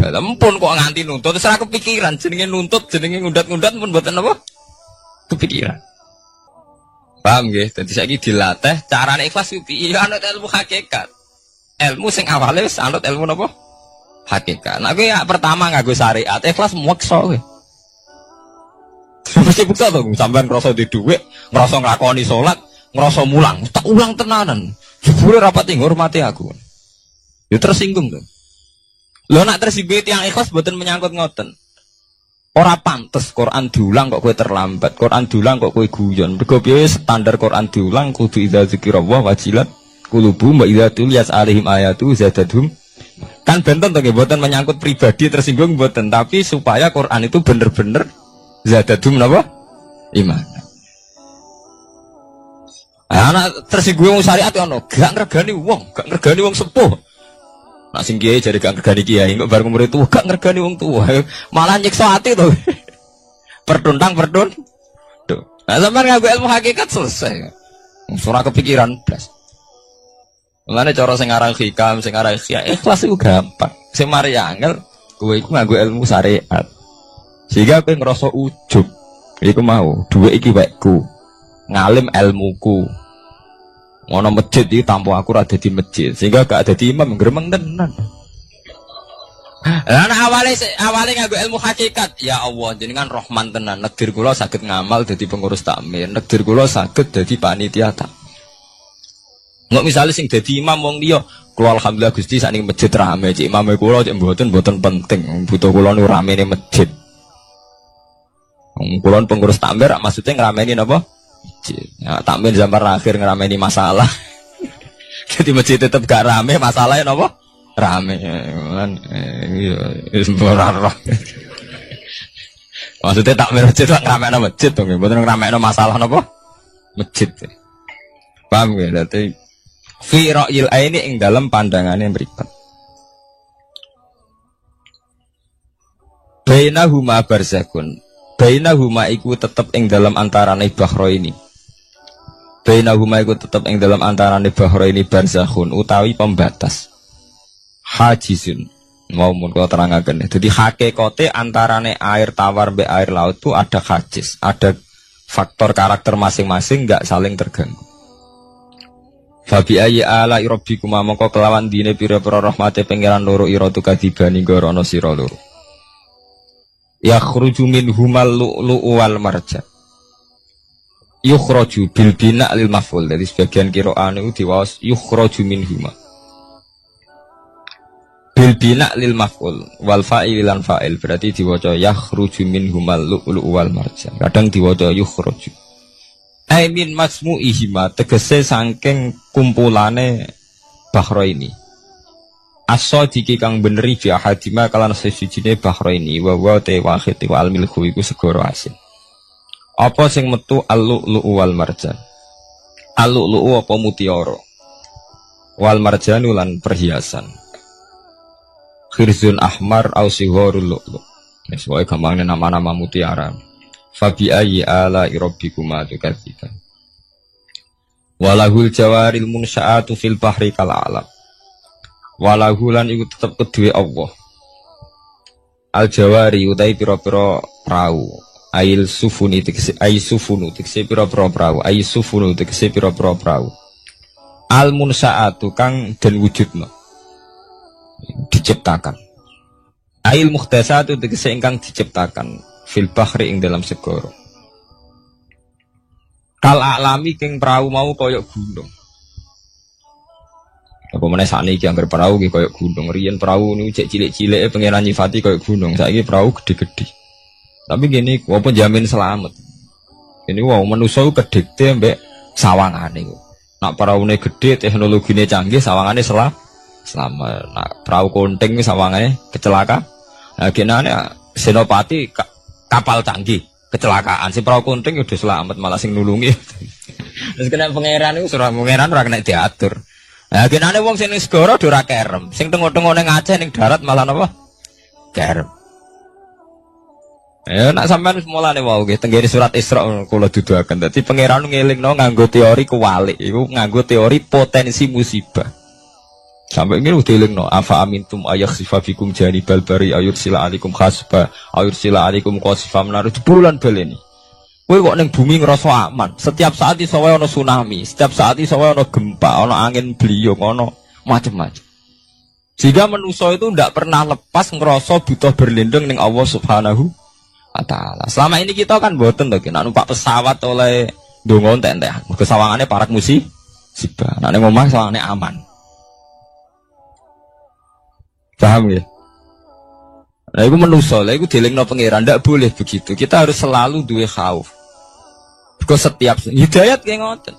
Ampun kok nganti nuntut, terus ora kepikiran jenenge nuntut, jenenge ngundat-ngundat pun mboten apa? Kepikiran. Paham nggih? Dadi saiki dilatih carane ikhlas piye? Ya anut ilmu hakikat. Ilmu sing awale wis anut ilmu napa? Hakikat. Nek kowe pertama nganggo syariat, ikhlas meksa kowe. Mesti buka to, sampean ngrasa di dhuwit, ngrasa nglakoni salat, ngrasa mulang, tak ulang tenanan. Jebule rapat ngurmati aku. Ya tersinggung to. Lho nek tersinggung tiyang ikhlas mboten menyangkut ngoten. Ora pantes Quran diulang kok kowe terlambat. Quran diulang kok kowe guyon. Mergo piye standar Quran diulang kudu idza zikrullah wajilat qulubuhum wa idza tuliyat alaihim ayatu zadadhum. Kan benten to nggih mboten menyangkut pribadi tersinggung mboten, tapi supaya Quran itu bener-bener zadadhum napa? iman. Anak tersinggung syariat ono, gak ngergani wong sepuh. Nak sing kiai jadi gak ngergani kiai, kok bareng murid tua gak ngergani wong tua, malah nyiksa hati tuh. Perdun. Tuh. Nah, sampean ngaku ilmu hakikat selesai. Surah kepikiran blas. Mulane cara sing aran hikam, sing aran ikhlas iku gampang. Sing mari angel kowe iku nganggo ilmu syariat. Sehingga kowe ngrasa ujug. Iku mau, dhuwit iki wekku. Ngalim ilmuku. Ngono masjid iki tanpa aku ora dadi masjid. Sehingga gak dadi imam gremeng tenan. Lah awale nganggo ilmu hakikat. Ya Allah, jenengan Rahman tenan. Negdir kula saged ngamal dadi pengurus takmir. Negdir kula saged dadi panitia takmir. Nggak misalnya sing dadi imam wong liya, kula alhamdulillah Gusti sakniki masjid rame, cik imame kula cik mboten penting, butuh kula nu ramene masjid. Wong kula pengurus takmir maksudnya ngrameni napa? Masjid. Ya, takmir zaman akhir ngrameni masalah. Jadi masjid tetep gak rame, masalahnya napa? Rame. Kan wis ora. Maksudnya takmir masjid kok ngrameni masjid to, mboten ngrameni masalah napa? Masjid. Paham ya? Dadi fi ra'yil aini ing dalam pandangannya mripat. Bainahuma barzakhun. Bainahuma iku tetep ing dalam antarane bahro ini. Bainahuma iku tetep ing dalam antarane bahro ini barzakhun utawi pembatas. Hajizun. Mau mun kula terangaken. Dadi hakikate antarane air tawar mbek air laut itu ada hajiz, ada faktor karakter masing-masing enggak saling terganggu. Fabi ayyi ala rabbikum mongko kelawan dine pira-pira rahmate pangeran loro ira tu kadibani gorono sira loro. Yakhruju minhumal lu'lu'u wal marjan. Yukhraju bil bina' lil maf'ul. Dadi sebagian qira'ane itu diwaos yukhraju minhuma. Bil bina' lil maf'ul wal fa'il lan fa'il berarti diwaca yakhruju minhumal lu'lu'u wal marjan. Kadang diwaca yukhraju. Aimin masmu'ihima tegese saking kumpulane bahro ini. As-sadiqi kang beneri bi ahadima kalan sesujine bahro ini wa wa te wahid wa al-milhu iku segoro asin. Apa sing metu al-lu'lu'u wal marjan? Al-lu'lu'u apa mutiara? Wal marjanu lan perhiasan. Khirzun ahmar au sigharul lu'lu'. Wis wae gampangnya nama-nama mutiara. Fabi ayyi ala rabbikuma tukadziban. Walahul jawaril munsya'atu fil bahri kal alam. Walahu lan iku tetep kedue Allah. Al jawari utai pira-pira prau. Ail sufuni tegese ai sufunu tegese pira-pira prau. Ai sufunu tegese pira-pira prau. Al munsya'atu kang den wujudna. Diciptakan. Ail muhdatsatu tegese ingkang diciptakan. Fil bahri ing dalam segoro. Kal alami king perahu mau koyok gunung. Apa meneh sakniki anggere perahu ki koyok gunung. Riyen perahu niku cek cilik-cilike pangeran nyifati koyok gunung. Saiki perahu gede-gede. Tapi gini, apa jamin selamat. Ini wow manusa kedikte mbek sawangane. Nak perahune gede, teknologine canggih, sawangane selamat. Nak perahu konting sawangane kecelakaan. Nah genane senopati kapal canggih kecelakaan si perahu kunting udah selamat malah sing nulungi. Terus kena pangeran itu surah pangeran ora kena diatur. Nah genane wong sing ning segara ora kerem, sing tengok-tengok ning Aceh ning darat malah napa? Kerem. Ya nak sampean mulane wae nggih tenggene surat Isra kula duduaken. Dadi pangeran ngelingno nganggo teori kewalik, iku nganggo teori potensi musibah. Sampai ini udah dilingno afa amintum ayakhsifa fikum janibal bari ayursila alikum khasba ayursila alikum qasifa menaruh bulan baleni. Kowe kok ning bumi ngrasa aman. Setiap saat iso wae ana tsunami, setiap saat iso wae ana gempa, ana angin beliung, ana macam-macam. Jika manusia itu tidak pernah lepas ngerasa butuh berlindung ning Allah Subhanahu wa taala. Selama ini kita kan mboten to nek numpak pesawat oleh ndonga entek-entek. Mergo sawangane parak musibah. Nek ning omah sawangane aman. Paham ya? Nah itu manusia, itu dilingno pangeran, tidak boleh begitu. Kita harus selalu duwe khauf. Because setiap hidayat kayak ngoten.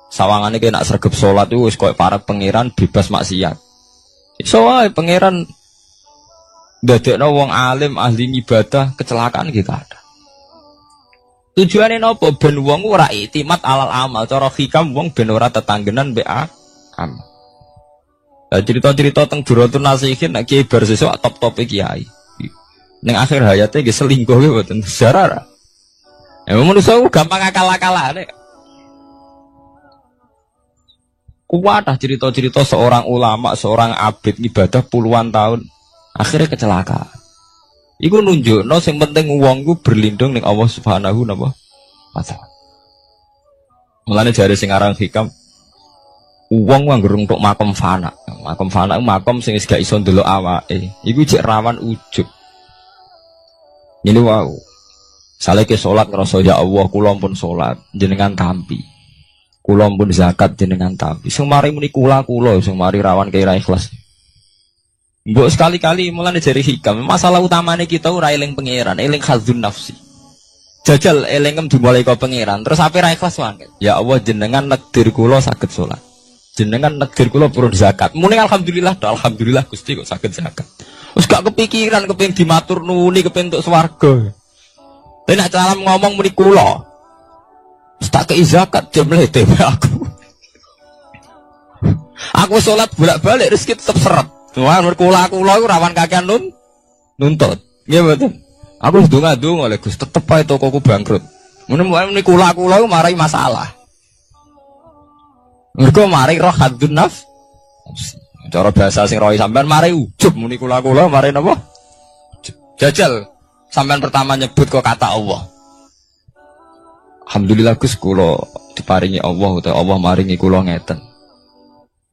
Sawangannya kayak nak sergap sholat itu wis koyo para pangeran bebas maksiat. Iso wae pangeran ndadekno wong alim ahli ibadah kecelakaan kita ada. Tujuane napa ben wong ora iktimat alal amal, cara hikam wong ben ora tetanggenan mbek amal. Lah cerita-cerita teng Duratun Nasihin nek kiai bar sesuk top-tope kiai. Ning akhir hayate nggih selingkuh nggih mboten sejarah. Ya manusa gampang akal-akalane. Kuwatah cerita-cerita seorang ulama, seorang abid ibadah puluhan tahun akhirnya kecelakaan. Iku nunjukno sing penting wong ku berlindung ning Allah Subhanahu wa taala. Mulane jare sing aran hikam wong nganggo untuk makom fana. Makom fana makom sing wis gak iso ndelok awake. Iku jek rawan ujub. Ini wow. Sale ke salat ngrasa ya Allah kula pun salat jenengan tampi. Kula pun zakat jenengan tampi. Sing mari muni kula sing mari rawan kira ikhlas. Mbok sekali-kali mulane jari hikam. Masalah utamane kita ora eling pangeran, eling khazun nafsi. Jajal elingem dimulai kok pangeran, terus ape ra ikhlas wae. Ya Allah jenengan nekdir kula saged salat. Jenengan nekdir kula purun zakat. Muni alhamdulillah, alhamdulillah Gusti kok saged zakat. Wis gak kepikiran kepengin dimatur nuni kepengin entuk swarga. Tapi nek cara ngomong muni kula. Wis tak kei zakat jemlete aku. Aku salat bolak-balik rezeki tetep seret. Wah, kula iku rawan kakean nuntut. Nggih mboten. Aku ndonga-ndonga oleh Gus tetep ae tokoku bangkrut. Muni kula marai masalah. Mergo mari roh hadun nafs. Cara bahasa sing rohi sampean mari ujub muni kula mari napa? Jajal sampean pertama nyebut kok kata Allah. Alhamdulillah Gus kula diparingi Allah utawa Allah maringi kula ngeten.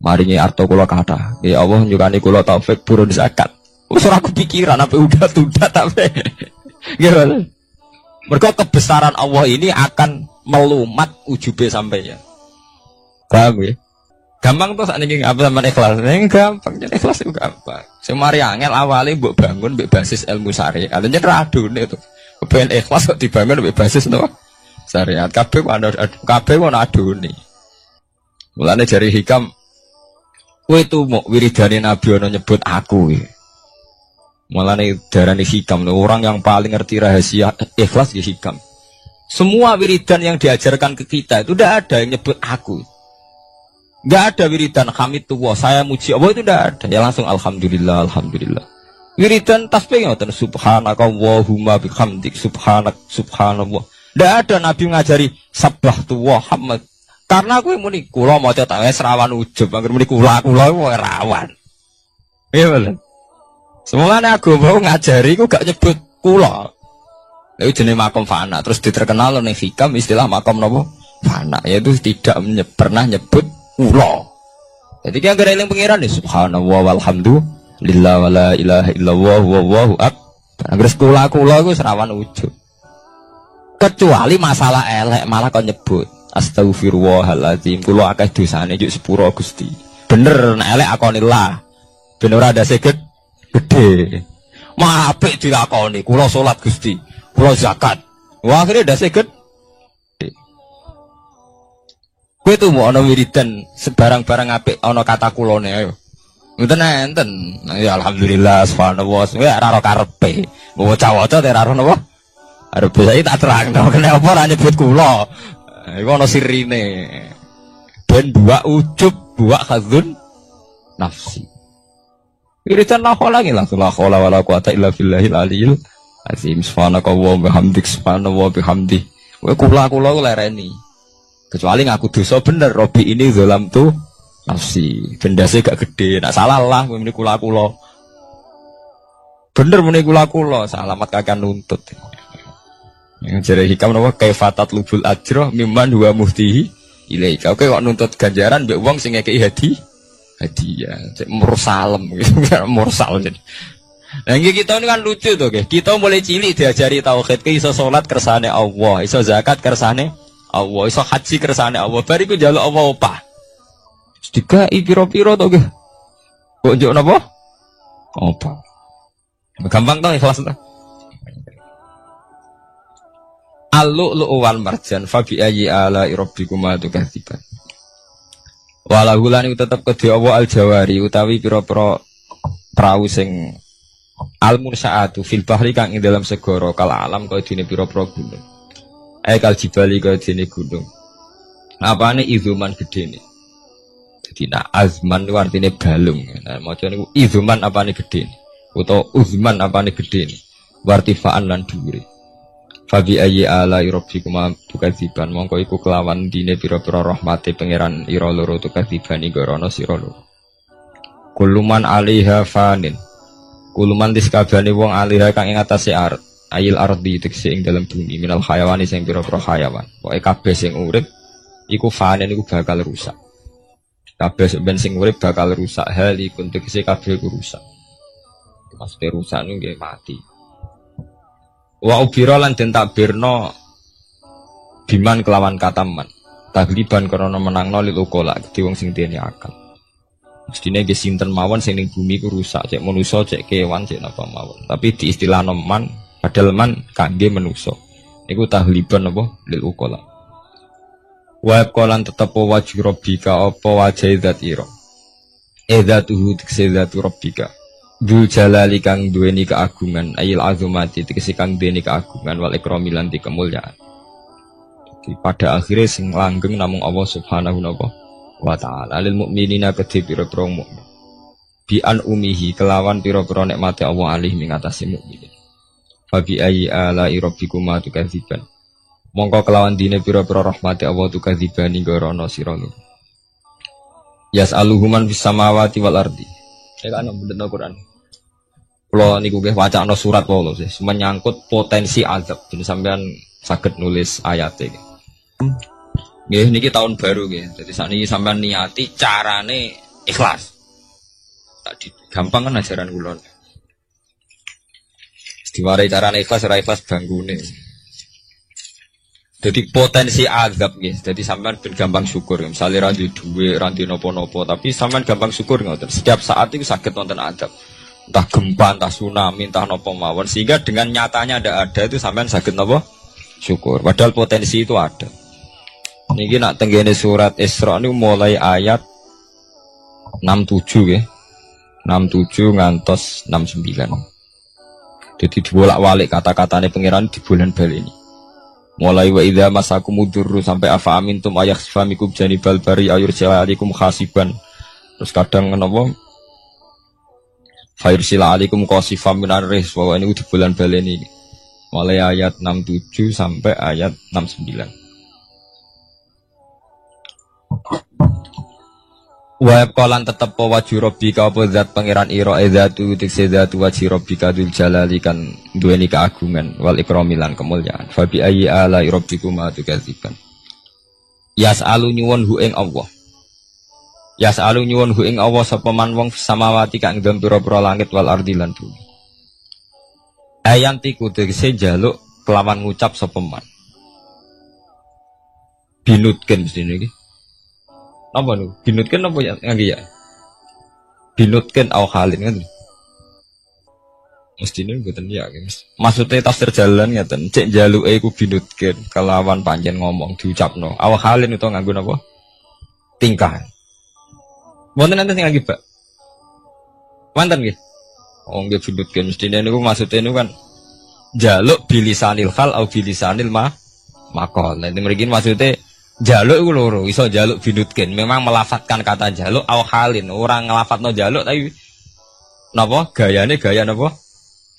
Maringi arto kula kathah. Ya Allah nyukani kula taufik purun zakat. Wis ora kepikiran apa udah tapi. Nggih. Mergo kebesaran Allah ini akan melumat ujube sampeyan. Paham ya? Gampang tuh sakniki apa sampean ikhlas. Ning gampang yen ikhlas itu gampang. Sing mari angel awale mbok bangun mbek basis ilmu syariat. Yen ra adune to. Kepen ikhlas kok dibangun mbek basis napa? Syariat. Kabeh ana adune. Mulane jari hikam kowe itu mau wiridane Nabi ono nyebut aku. Mulane darane hikam orang yang paling ngerti rahasia ikhlas di hikam. Semua wiridan yang diajarkan ke kita itu tidak ada yang nyebut aku. Enggak ada wiridan hamidullah, saya muji Allah itu tidak ada. Ya langsung alhamdulillah, alhamdulillah. Wiridan tasbih ngoten subhanakallahumma bihamdik subhanallah. Tidak ada Nabi ngajari sabbahtu wa hamd. Karena aku muni kula maca tak wis rawan ujub, anggere muni kula wae rawan. Iya bener. Semuanya agama ngajari ku gak nyebut kula. Lha jenenge makom fana, terus diterkenal ning hikam istilah makom napa? Fana, yaitu tidak pernah nyebut kula. Jadi ki anggere eling pangeran subhanallah walhamdulillah wala ilaha illallah wallahu akbar. Anggere kula ku rawan ujub. Kecuali masalah elek malah kon nyebut astagfirullahaladzim kula akeh dosane juk sepuro Gusti. Bener nek elek akonillah. Ben ora ada seket gede. Mah apik dilakoni kula salat Gusti, kula zakat. Wah akhire ndak seket. Kowe tuh mau ana wiridan sebarang-barang apik ana kata kulone ayo. Ngoten enten. Ya alhamdulillah subhanallah. Ya ora karepe. Waca-waca ora ora napa? Arep saya tak terangno kenapa ora nyebut kula. Iku ana sirine. Ben dua ujub, dua khazun nafsi. Wiridan la khola nggih langsung la khola wala quwata illa billahil aliyil azim. Subhanakallah wa bihamdik subhanallah bihamdi. Kowe kula lereni. Kecuali ngaku dosa bener Robi ini zalam tu nafsi. Bendase gak gede. Nak salah lah muni kula. Bener muni kula salamat kakek nuntut. Yang jare hikam napa kaifatat lubul ajroh mimman huwa muhtihi ilaika. Oke kok nuntut ganjaran mbek wong sing ngekeki hadiah. Cek mursalem gitu. Mursal jadi. Lah kita ini kan lucu to nggih. Kita mulai cilik diajari tauhid ki iso salat kersane Allah, iso zakat kersane Allah, iso haji kersane Allah. Bariku njaluk Allah opah. Dikai pira-pira to nggih. Kok njuk napa? Opah. Gampang to ikhlas to. Al-lu'lu'u wal marjan fa bi ayyi ala'i rabbikuma tukadziban. Walahu lan tetep kedhe Allah al-jawari utawi pira-pira prau sing al-munsaatu fil bahri kang ing dalam segara kal alam kaya dene pira-pira gunung. Aikal jibali kaya dene gunung. Apane izuman gedene. Jadi azman itu artinya balung. Nah, macam niku izuman apane gedene. Utawa uzman apane gedene. Wartifaan lan dhuwure. Fabi ayyi ala rabbikuma tukadziban mongko iku kelawan dine pira-pira rahmate pangeran ira loro tukadzibani gorono sira loro. Kuluman alaiha fanin. Kuluman diskabane wong alaiha kang ing atase art. Ayil ardi tegese ing dalem bumi minal hayawani sing pira-pira hayawan. Pokoke kabeh sing urip iku fanin iku bakal rusak. Kabeh sing urip bakal rusak halikun tegese kabeh iku rusak. Maksudnya rusak niku nggih mati. Wa ubira lan den takbirno biman kelawan kataman tagliban karena menangno lil ukola di wong sing dene akal mestine ge sinten mawon sing ning bumi ku rusak cek manusa cek kewan cek napa mawon tapi di istilah man padahal man kangge manusa niku tagliban apa lil ukola wa qalan tetep wajh rabbika apa wajh zat ira edzatuhu tikzatu rabbika Dul jalali kang duweni keagungan ayil azumati tegese kang duweni keagungan wal ikrami lan kemuliaan. Jadi pada akhirnya sing langgeng namung Allah Subhanahu wa taala. Lil mukminina kedhe pira-pira mukmin. Bi an umihi kelawan pira-pira nikmate Allah alih ing atase mukmin. Fa bi ayyi ala rabbikuma tukadziban. Mongko kelawan dine pira-pira rahmate Allah tukadzibani gorono sira. Yas'aluhuman bis samawati wal ardi. Saya kan bener Quran. Kalau niku nggih wacana surat wae sih, menyangkut potensi azab. Jadi sampean saged nulis ayatnya. Nggih niki tahun baru nggih. Jadi sakniki sampean niati carane ikhlas. Tadi gampang kan ajaran kula. Diwarai carane ikhlas ora ikhlas banggune. Jadi potensi azab nggih. Jadi sampean ben gampang syukur. Misalnya ra duwe dhuwit, ra napa-napa, tapi sampean gampang syukur ngoten. Setiap saat itu saged wonten azab. Entah gempa, entah tsunami, entah napa mawon. Sehingga dengan nyatanya ada itu sampean saged napa? Syukur. Padahal potensi itu ada. Niki nak tenggene surat Isra niku mulai ayat 67 nggih. 67 ngantos 69. Jadi dibolak-balik kata-katane pangeran di bulan bal ini. Mulai wa idza masakumudurru sampai afa amintum ayakhfamikum janibal bari ayursilaikum khasiban. Terus kadang napa? Fairsila alaikum qasifam minar ris bahwa ini di bulan bal ini. Mulai ayat 67 sampai ayat 69. Wa qalan tetep wajhu rabbika apa zat pangeran ira zatu tikse zatu wajhi rabbika dzul jalali kan duweni keagungan wal ikrami lan kemuliaan fa bi ayyi ala rabbikuma tukadziban yas'alu nyuwun hu ing Allah yas'alu nyuwun hu ing Allah sapa man wong samawati kang ing pira-pira langit wal ardi lan bumi ayanti kutekse njaluk kelawan ngucap sapa man binutken mestine iki apa nu? Binutkan apa ya? Ngangge ya? Binutkan au halin kan? Mestine mboten ya, Mas. Maksudnya tafsir jalan ngeten, cek jaluke iku binutkan kelawan panjen ngomong diucapno. Au halin utawa nganggo napa? Tingkah. Wonten enten sing ngangge, Pak. Wonten nggih. Oh nggih binutkan mestine niku maksudnya niku kan jaluk bilisanil hal au bilisanil maqal. Nek mriki maksudnya jaluk itu loro, iso jaluk binutkin. Memang melafatkan kata jaluk au halin. Orang ngelafatno jaluk tapi napa? Gayane gaya napa?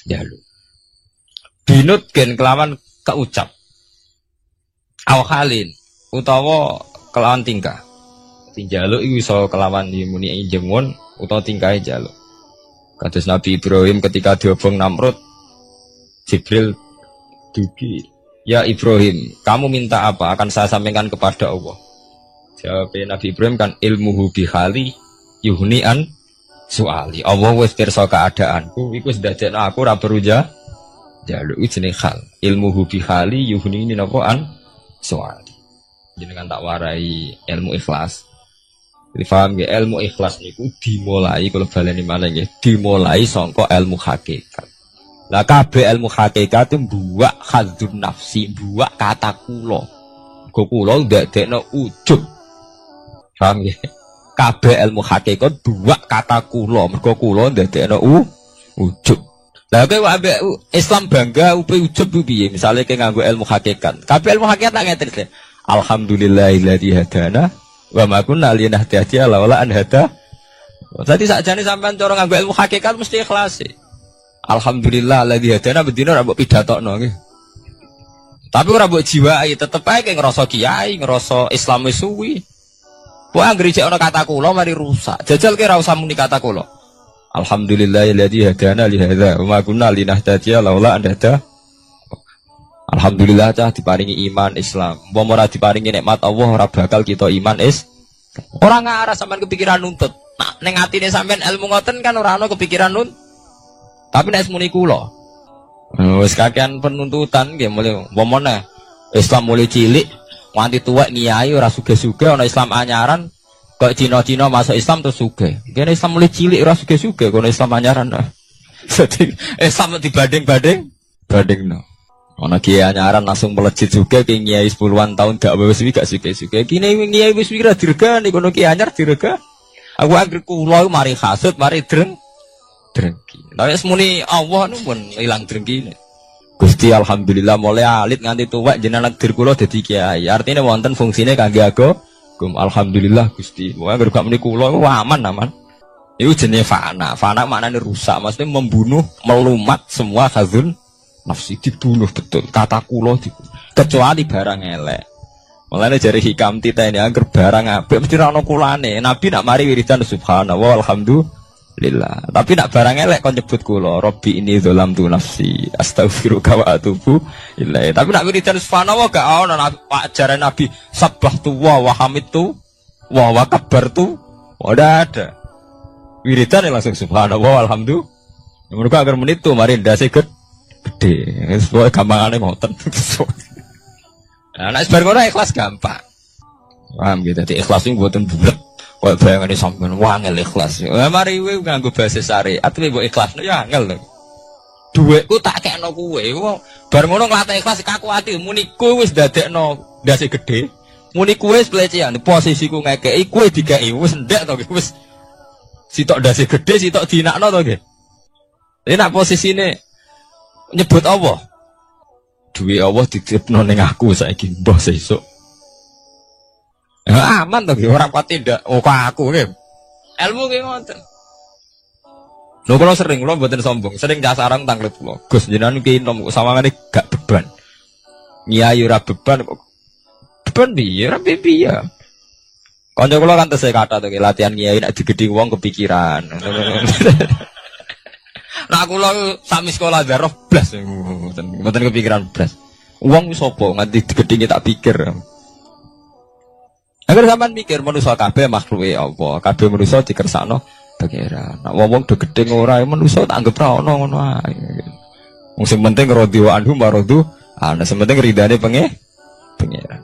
Jaluk. Binutkin kelawan keucap. Au halin utawa kelawan tingkah. Jaluk iku iso kelawan muni jengon utawa tingkahe jaluk. Kados Nabi Ibrahim ketika diobong Namrud, Jibril dugi. Ya Ibrahim, kamu minta apa? Akan saya sampaikan kepada Allah. Jawab Nabi Ibrahim kan ilmuhu bihali yuhni'an su'ali. Allah wis pirsa keadaanku, iku wis dadekno aku ora perlu jaluk jeneng hal. Ilmuhu bihali yuhni'ni napa an su'ali. Jenengan tak warai ilmu ikhlas. Jadi paham nggih ilmu ikhlas niku dimulai kalau baleni malih nggih, dimulai saka ilmu hakikat. Lah kabeh ilmu hakikat itu buak hadzun nafsi, buak kata kula. Go kula ndadekno ujub. Paham nggih? Kabeh ilmu hakikat buak kata kula, mergo kula ndadekno ujub. Lah kowe ambek Islam bangga upe ujub piye? Misale kowe nganggo ilmu hakikat. Kabeh ilmu hakikat tak ngeten. Alhamdulillahilladzi hadana wa ma kunna linahtadiya laula an hada. Dadi sakjane sampean cara nganggo ilmu hakikat mesti ikhlas. Alhamdulillah alladzi hadana bedino ra mbok pidatokno nggih. Tapi ora mbok jiwai, tetep ae ngrasa kiai, ngrasa Islam wis suwi. Kok anggere cek ana kata kula mari rusak. Jajal ki ora usah muni kata kula. Alhamdulillahilladzi hadana li hadza wa ma kunna linahtadiya laula an hada. Alhamdulillah cah diparingi iman Islam. Umpama ora diparingi nikmat Allah ora bakal kita iman ora ngarah sampean kepikiran nuntut. Nah, ning atine sampean ilmu ngoten kan ora ana kepikiran nuntut. Tapi nek muni kula wis kakean penuntutan nggih mulai umpama Islam mulai cilik nganti tuwek ngiyai ora sugih-sugih ana Islam anyaran kok Cina-Cina masuk Islam terus sugih. Kene Islam mulai cilik ora sugih-sugih kono Islam anyaran. Jadi Islam banding-no. Ana kiai anyaran langsung melejit juga ki kiai 10-an tahun gak wis gak sugih-sugih. Kene kiai wis wira dirgani kono kiai anyar dirga. Aku anggere kula mari hasud, mari drengki. Tapi semuni Allah nu pun ilang drengkine. Gusti alhamdulillah mulai alit nganti tuwek jenengan takdir kula dadi kiai. Artine wonten fungsine kangge agama. Alhamdulillah Gusti. Wah gak muni kula aman. Iku jenenge fana. Fana maknane rusak, maksudnya membunuh, melumat semua khazun nafsi dibunuh betul. Kata kula dibunuh. Kecuali barang elek. Mulane jare hikam tita ini angger barang apik mesti ora ono kulane. Nabi nak mari wiridan subhanallah alhamdulillah. Tapi nak barang elek kon nyebut kula, Rabbi ini dzalamtu nafsi, astaghfiruka wa atubu ilaih. Tapi nak wiridan subhanallah gak ono ajaran Nabi sabbahtu wa hamidtu wa kabbartu. Ora ada. Wiridan langsung subhanallah alhamdulillah. Mergo agar menit tuh mari ndase gede. Wis pokoke gampangane ngoten. Nah, nek bar kono ikhlas gampang. Paham gitu. Dadi ikhlas niku mboten bulet. Kok bayangane sampean wangel ikhlas. Mari kowe nganggo bahasa syariat kowe mbok ikhlasno ya angel lho. Dhuwitku tak kekno kowe. Bar ngono nglatih ikhlas kaku ati muni kowe wis dadekno ndase gedhe. Muni kowe wis pelecehan. Posisiku ngekeki kowe dikeki wis ndek to wis. Sitok ndase gedhe sitok dinakno to nggih. Ini nak posisine nyebut Allah. Duwe Allah dititipno ning aku saiki mbah sesuk. Ya aman to ora pati ndak. Oh kok aku nggih. Ilmu ki ngoten. Lho kula sering kula mboten sombong, sering casarang tanglet kula. Gus jenengan ki nom sawangane gak beban. Nyai ora beban kok. Beban piye? Ora piye. Kanca kula kan tesih kata to latihan nyai nek digedhi wong kepikiran. Nah kula sami sekolah daroh blas mboten kepikiran blas. Wong wis apa nganti digedhinge tak pikir. Agar sampean mikir manusa kabeh makhluke apa? Kabeh manusa dikersakno pangeran. Nek wong do gedhe ora manusa tak anggap ra ono ngono ae. Wong sing penting radhiwa anhu maradu, ana sing penting ridane pangeran.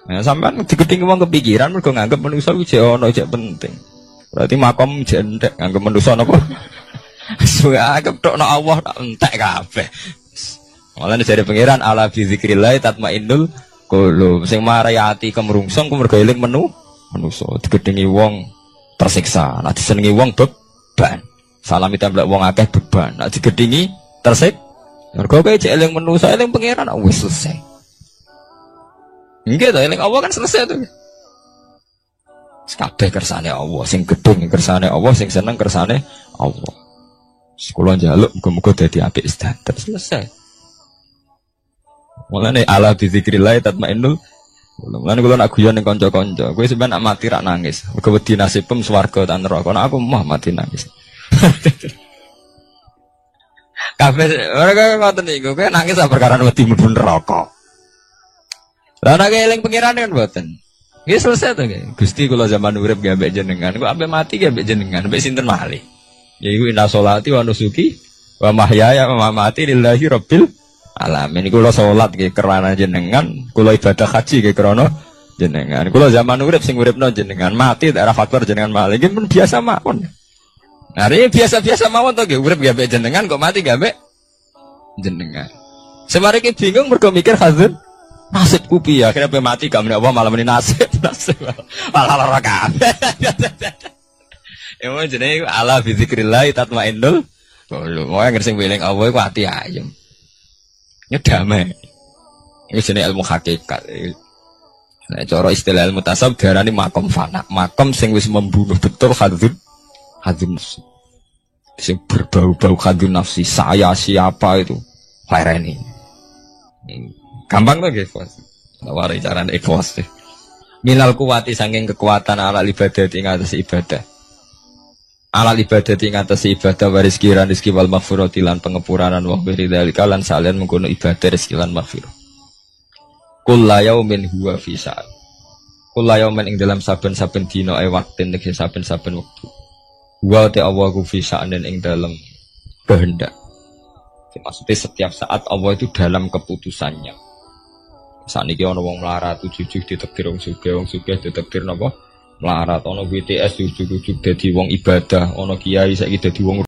Nah sampean digedhinge wong kepikiran mergo nganggep manusa kuwi jek ono jek penting. Berarti makom jek entek nganggep manusa napa? Suwe anggap tokno Allah tak entek kabeh. Malah dari pangeran ala bi zikrillah tatmainnul qulub. Sing marai ati kemrungsung ku mergo eling manusa digedhengi wong tersiksa. Nek disenengi wong beban. Salam ditembak wong akeh beban. Nek digedhengi tersik. Mergo kowe jek eling manusa eling pangeran wis selesai. Nggih to eling Allah kan selesai to. Kabeh kersane Allah, sing gedung kersane Allah, sing seneng kersane Allah. Sekolah njaluk muga-muga dadi apik standar selesai. Mulane ala bi zikrillah tatmainnul. Mulane kula nak guyon ning kanca-kanca, kowe sampeyan nak mati rak nangis. Mergo wedi nasibem swarga ta neraka. Nek aku mah mati nangis. Kabeh ora ngoten niku, kowe nangis perkara wedi mlebu neraka. Lah nek eling pengiran kan mboten. Nggih selesai to nggih. Gusti kula zaman urip nggih ambek jenengan, kok ambek mati nggih ambek jenengan, ambek sinten malih. Yaiku inna sholati wa nusuki wa mahyaya wa mamati lillahi rabbil alamin. Kula salat nggih kerana jenengan, kula ibadah haji nggih krana jenengan. Kula zaman urip sing uripno jenengan, mati daerah faktor jenengan malih nggih pun biasa mawon. Nah, ini biasa-biasa mawon to nggih urip nggih ambek jenengan kok mati nggih ambek jenengan. Semari ki bingung mergo mikir hazun nasibku piye akhirnya pe mati gak menapa malah meni nasib malah lara kabeh. Emang jenenge ala bi zikrillah tatmainnul Mau yang sing weling Allah iku ati ayem. Ya damai. Ini jenenge ilmu hakikat. Nah, cara istilah ilmu tasawuf diarani makom fana. Makom sing wis membunuh betul hadun nafsi. Sing berbau-bau hadun nafsi. Saya siapa itu? Lereni. Gampang tuh guys, Bos. Nawari carane ikhlas deh. Minal kuwati saking kekuatan ala ibadah ing atas ibadah. Ala ibadah ing atas ibadah waris kiran rezeki wal maghfirati lan pengepuranan wa beri dalika lan salian mengkono ibadah rezeki lan maghfirah. Kullu yaumin huwa fi sa'at. Kullu yaumin ing dalam saben-saben dina waktin nek saben-saben wektu. Wa ta Allah ku fi sa'atin ing dalam kehendak. Maksudnya setiap saat Allah itu dalam keputusannya. Saat ini ana wong melarat ujug-ujug ditakdir wong sugih ditakdir napa? Melarat ana BTS ujug-ujug dadi wong ibadah, ana kiai saiki dadi wong